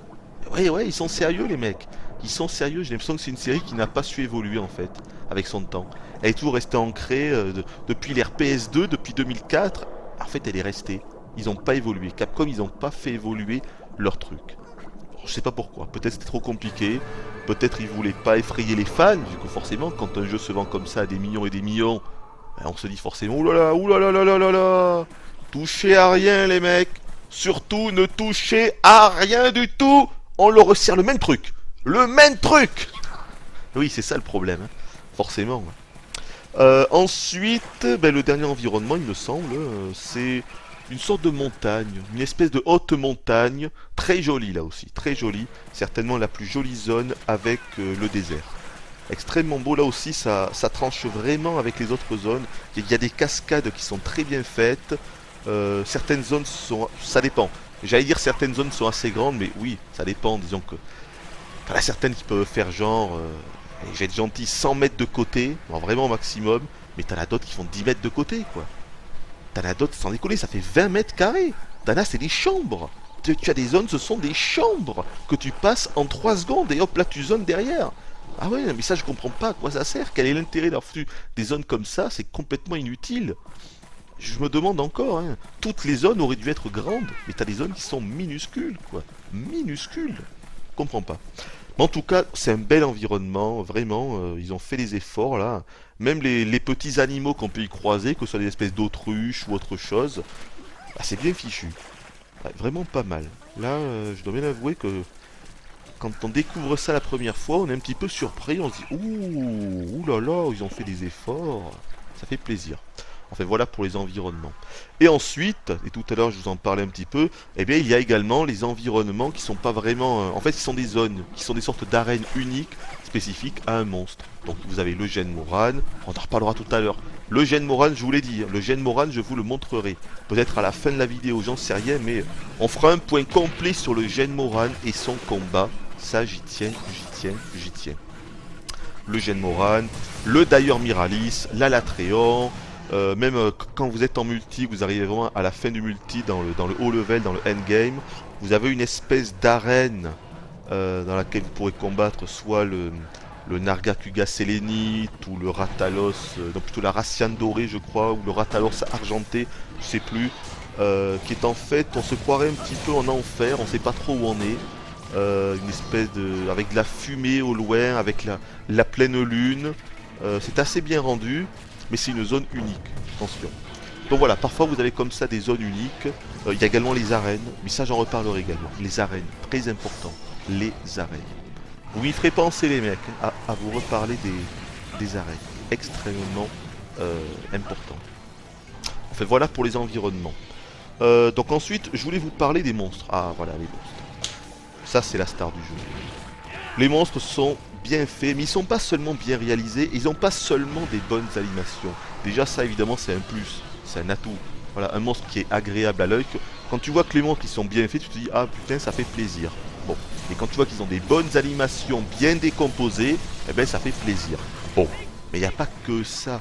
Ouais, ils sont sérieux les mecs. Ils sont sérieux, j'ai l'impression que c'est une série qui n'a pas su évoluer en fait, avec son temps. Elle est toujours restée ancrée depuis l'ère PS2, depuis 2004. En fait, elle est restée. Ils n'ont pas évolué. Capcom, ils n'ont pas fait évoluer leur truc. Je sais pas pourquoi. Peut-être c'était trop compliqué. Peut-être ils voulaient pas effrayer les fans, vu que forcément, quand un jeu se vend comme ça à des millions et des millions, on se dit forcément, oulala, touchez à rien les mecs. Surtout ne touchez à rien du tout. On leur resserre le même truc. Le même truc. Oui, c'est ça le problème, hein. Forcément. Ensuite, le dernier environnement, il me semble, c'est une sorte de montagne, une espèce de haute montagne, très jolie là aussi, très jolie, certainement la plus jolie zone avec le désert. Extrêmement beau là aussi, ça tranche vraiment avec les autres zones. Il y a des cascades qui sont très bien faites. Certaines zones sont, ça dépend. J'allais dire certaines zones sont assez grandes, mais oui, ça dépend. Disons que t'en as certaines qui peuvent faire genre, je vais être gentil, 100 mètres de côté, bon, vraiment au maximum, mais t'en as d'autres qui font 10 mètres de côté, quoi. T'en as d'autres, sans déconner, ça fait 20 mètres carrés. T'en as, c'est des chambres. Tu as des zones, ce sont des chambres que tu passes en 3 secondes et hop, là tu zones derrière. Ah ouais, mais ça je comprends pas à quoi ça sert. Quel est l'intérêt d'avoir foutu des zones comme ça? C'est complètement inutile. Je me demande encore, hein. Toutes les zones auraient dû être grandes, mais t'as des zones qui sont minuscules, quoi. Minuscules. Je comprends pas. Mais en tout cas, c'est un bel environnement, vraiment. Ils ont fait des efforts là. Même les petits animaux qu'on peut y croiser, que ce soit des espèces d'autruches ou autre chose, c'est bien fichu. Ouais, vraiment pas mal. Là, je dois bien avouer que quand on découvre ça la première fois, on est un petit peu surpris. On se dit ouh là là, ils ont fait des efforts. Ça fait plaisir. Enfin voilà pour les environnements. Et ensuite, et tout à l'heure je vous en parlais un petit peu, eh bien il y a également les environnements qui sont pas vraiment... en fait, ils sont des zones, qui sont des sortes d'arènes uniques, spécifiques à un monstre. Donc vous avez le Gène Moran, on en reparlera tout à l'heure. Le Gène Moran, je vous l'ai dit, le Gène Moran, je vous le montrerai. Peut-être à la fin de la vidéo, j'en sais rien, mais on fera un point complet sur le Gène Moran et son combat. Ça, j'y tiens. Le Gène Moran, le Dire Miralis, la Latréon, Même quand vous êtes en multi, vous arrivez vraiment à la fin du multi, dans le haut level, dans le endgame, vous avez une espèce d'arène dans laquelle vous pourrez combattre soit le Nargacuga sélénite ou le Ratalos, donc plutôt la Raciane dorée je crois, ou le Ratalos argenté, je sais plus, qui est en fait, on se croirait un petit peu en enfer, on sait pas trop où on est. Une espèce de, avec de la fumée au loin, avec la pleine lune. C'est assez bien rendu, mais c'est une zone unique, attention. Donc voilà, parfois vous avez comme ça des zones uniques. Il y a également les arènes, mais ça j'en reparlerai également. Les arènes, très important, les arènes. Vous m'y ferez penser les mecs à vous reparler des arènes, extrêmement important. Enfin voilà pour les environnements. Donc ensuite, je voulais vous parler des monstres. Ah voilà les monstres. Ça c'est la star du jeu. Les monstres sont bien faits, mais ils sont pas seulement bien réalisés, ils n'ont pas seulement des bonnes animations. Déjà ça évidemment c'est un plus, c'est un atout. Voilà, un monstre qui est agréable à l'œil. Quand tu vois que les monstres ils sont bien faits, tu te dis ah putain ça fait plaisir. Bon, et quand tu vois qu'ils ont des bonnes animations bien décomposées, eh ben ça fait plaisir. Bon, mais il n'y a pas que ça.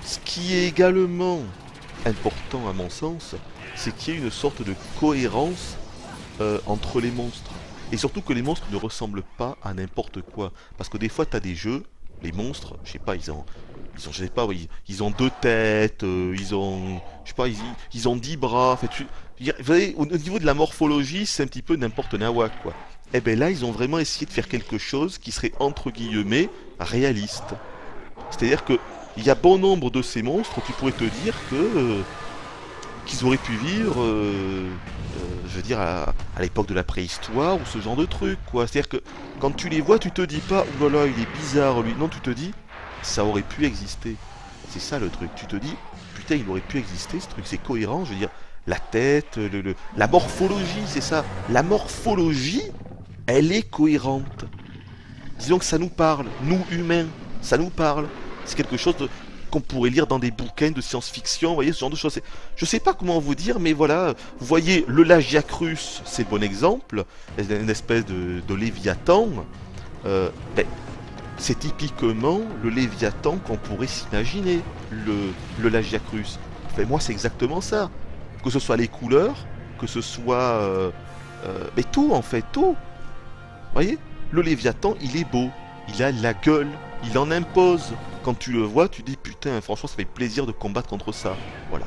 Ce qui est également important à mon sens, c'est qu'il y ait une sorte de cohérence entre les monstres. Et surtout que les monstres ne ressemblent pas à n'importe quoi. Parce que des fois, tu as des jeux, les monstres, je sais pas, je sais pas, oui, ils ont deux têtes, ils ont, je sais pas, ils ont 10 bras. En fait, vous voyez, au niveau de la morphologie, c'est un petit peu n'importe nawak, quoi. Et ben là, ils ont vraiment essayé de faire quelque chose qui serait entre guillemets réaliste. C'est-à-dire que il y a bon nombre de ces monstres, tu pourrais te dire que qu'ils auraient pu vivre, je veux dire, à l'époque de la préhistoire ou ce genre de truc, quoi. C'est-à-dire que quand tu les vois, tu te dis pas, oh là là, il est bizarre lui. Non, tu te dis, ça aurait pu exister. C'est ça le truc. Tu te dis, putain, il aurait pu exister ce truc. C'est cohérent, je veux dire, la tête, la morphologie, c'est ça. La morphologie, elle est cohérente. Disons que ça nous parle, nous humains, ça nous parle. C'est quelque chose qu'on pourrait lire dans des bouquins de science-fiction, vous voyez, ce genre de choses. Je sais pas comment vous dire, mais voilà, vous voyez, le Lagiacrus, c'est le bon exemple, une espèce de Léviathan, ben, c'est typiquement le Léviathan qu'on pourrait s'imaginer, le Lagiacrus. Enfin, moi, c'est exactement ça. Que ce soit les couleurs, que ce soit... mais tout, en fait, tout. Vous voyez, le Léviathan, il est beau, il a la gueule, il en impose. Quand tu le vois, tu dis putain, franchement, ça fait plaisir de combattre contre ça. Voilà.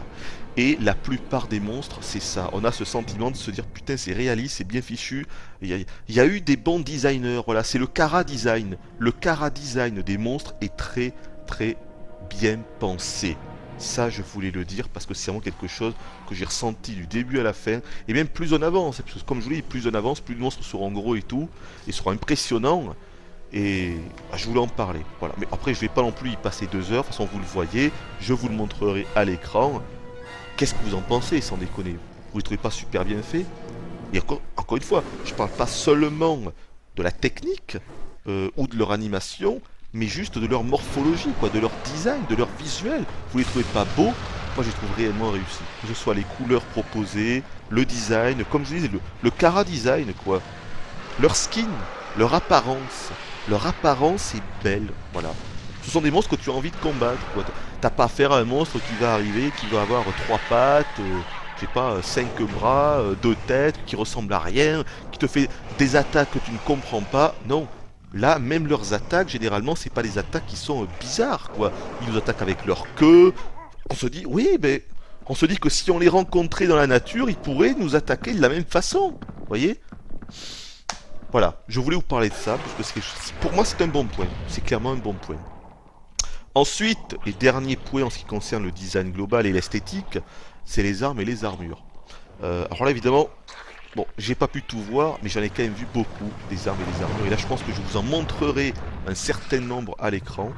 Et la plupart des monstres, c'est ça. On a ce sentiment de se dire putain, c'est réaliste, c'est bien fichu. Il y a eu des bons designers. Voilà, c'est le Chara design. Le Chara design des monstres est très très bien pensé. Ça, je voulais le dire parce que c'est vraiment quelque chose que j'ai ressenti du début à la fin. Et même plus on avance, parce que comme je vous dis, plus on avance, plus les monstres seront gros et tout, et seront impressionnants. Et je voulais en parler. Voilà. Mais après, je vais pas non plus y passer 2 heures. De toute façon, vous le voyez, je vous le montrerai à l'écran. Qu'est-ce que vous en pensez, sans déconner? Vous le trouvez pas super bien fait? Et encore une fois, je parle pas seulement de la technique ou de leur animation, mais juste de leur morphologie, quoi, de leur design, de leur visuel. Vous les trouvez pas beaux? Moi, je les trouve réellement réussis. Que ce soit les couleurs proposées, le design, comme je disais, le Chara design, quoi. Leur skin, leur apparence. Leur apparence est belle, voilà. Ce sont des monstres que tu as envie de combattre, quoi. T'as pas affaire à un monstre qui va arriver, qui va avoir 3 pattes, je sais pas, 5 bras, 2 têtes, qui ressemble à rien, qui te fait des attaques que tu ne comprends pas. Non. Là, même leurs attaques, généralement, c'est pas des attaques qui sont bizarres, quoi. Ils nous attaquent avec leur queue. On se dit, oui, mais on se dit que si on les rencontrait dans la nature, ils pourraient nous attaquer de la même façon. Vous voyez? Voilà, je voulais vous parler de ça, parce que pour moi c'est un bon point, c'est clairement un bon point. Ensuite, et dernier point en ce qui concerne le design global et l'esthétique, c'est les armes et les armures. Alors là évidemment, bon, j'ai pas pu tout voir, mais j'en ai quand même vu beaucoup des armes et des armures, et là je pense que je vous en montrerai un certain nombre à l'écran.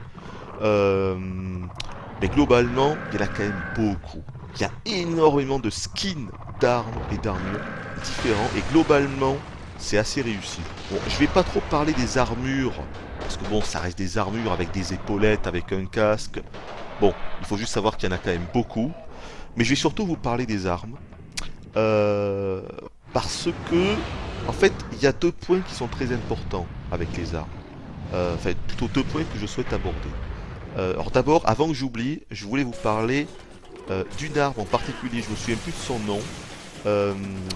Mais globalement, il y en a quand même beaucoup. Il y a énormément de skins d'armes et d'armures différents, et globalement, c'est assez réussi. Bon, je vais pas trop parler des armures, parce que bon, ça reste des armures avec des épaulettes, avec un casque. Bon, il faut juste savoir qu'il y en a quand même beaucoup. Mais je vais surtout vous parler des armes. Parce que, en fait, il y a 2 points qui sont très importants avec les armes. Enfin, plutôt 2 points que je souhaite aborder. Alors d'abord, avant que j'oublie, je voulais vous parler d'une arme en particulier, je me souviens plus de son nom.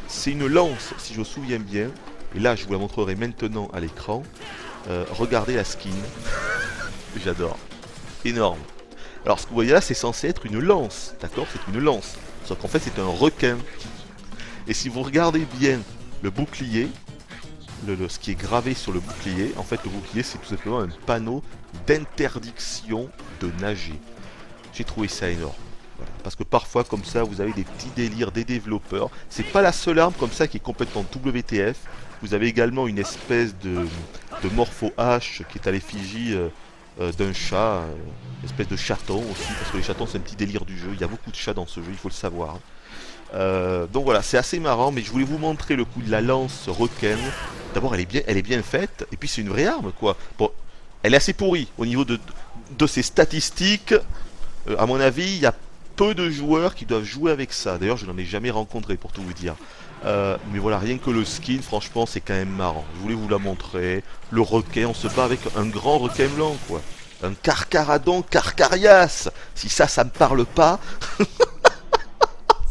C'est une lance, si je me souviens bien. Et là, je vous la montrerai maintenant à l'écran. Regardez la skin. J'adore. Énorme. Alors ce que vous voyez là, c'est censé être une lance. D'accord? C'est une lance. Sauf qu'en fait, c'est un requin. Et si vous regardez bien le bouclier, ce qui est gravé sur le bouclier, en fait, le bouclier, c'est tout simplement un panneau d'interdiction de nager. J'ai trouvé ça énorme. Voilà. Parce que parfois, comme ça, vous avez des petits délires des développeurs. C'est pas la seule arme comme ça qui est complètement WTF. Vous avez également une espèce de Morpho H qui est à l'effigie d'un chat, une espèce de chaton aussi, parce que les chatons c'est un petit délire du jeu. Il y a beaucoup de chats dans ce jeu, il faut le savoir. Donc voilà, c'est assez marrant, mais je voulais vous montrer le coup de la lance requin. D'abord, elle est bien faite, et puis c'est une vraie arme, quoi. Bon, elle est assez pourrie au niveau de ses statistiques. À mon avis, il y a peu de joueurs qui doivent jouer avec ça. D'ailleurs, je n'en ai jamais rencontré, pour tout vous dire. Mais voilà, rien que le skin, franchement, c'est quand même marrant. Je voulais vous la montrer. Le requin, on se bat avec un grand requin blanc, quoi. Un Carcharadon Carcharias. Si ça me parle pas...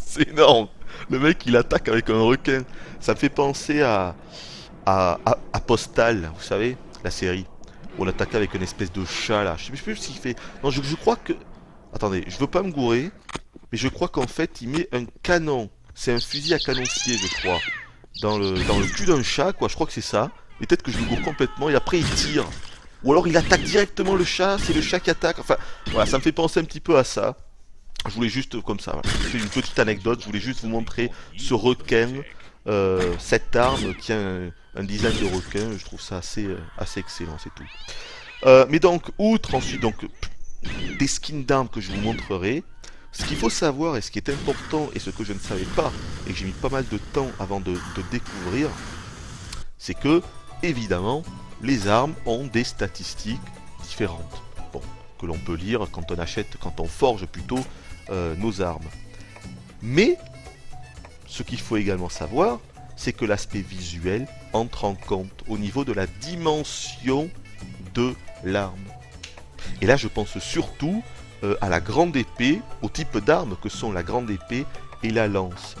C'est énorme. Le mec, il attaque avec un requin. Ça me fait penser à Postal, vous savez, la série. Où on attaquait avec une espèce de chat, là. Je sais plus ce qu'il fait. Non, je crois que... Attendez, je veux pas me gourer. Mais je crois qu'en fait, il met un canon. C'est un fusil à canoncier, je crois. Dans le cul d'un chat, quoi. Je crois que c'est ça. Mais peut-être que je me gourre complètement. Et après, il tire. Ou alors, il attaque directement le chat. C'est le chat qui attaque. Enfin, voilà, ça me fait penser un petit peu à ça. Je voulais juste, comme ça, voilà. C'est une petite anecdote. Je voulais juste vous montrer ce requin. Cette arme qui a un design de requin. Je trouve ça assez excellent, c'est tout. Mais donc, outre ensuite donc des skins d'armes que je vous montrerai, ce qu'il faut savoir et ce qui est important et ce que je ne savais pas et que j'ai mis pas mal de temps avant de découvrir, c'est que, évidemment, les armes ont des statistiques différentes. Bon, que l'on peut lire quand on achète, quand on forge plutôt nos armes. Mais, ce qu'il faut également savoir, c'est que l'aspect visuel entre en compte au niveau de la dimension de l'arme. Et là, je pense surtout à la grande épée, au type d'armes que sont la grande épée et la lance.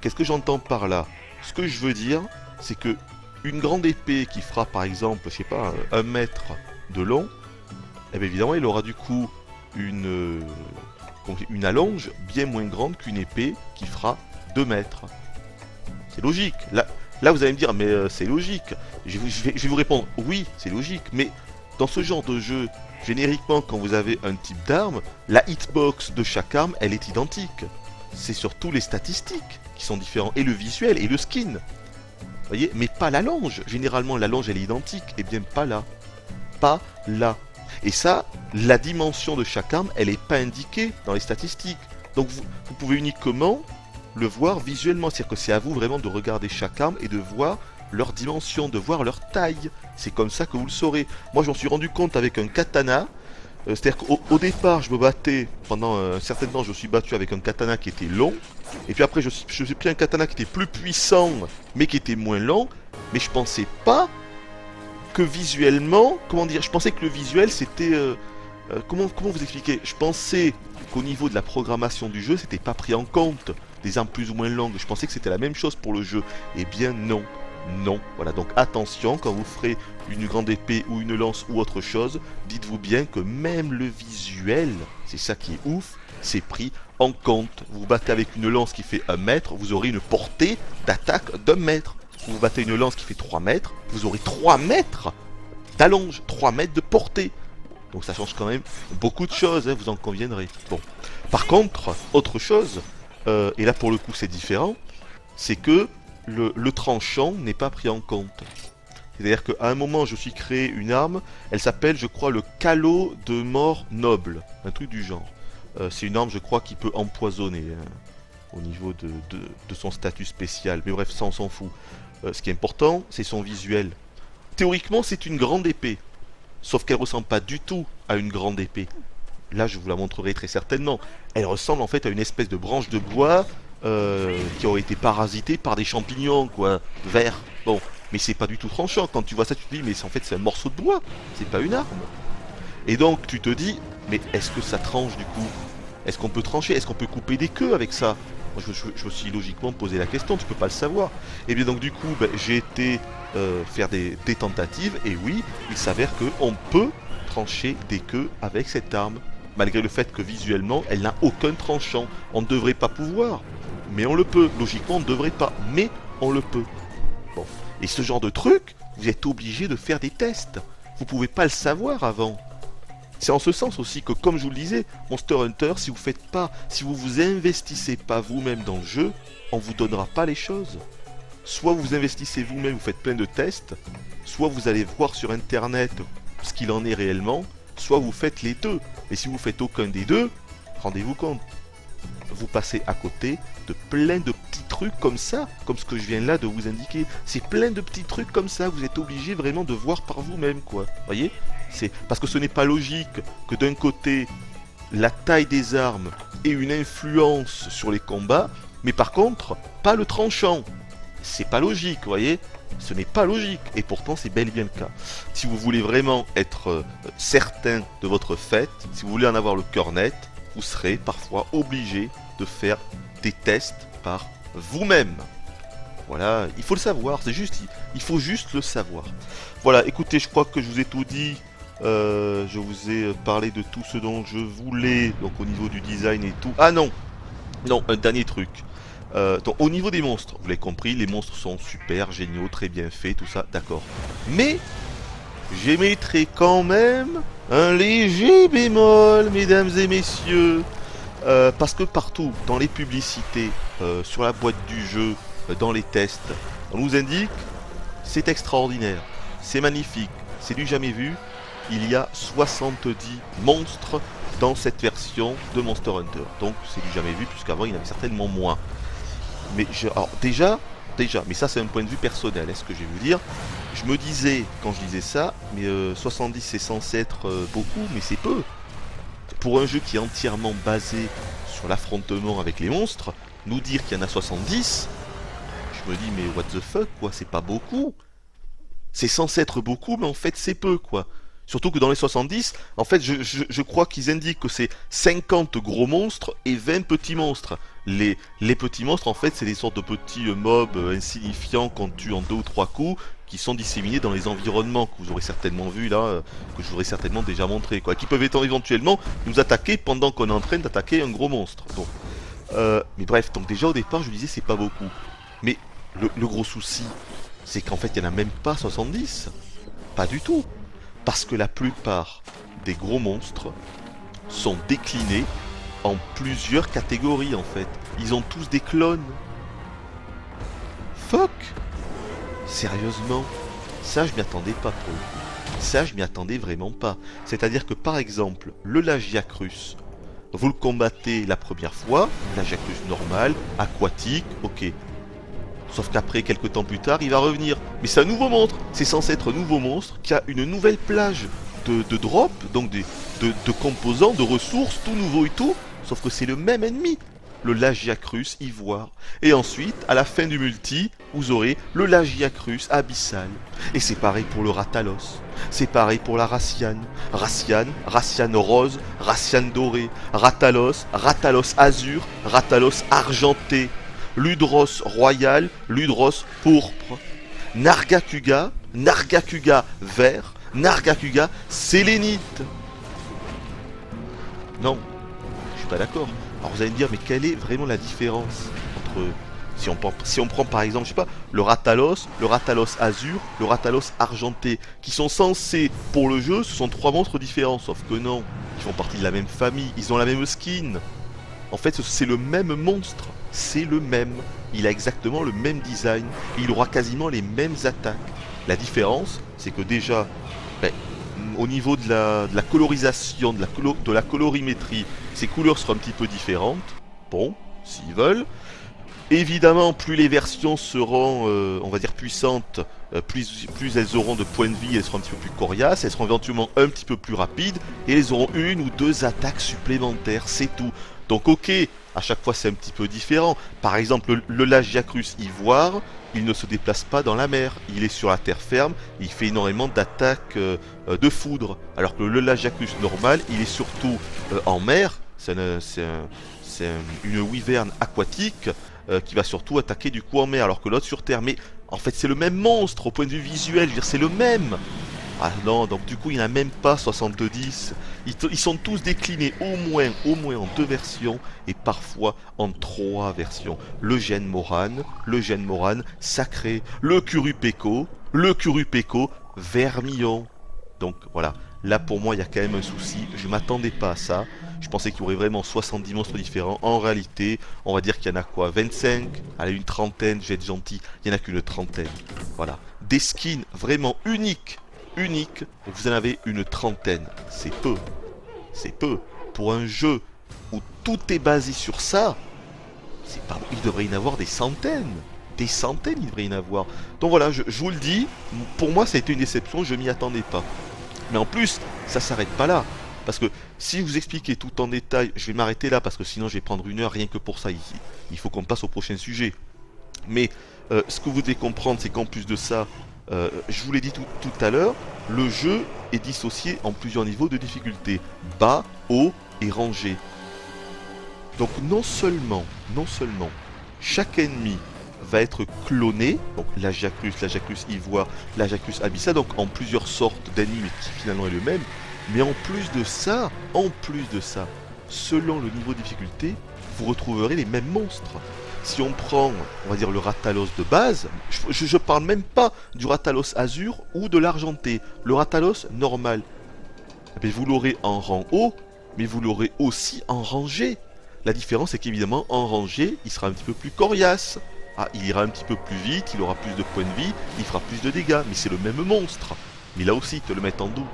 Qu'est-ce que j'entends par là? Ce que je veux dire, c'est que une grande épée qui fera par exemple, je sais pas, 1 mètre de long, eh bien évidemment, il aura du coup une allonge bien moins grande qu'une épée qui fera 2 mètres. C'est logique. Là, vous allez me dire, mais c'est logique. Je vais vous répondre, oui, c'est logique, mais dans ce genre de jeu, génériquement, quand vous avez un type d'arme, la hitbox de chaque arme, elle est identique. C'est surtout les statistiques qui sont différents, et le visuel, et le skin. Vous voyez, mais pas la longe. Généralement, la longe, elle est identique, et bien pas là. Pas là. Et ça, la dimension de chaque arme, elle n'est pas indiquée dans les statistiques. Donc vous pouvez uniquement le voir visuellement. C'est-à-dire que c'est à vous vraiment de regarder chaque arme et de voir leur dimension, de voir leur taille. C'est comme ça que vous le saurez. Moi, je m'en suis rendu compte avec un katana. C'est-à-dire qu'au départ, je me battais, pendant un certain temps, je me suis battu avec un katana qui était long. Et puis après, je suis pris un katana qui était plus puissant, mais qui était moins long. Mais je pensais pas que visuellement, comment dire, je pensais que le visuel c'était... comment vous expliquer? Je pensais qu'au niveau de la programmation du jeu, c'était pas pris en compte. Des armes plus ou moins longues. Je pensais que c'était la même chose pour le jeu. Eh bien non. Non. Voilà, donc attention, quand vous ferez une grande épée ou une lance ou autre chose, dites-vous bien que même le visuel, c'est ça qui est ouf, c'est pris en compte. Vous vous battez avec une lance qui fait 1 mètre, vous aurez une portée d'attaque d'1 mètre. Vous battez une lance qui fait 3 mètres, vous aurez 3 mètres d'allonge, 3 mètres de portée. Donc ça change quand même beaucoup de choses, hein, vous en conviendrez. Bon. Par contre, autre chose, et là pour le coup c'est différent, c'est que le tranchant n'est pas pris en compte. C'est-à-dire qu'à un moment je suis créé une arme, elle s'appelle je crois le calot de mort noble, un truc du genre. C'est une arme je crois qui peut empoisonner, hein, au niveau de son statut spécial, mais bref ça on s'en fout. Ce qui est important c'est son visuel. Théoriquement c'est une grande épée, sauf qu'elle ressemble pas du tout à une grande épée. Là je vous la montrerai très certainement. Elle ressemble en fait à une espèce de branche de bois qui aurait été parasitée par des champignons quoi, verts. Bon, mais c'est pas du tout tranchant. Quand tu vois ça tu te dis mais en fait c'est un morceau de bois, c'est pas une arme. Et donc tu te dis, mais est-ce que ça tranche du coup? Est-ce qu'on peut trancher? Est-ce qu'on peut couper des queues avec ça? Moi, je me suis logiquement posé la question, tu peux pas le savoir. Et bien donc du coup, j'ai été faire des tentatives, et oui, il s'avère qu'on peut trancher des queues avec cette arme. Malgré le fait que visuellement, elle n'a aucun tranchant. On ne devrait pas pouvoir, mais on le peut. Logiquement, on ne devrait pas, mais on le peut. Bon. Et ce genre de truc, vous êtes obligé de faire des tests. Vous pouvez pas le savoir avant. C'est en ce sens aussi que, comme je vous le disais, Monster Hunter, si vous vous investissez pas vous-même dans le jeu, on vous donnera pas les choses. Soit vous investissez vous-même, vous faites plein de tests, soit vous allez voir sur internet ce qu'il en est réellement, soit vous faites les deux. Et si vous faites aucun des deux, rendez-vous compte, vous passez à côté de plein de petits trucs comme ça, comme ce que je viens là de vous indiquer. C'est plein de petits trucs comme ça, vous êtes obligé vraiment de voir par vous-même, quoi. Voyez? C'est parce que ce n'est pas logique que d'un côté, la taille des armes ait une influence sur les combats, mais par contre, pas le tranchant. C'est pas logique, vous voyez? Ce n'est pas logique, et pourtant c'est bel et bien le cas. Si vous voulez vraiment être certain de votre fait, si vous voulez en avoir le cœur net, vous serez parfois obligé de faire des tests par vous-même. Voilà, il faut le savoir, c'est juste, il faut juste le savoir. Voilà, écoutez, je crois que je vous ai tout dit. Je vous ai parlé de tout ce dont je voulais, donc au niveau du design et tout. Ah non, non, un dernier truc. Donc au niveau des monstres, vous l'avez compris, les monstres sont super, géniaux, très bien faits, tout ça, d'accord. Mais j'émettrai quand même un léger bémol, mesdames et messieurs, parce que partout, dans les publicités, sur la boîte du jeu, dans les tests, on nous indique, c'est extraordinaire, c'est magnifique, c'est du jamais vu, il y a 70 monstres dans cette version de Monster Hunter. Donc c'est du jamais vu, puisqu'avant il y en avait certainement moins. Mais alors déjà, mais ça c'est un point de vue personnel, est-ce que je vais vous dire, je me disais, quand je disais ça, mais 70 c'est censé être beaucoup, mais c'est peu. Pour un jeu qui est entièrement basé sur l'affrontement avec les monstres, nous dire qu'il y en a 70, je me dis mais what the fuck quoi, c'est pas beaucoup. C'est censé être beaucoup, mais en fait c'est peu quoi. Surtout que dans les 70, en fait, je crois qu'ils indiquent que c'est 50 gros monstres et 20 petits monstres. Les petits monstres, en fait, c'est des sortes de petits mobs insignifiants qu'on tue en 2 ou 3 coups, qui sont disséminés dans les environnements, que vous aurez certainement vu là, que je vous aurais certainement déjà montré, quoi. Qui peuvent éventuellement nous attaquer pendant qu'on est en train d'attaquer un gros monstre. Bon. Mais bref, donc déjà au départ, je me disais, c'est pas beaucoup. Mais le gros souci, c'est qu'en fait, il n'y en a même pas 70. Pas du tout. Parce que la plupart des gros monstres sont déclinés en plusieurs catégories en fait. Ils ont tous des clones. Fuck! Sérieusement? Ça je m'y attendais pas pour le coup. Ça je m'y attendais vraiment pas. C'est-à-dire que par exemple, le Lagiacrus, vous le combattez la première fois, Lagiacrus normal, aquatique, ok. Sauf qu'après, quelques temps plus tard, il va revenir. Mais c'est un nouveau monstre. C'est censé être un nouveau monstre qui a une nouvelle plage de drop, donc de composants, de ressources, tout nouveau et tout. Sauf que c'est le même ennemi, le Lagiacrus ivoire. Et ensuite, à la fin du multi, vous aurez le Lagiacrus abyssal. Et c'est pareil pour le Ratalos. C'est pareil pour la Raciane. Raciane rose, Raciane dorée. Ratalos, Ratalos azur, Ratalos argenté. Ludros royal, Ludros pourpre, Nargacuga, Nargacuga vert, Nargacuga sélénite. Non, je suis pas d'accord. Alors vous allez me dire, mais quelle est vraiment la différence entre... Si on prend par exemple, je sais pas, le Ratalos azur, le Ratalos argenté, qui sont censés, pour le jeu, ce sont 3 monstres différents, sauf que non, ils font partie de la même famille, ils ont la même skin. En fait, c'est le même monstre, c'est le même. Il a exactement le même design et il aura quasiment les mêmes attaques. La différence, c'est que déjà, au niveau de la colorisation, de la colorimétrie, ces couleurs seront un petit peu différentes. Bon, s'ils veulent. Évidemment, plus les versions seront, on va dire, puissantes, plus elles auront de points de vie, elles seront un petit peu plus coriaces, elles seront éventuellement un petit peu plus rapides, et elles auront 1 ou 2 attaques supplémentaires, c'est tout. Donc ok, à chaque fois c'est un petit peu différent. Par exemple, le Lagiacrus ivoire, il ne se déplace pas dans la mer. Il est sur la terre ferme, il fait énormément d'attaques de foudre. Alors que le Lagiacrus normal, il est surtout en mer. Une wyverne aquatique qui va surtout attaquer du coup en mer, alors que l'autre sur terre. Mais en fait c'est le même monstre au point de vue visuel, je veux dire c'est le même. Ah non, donc du coup il n'y en a même pas 70. Ils sont tous déclinés au moins en 2 versions et parfois en 3 versions. Le Gène Moran sacré, le Curupéco vermillon. Donc voilà, là pour moi il y a quand même un souci, je m'attendais pas à ça. Je pensais qu'il y aurait vraiment 70 monstres différents. En réalité, on va dire qu'il y en a quoi, 25? Allez, une trentaine, je vais être gentil. Il n'y en a qu'une trentaine. Voilà. Des skins vraiment uniques, vous en avez une trentaine. C'est peu. C'est peu. Pour un jeu où tout est basé sur ça, c'est pas... il devrait y en avoir des centaines. Des centaines, il devrait y en avoir. Donc voilà, je vous le dis, pour moi ça a été une déception, je m'y attendais pas. Mais en plus, ça s'arrête pas là. Parce que si vous expliquez tout en détail, je vais m'arrêter là parce que sinon je vais prendre 1 heure rien que pour ça. Il faut qu'on passe au prochain sujet. Mais ce que vous devez comprendre, c'est qu'en plus de ça, je vous l'ai dit tout à l'heure, le jeu est dissocié en plusieurs niveaux de difficulté. Bas, haut et rangé. Donc non seulement, chaque ennemi va être cloné, donc l'Agiacrus ivoire, l'Agiacrus abyssa, donc en plusieurs sortes d'ennemis, mais qui finalement est le même. Mais en plus de ça, selon le niveau de difficulté, vous retrouverez les mêmes monstres. Si on prend, on va dire le Rathalos de base, je parle même pas du Rathalos azur ou de l'argenté. Le Rathalos normal, mais vous l'aurez en rang haut, mais vous l'aurez aussi en rangée. La différence c'est qu'évidemment en rangée, il sera un petit peu plus coriace. Ah, il ira un petit peu plus vite, il aura plus de points de vie, il fera plus de dégâts, mais c'est le même monstre. Mais là aussi, te le mettent en double.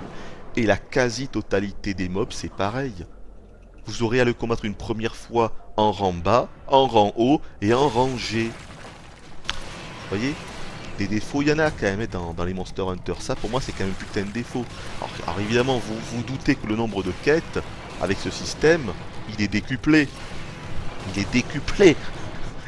Et la quasi-totalité des mobs, c'est pareil. Vous aurez à le combattre une première fois en rang bas, en rang haut et en rang G. Vous voyez? Des défauts, il y en a quand même dans les Monster Hunter. Ça, pour moi, c'est quand même un putain de défaut. Alors évidemment, vous doutez que le nombre de quêtes, avec ce système, il est décuplé. Il est décuplé.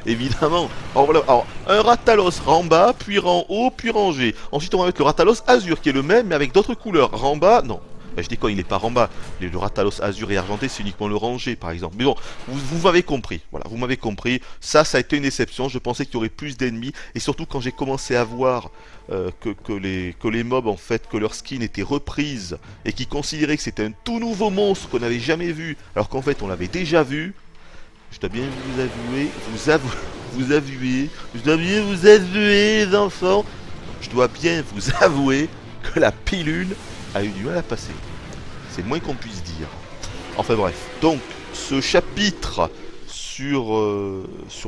Évidemment. Alors, un Rathalos rang bas, puis rang haut, puis rang G. Ensuite, on va mettre le Rathalos azur, qui est le même, mais avec d'autres couleurs. Rang bas, non. Ben, je déconne, il n'est pas rang bas. Le Rathalos azur et argenté, c'est uniquement le rang G, par exemple. Mais bon, vous m'avez compris. Voilà, vous m'avez compris. Ça a été une déception. Je pensais qu'il y aurait plus d'ennemis. Et surtout, quand j'ai commencé à voir que les mobs, en fait, que leur skin était reprise, et qui considéraient que c'était un tout nouveau monstre qu'on n'avait jamais vu, alors qu'en fait, on l'avait déjà vu. Je dois bien vous avouer, les enfants, je dois bien vous avouer que la pilule a eu du mal à passer. C'est le moins qu'on puisse dire. Enfin bref, donc ce chapitre sur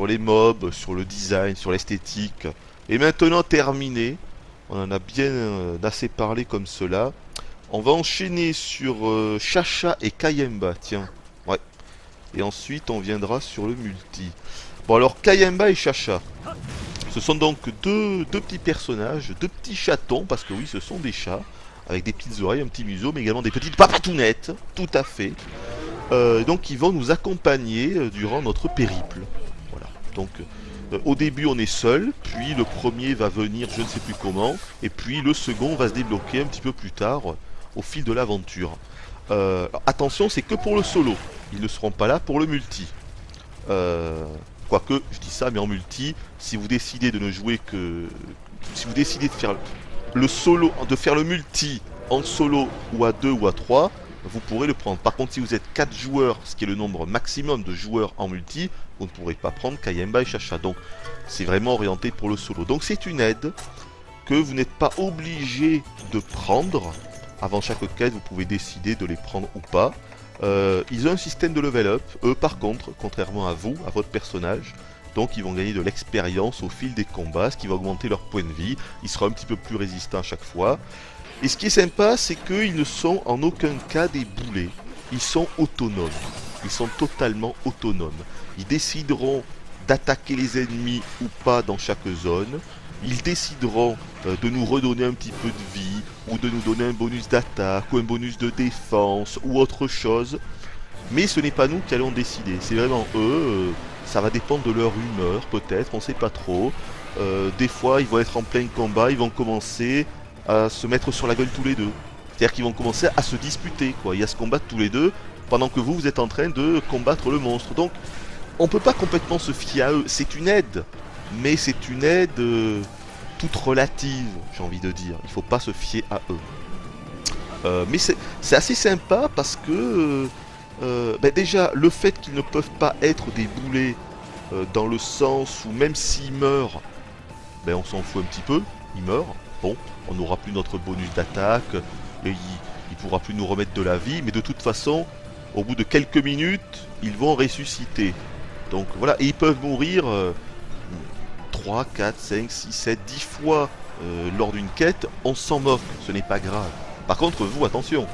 les mobs, sur le design, sur l'esthétique est maintenant terminé. On en a bien assez parlé comme cela. On va enchaîner sur Chacha et Kayemba, tiens. Ouais. Et ensuite on viendra sur le multi. Bon alors Kayemba et Chacha, ce sont donc deux petits personnages, deux petits chatons, parce que oui ce sont des chats, avec des petites oreilles, un petit museau, mais également des petites papatounettes, tout à fait. Donc ils vont nous accompagner durant notre périple. Voilà, donc au début on est seul, puis le premier va venir je ne sais plus comment, et puis le second va se débloquer un petit peu plus tard au fil de l'aventure. Attention, c'est que pour le solo, ils ne seront pas là pour le multi. Quoique, je dis ça, mais en multi, si vous décidez de ne jouer que... Si vous décidez de faire le solo, de faire le multi en solo ou à 2 ou à 3, vous pourrez le prendre. Par contre, si vous êtes 4 joueurs, ce qui est le nombre maximum de joueurs en multi, vous ne pourrez pas prendre Kayemba et Chacha. Donc, c'est vraiment orienté pour le solo. Donc, c'est une aide que vous n'êtes pas obligé de prendre. Avant chaque quête, vous pouvez décider de les prendre ou pas. Ils ont un système de level up. Eux, par contre, contrairement à vous, à votre personnage, donc ils vont gagner de l'expérience au fil des combats, ce qui va augmenter leur point de vie. Ils seront un petit peu plus résistants à chaque fois. Et ce qui est sympa, c'est qu'ils ne sont en aucun cas des boulets. Ils sont autonomes. Ils sont totalement autonomes. Ils décideront d'attaquer les ennemis ou pas dans chaque zone. Ils décideront de nous redonner un petit peu de vie, ou de nous donner un bonus d'attaque, ou un bonus de défense, ou autre chose. mais ce n'est pas nous qui allons décider, c'est vraiment eux, ça va dépendre de leur humeur peut-être, on sait pas trop. Des fois ils vont être en plein combat, ils vont commencer à se mettre sur la gueule tous les deux. C'est-à-dire qu'ils vont commencer à se disputer, quoi, et à se combattre tous les deux, pendant que vous êtes en train de combattre le monstre. Donc on peut pas complètement se fier à eux, c'est une aide, mais c'est une aide toute relative, j'ai envie de dire, il faut pas se fier à eux. Mais c'est assez sympa parce que déjà le fait qu'ils ne peuvent pas être des boulets dans le sens où même s'ils meurent, on s'en fout un petit peu, ils meurent, bon, on n'aura plus notre bonus d'attaque, et il pourra plus nous remettre de la vie, mais de toute façon, au bout de quelques minutes, ils vont ressusciter. Donc voilà, et ils peuvent mourir 3, 4, 5, 6, 7, 10 fois lors d'une quête, on s'en moque, ce n'est pas grave. Par contre, vous, attention,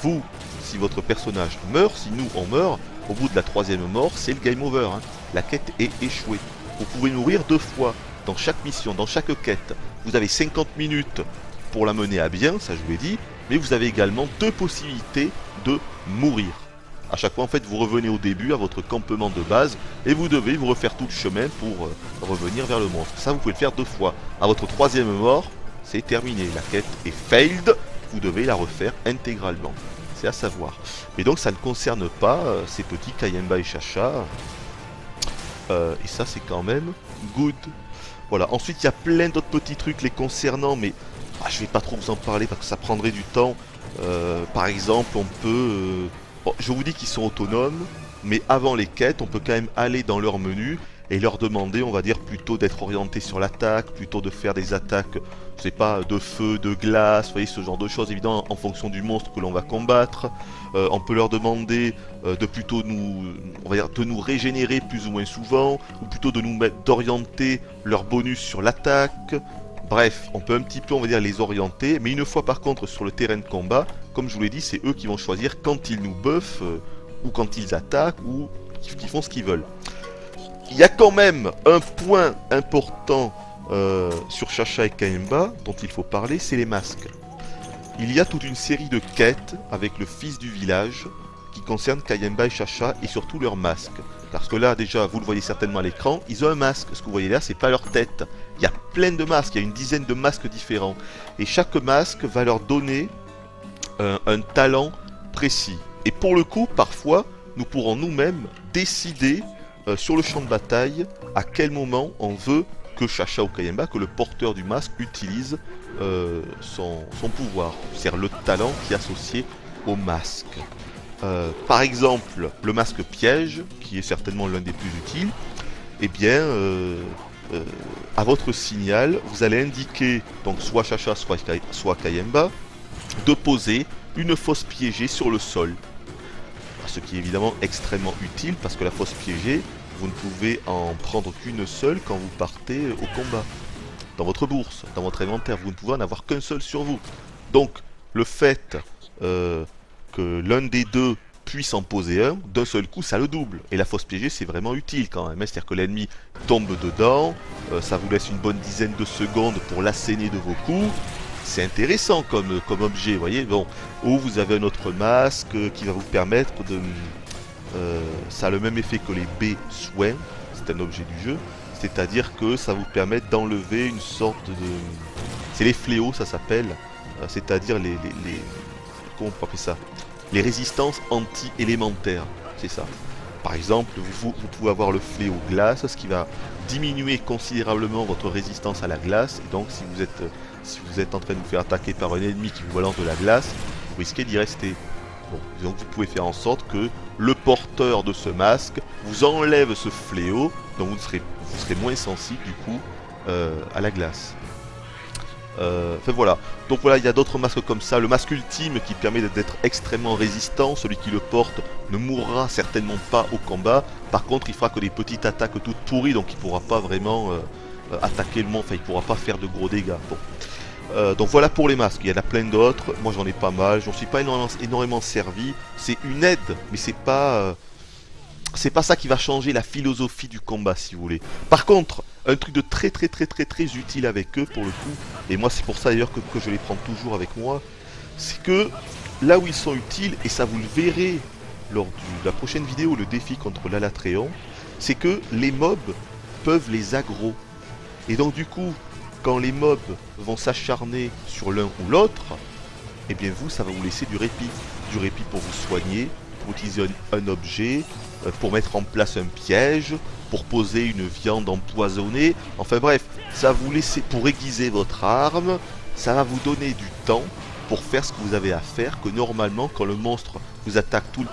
vous, si votre personnage meurt, si nous on meurt, au bout de la 3e mort, c'est le game over, hein. La quête est échouée. Vous pouvez mourir 2 fois dans chaque mission, dans chaque quête. Vous avez 50 minutes pour la mener à bien, ça je vous l'ai dit, mais vous avez également 2 possibilités de mourir. À chaque fois, en fait, vous revenez au début à votre campement de base et vous devez vous refaire tout le chemin pour revenir vers le monstre. Ça, vous pouvez le faire 2 fois. À votre 3e mort, c'est terminé. La quête est failed, vous devez la refaire intégralement. C'est à savoir. Et donc, ça ne concerne pas ces petits Kayemba et Chacha. Et ça, c'est quand même good. Voilà. Ensuite, il y a plein d'autres petits trucs les concernant, mais je vais pas trop vous en parler parce que ça prendrait du temps. Par exemple, on peut... Bon, je vous dis qu'ils sont autonomes, mais avant les quêtes, on peut quand même aller dans leur menu et leur demander, on va dire, plutôt d'être orienté sur l'attaque, plutôt de faire des attaques, je sais pas, de feu, de glace, vous voyez, ce genre de choses, évidemment, en fonction du monstre que l'on va combattre. On peut leur demander de plutôt nous, on va dire, de nous régénérer plus ou moins souvent, ou plutôt de nous mettre, d'orienter leur bonus sur l'attaque. Bref, on peut un petit peu, on va dire, les orienter, mais une fois par contre sur le terrain de combat, comme je vous l'ai dit, c'est eux qui vont choisir quand ils nous buffent, ou quand ils attaquent, ou qu'ils font ce qu'ils veulent. Il y a quand même un point important sur Chacha et Kayemba dont il faut parler, c'est les masques. Il y a toute une série de quêtes avec le fils du village qui concernent Kayemba et Chacha et surtout leurs masques. Parce que là, déjà, vous le voyez certainement à l'écran, ils ont un masque. Ce que vous voyez là, c'est pas leur tête. Il y a plein de masques, il y a une dizaine de masques différents. Et chaque masque va leur donner un talent précis. Et pour le coup, parfois, nous pourrons nous-mêmes décider sur le champ de bataille à quel moment on veut que Chacha ou Kayemba, que le porteur du masque utilise son pouvoir. C'est-à-dire le talent qui est associé au masque. Par exemple, le masque piège, qui est certainement l'un des plus utiles, eh bien, à votre signal, vous allez indiquer, donc soit Chacha, soit Kayemba, de poser une fosse piégée sur le sol. Ce qui est évidemment extrêmement utile, parce que la fosse piégée, vous ne pouvez en prendre qu'une seule quand vous partez au combat. Dans votre bourse, dans votre inventaire, vous ne pouvez en avoir qu'un seul sur vous. Donc, le fait que l'un des deux puisse en poser un, d'un seul coup, ça le double. Et la fosse piégée, c'est vraiment utile quand même. C'est-à-dire que l'ennemi tombe dedans, ça vous laisse une bonne dizaine de secondes pour l'asséner de vos coups. C'est intéressant comme objet, vous voyez. Bon, ou vous avez un autre masque qui va vous permettre de... ça a le même effet que les baies soins, c'est un objet du jeu. C'est-à-dire que ça vous permet d'enlever une sorte de... C'est les fléaux, ça s'appelle. C'est-à-dire les... Comment on peut appeler ça? Les résistances anti-élémentaires, c'est ça. Par exemple, vous pouvez avoir le fléau glace, ce qui va diminuer considérablement votre résistance à la glace. Et donc, si vous êtes en train de vous faire attaquer par un ennemi qui vous balance de la glace, vous risquez d'y rester. Bon, donc vous pouvez faire en sorte que le porteur de ce masque vous enlève ce fléau, donc vous serez moins sensible du coup à la glace. Enfin voilà, donc voilà, il y a d'autres masques comme ça. Le masque ultime qui permet d'être extrêmement résistant, celui qui le porte ne mourra certainement pas au combat. Par contre, il fera que des petites attaques toutes pourries, donc il ne pourra pas vraiment attaquer le monstre, enfin il ne pourra pas faire de gros dégâts. Bon. Donc voilà pour les masques, il y en a plein d'autres, moi j'en ai pas mal, j'en suis pas énormément servi. C'est une aide, mais c'est pas ça qui va changer la philosophie du combat, si vous voulez. Par contre, un truc de très utile avec eux pour le coup, et moi c'est pour ça d'ailleurs que je les prends toujours avec moi, c'est que là où ils sont utiles, et ça vous le verrez lors de la prochaine vidéo, le défi contre l'Alatréon, c'est que les mobs peuvent les aggro. Et donc du coup, quand les mobs vont s'acharner sur l'un ou l'autre, eh bien vous, ça va vous laisser du répit. Du répit pour vous soigner, pour utiliser un objet, pour mettre en place un piège, pour poser une viande empoisonnée. Enfin bref, ça va vous laisser pour aiguiser votre arme, ça va vous donner du temps pour faire ce que vous avez à faire, que normalement quand le monstre vous attaque tout le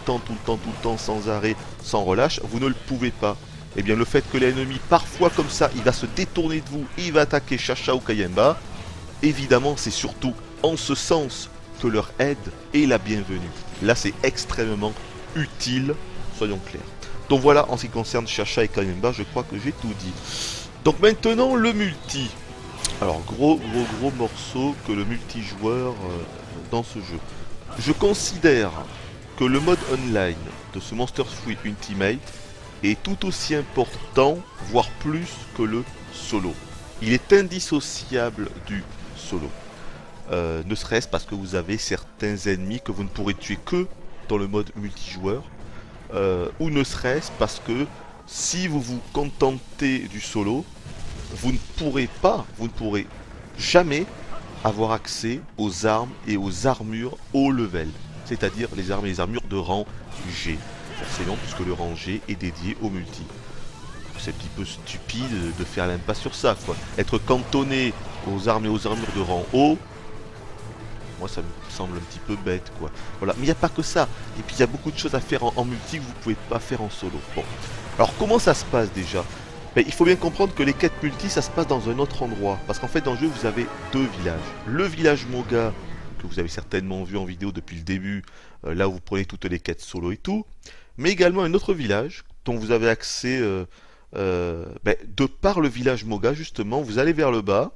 temps, sans arrêt, sans relâche, vous ne le pouvez pas. Et bien le fait que l'ennemi, parfois comme ça, il va se détourner de vous, il va attaquer Chacha ou Kayemba, évidemment c'est surtout en ce sens que leur aide est la bienvenue. Là c'est extrêmement utile, soyons clairs. Donc voilà, en ce qui concerne Chacha et Kayemba, je crois que j'ai tout dit. Donc maintenant le multi. Alors gros morceau que le multijoueur dans ce jeu. Je considère que le mode online de ce Monster Suite Ultimate est tout aussi important, voire plus que le solo. Il est indissociable du solo. Ne serait-ce parce que vous avez certains ennemis que vous ne pourrez tuer que dans le mode multijoueur, ou ne serait-ce parce que si vous vous contentez du solo, vous ne pourrez jamais avoir accès aux armes et aux armures haut level, c'est-à-dire les armes et les armures de rang G, forcément puisque le rang G est dédié au multi. C'est un petit peu stupide de faire l'impasse sur ça, quoi. Être cantonné aux armes et aux armures de rang haut, moi ça me semble un petit peu bête, quoi. Voilà, mais il n'y a pas que ça. Et puis il y a beaucoup de choses à faire en multi que vous ne pouvez pas faire en solo. Bon, alors comment ça se passe déjà? Ben, il faut bien comprendre que les quêtes multi, ça se passe dans un autre endroit. Parce qu'en fait, dans le jeu, vous avez deux villages. Le village Moga, que vous avez certainement vu en vidéo depuis le début, là où vous prenez toutes les quêtes solo et tout. Mais également un autre village, dont vous avez accès, ben, de par le village Moga, justement, vous allez vers le bas.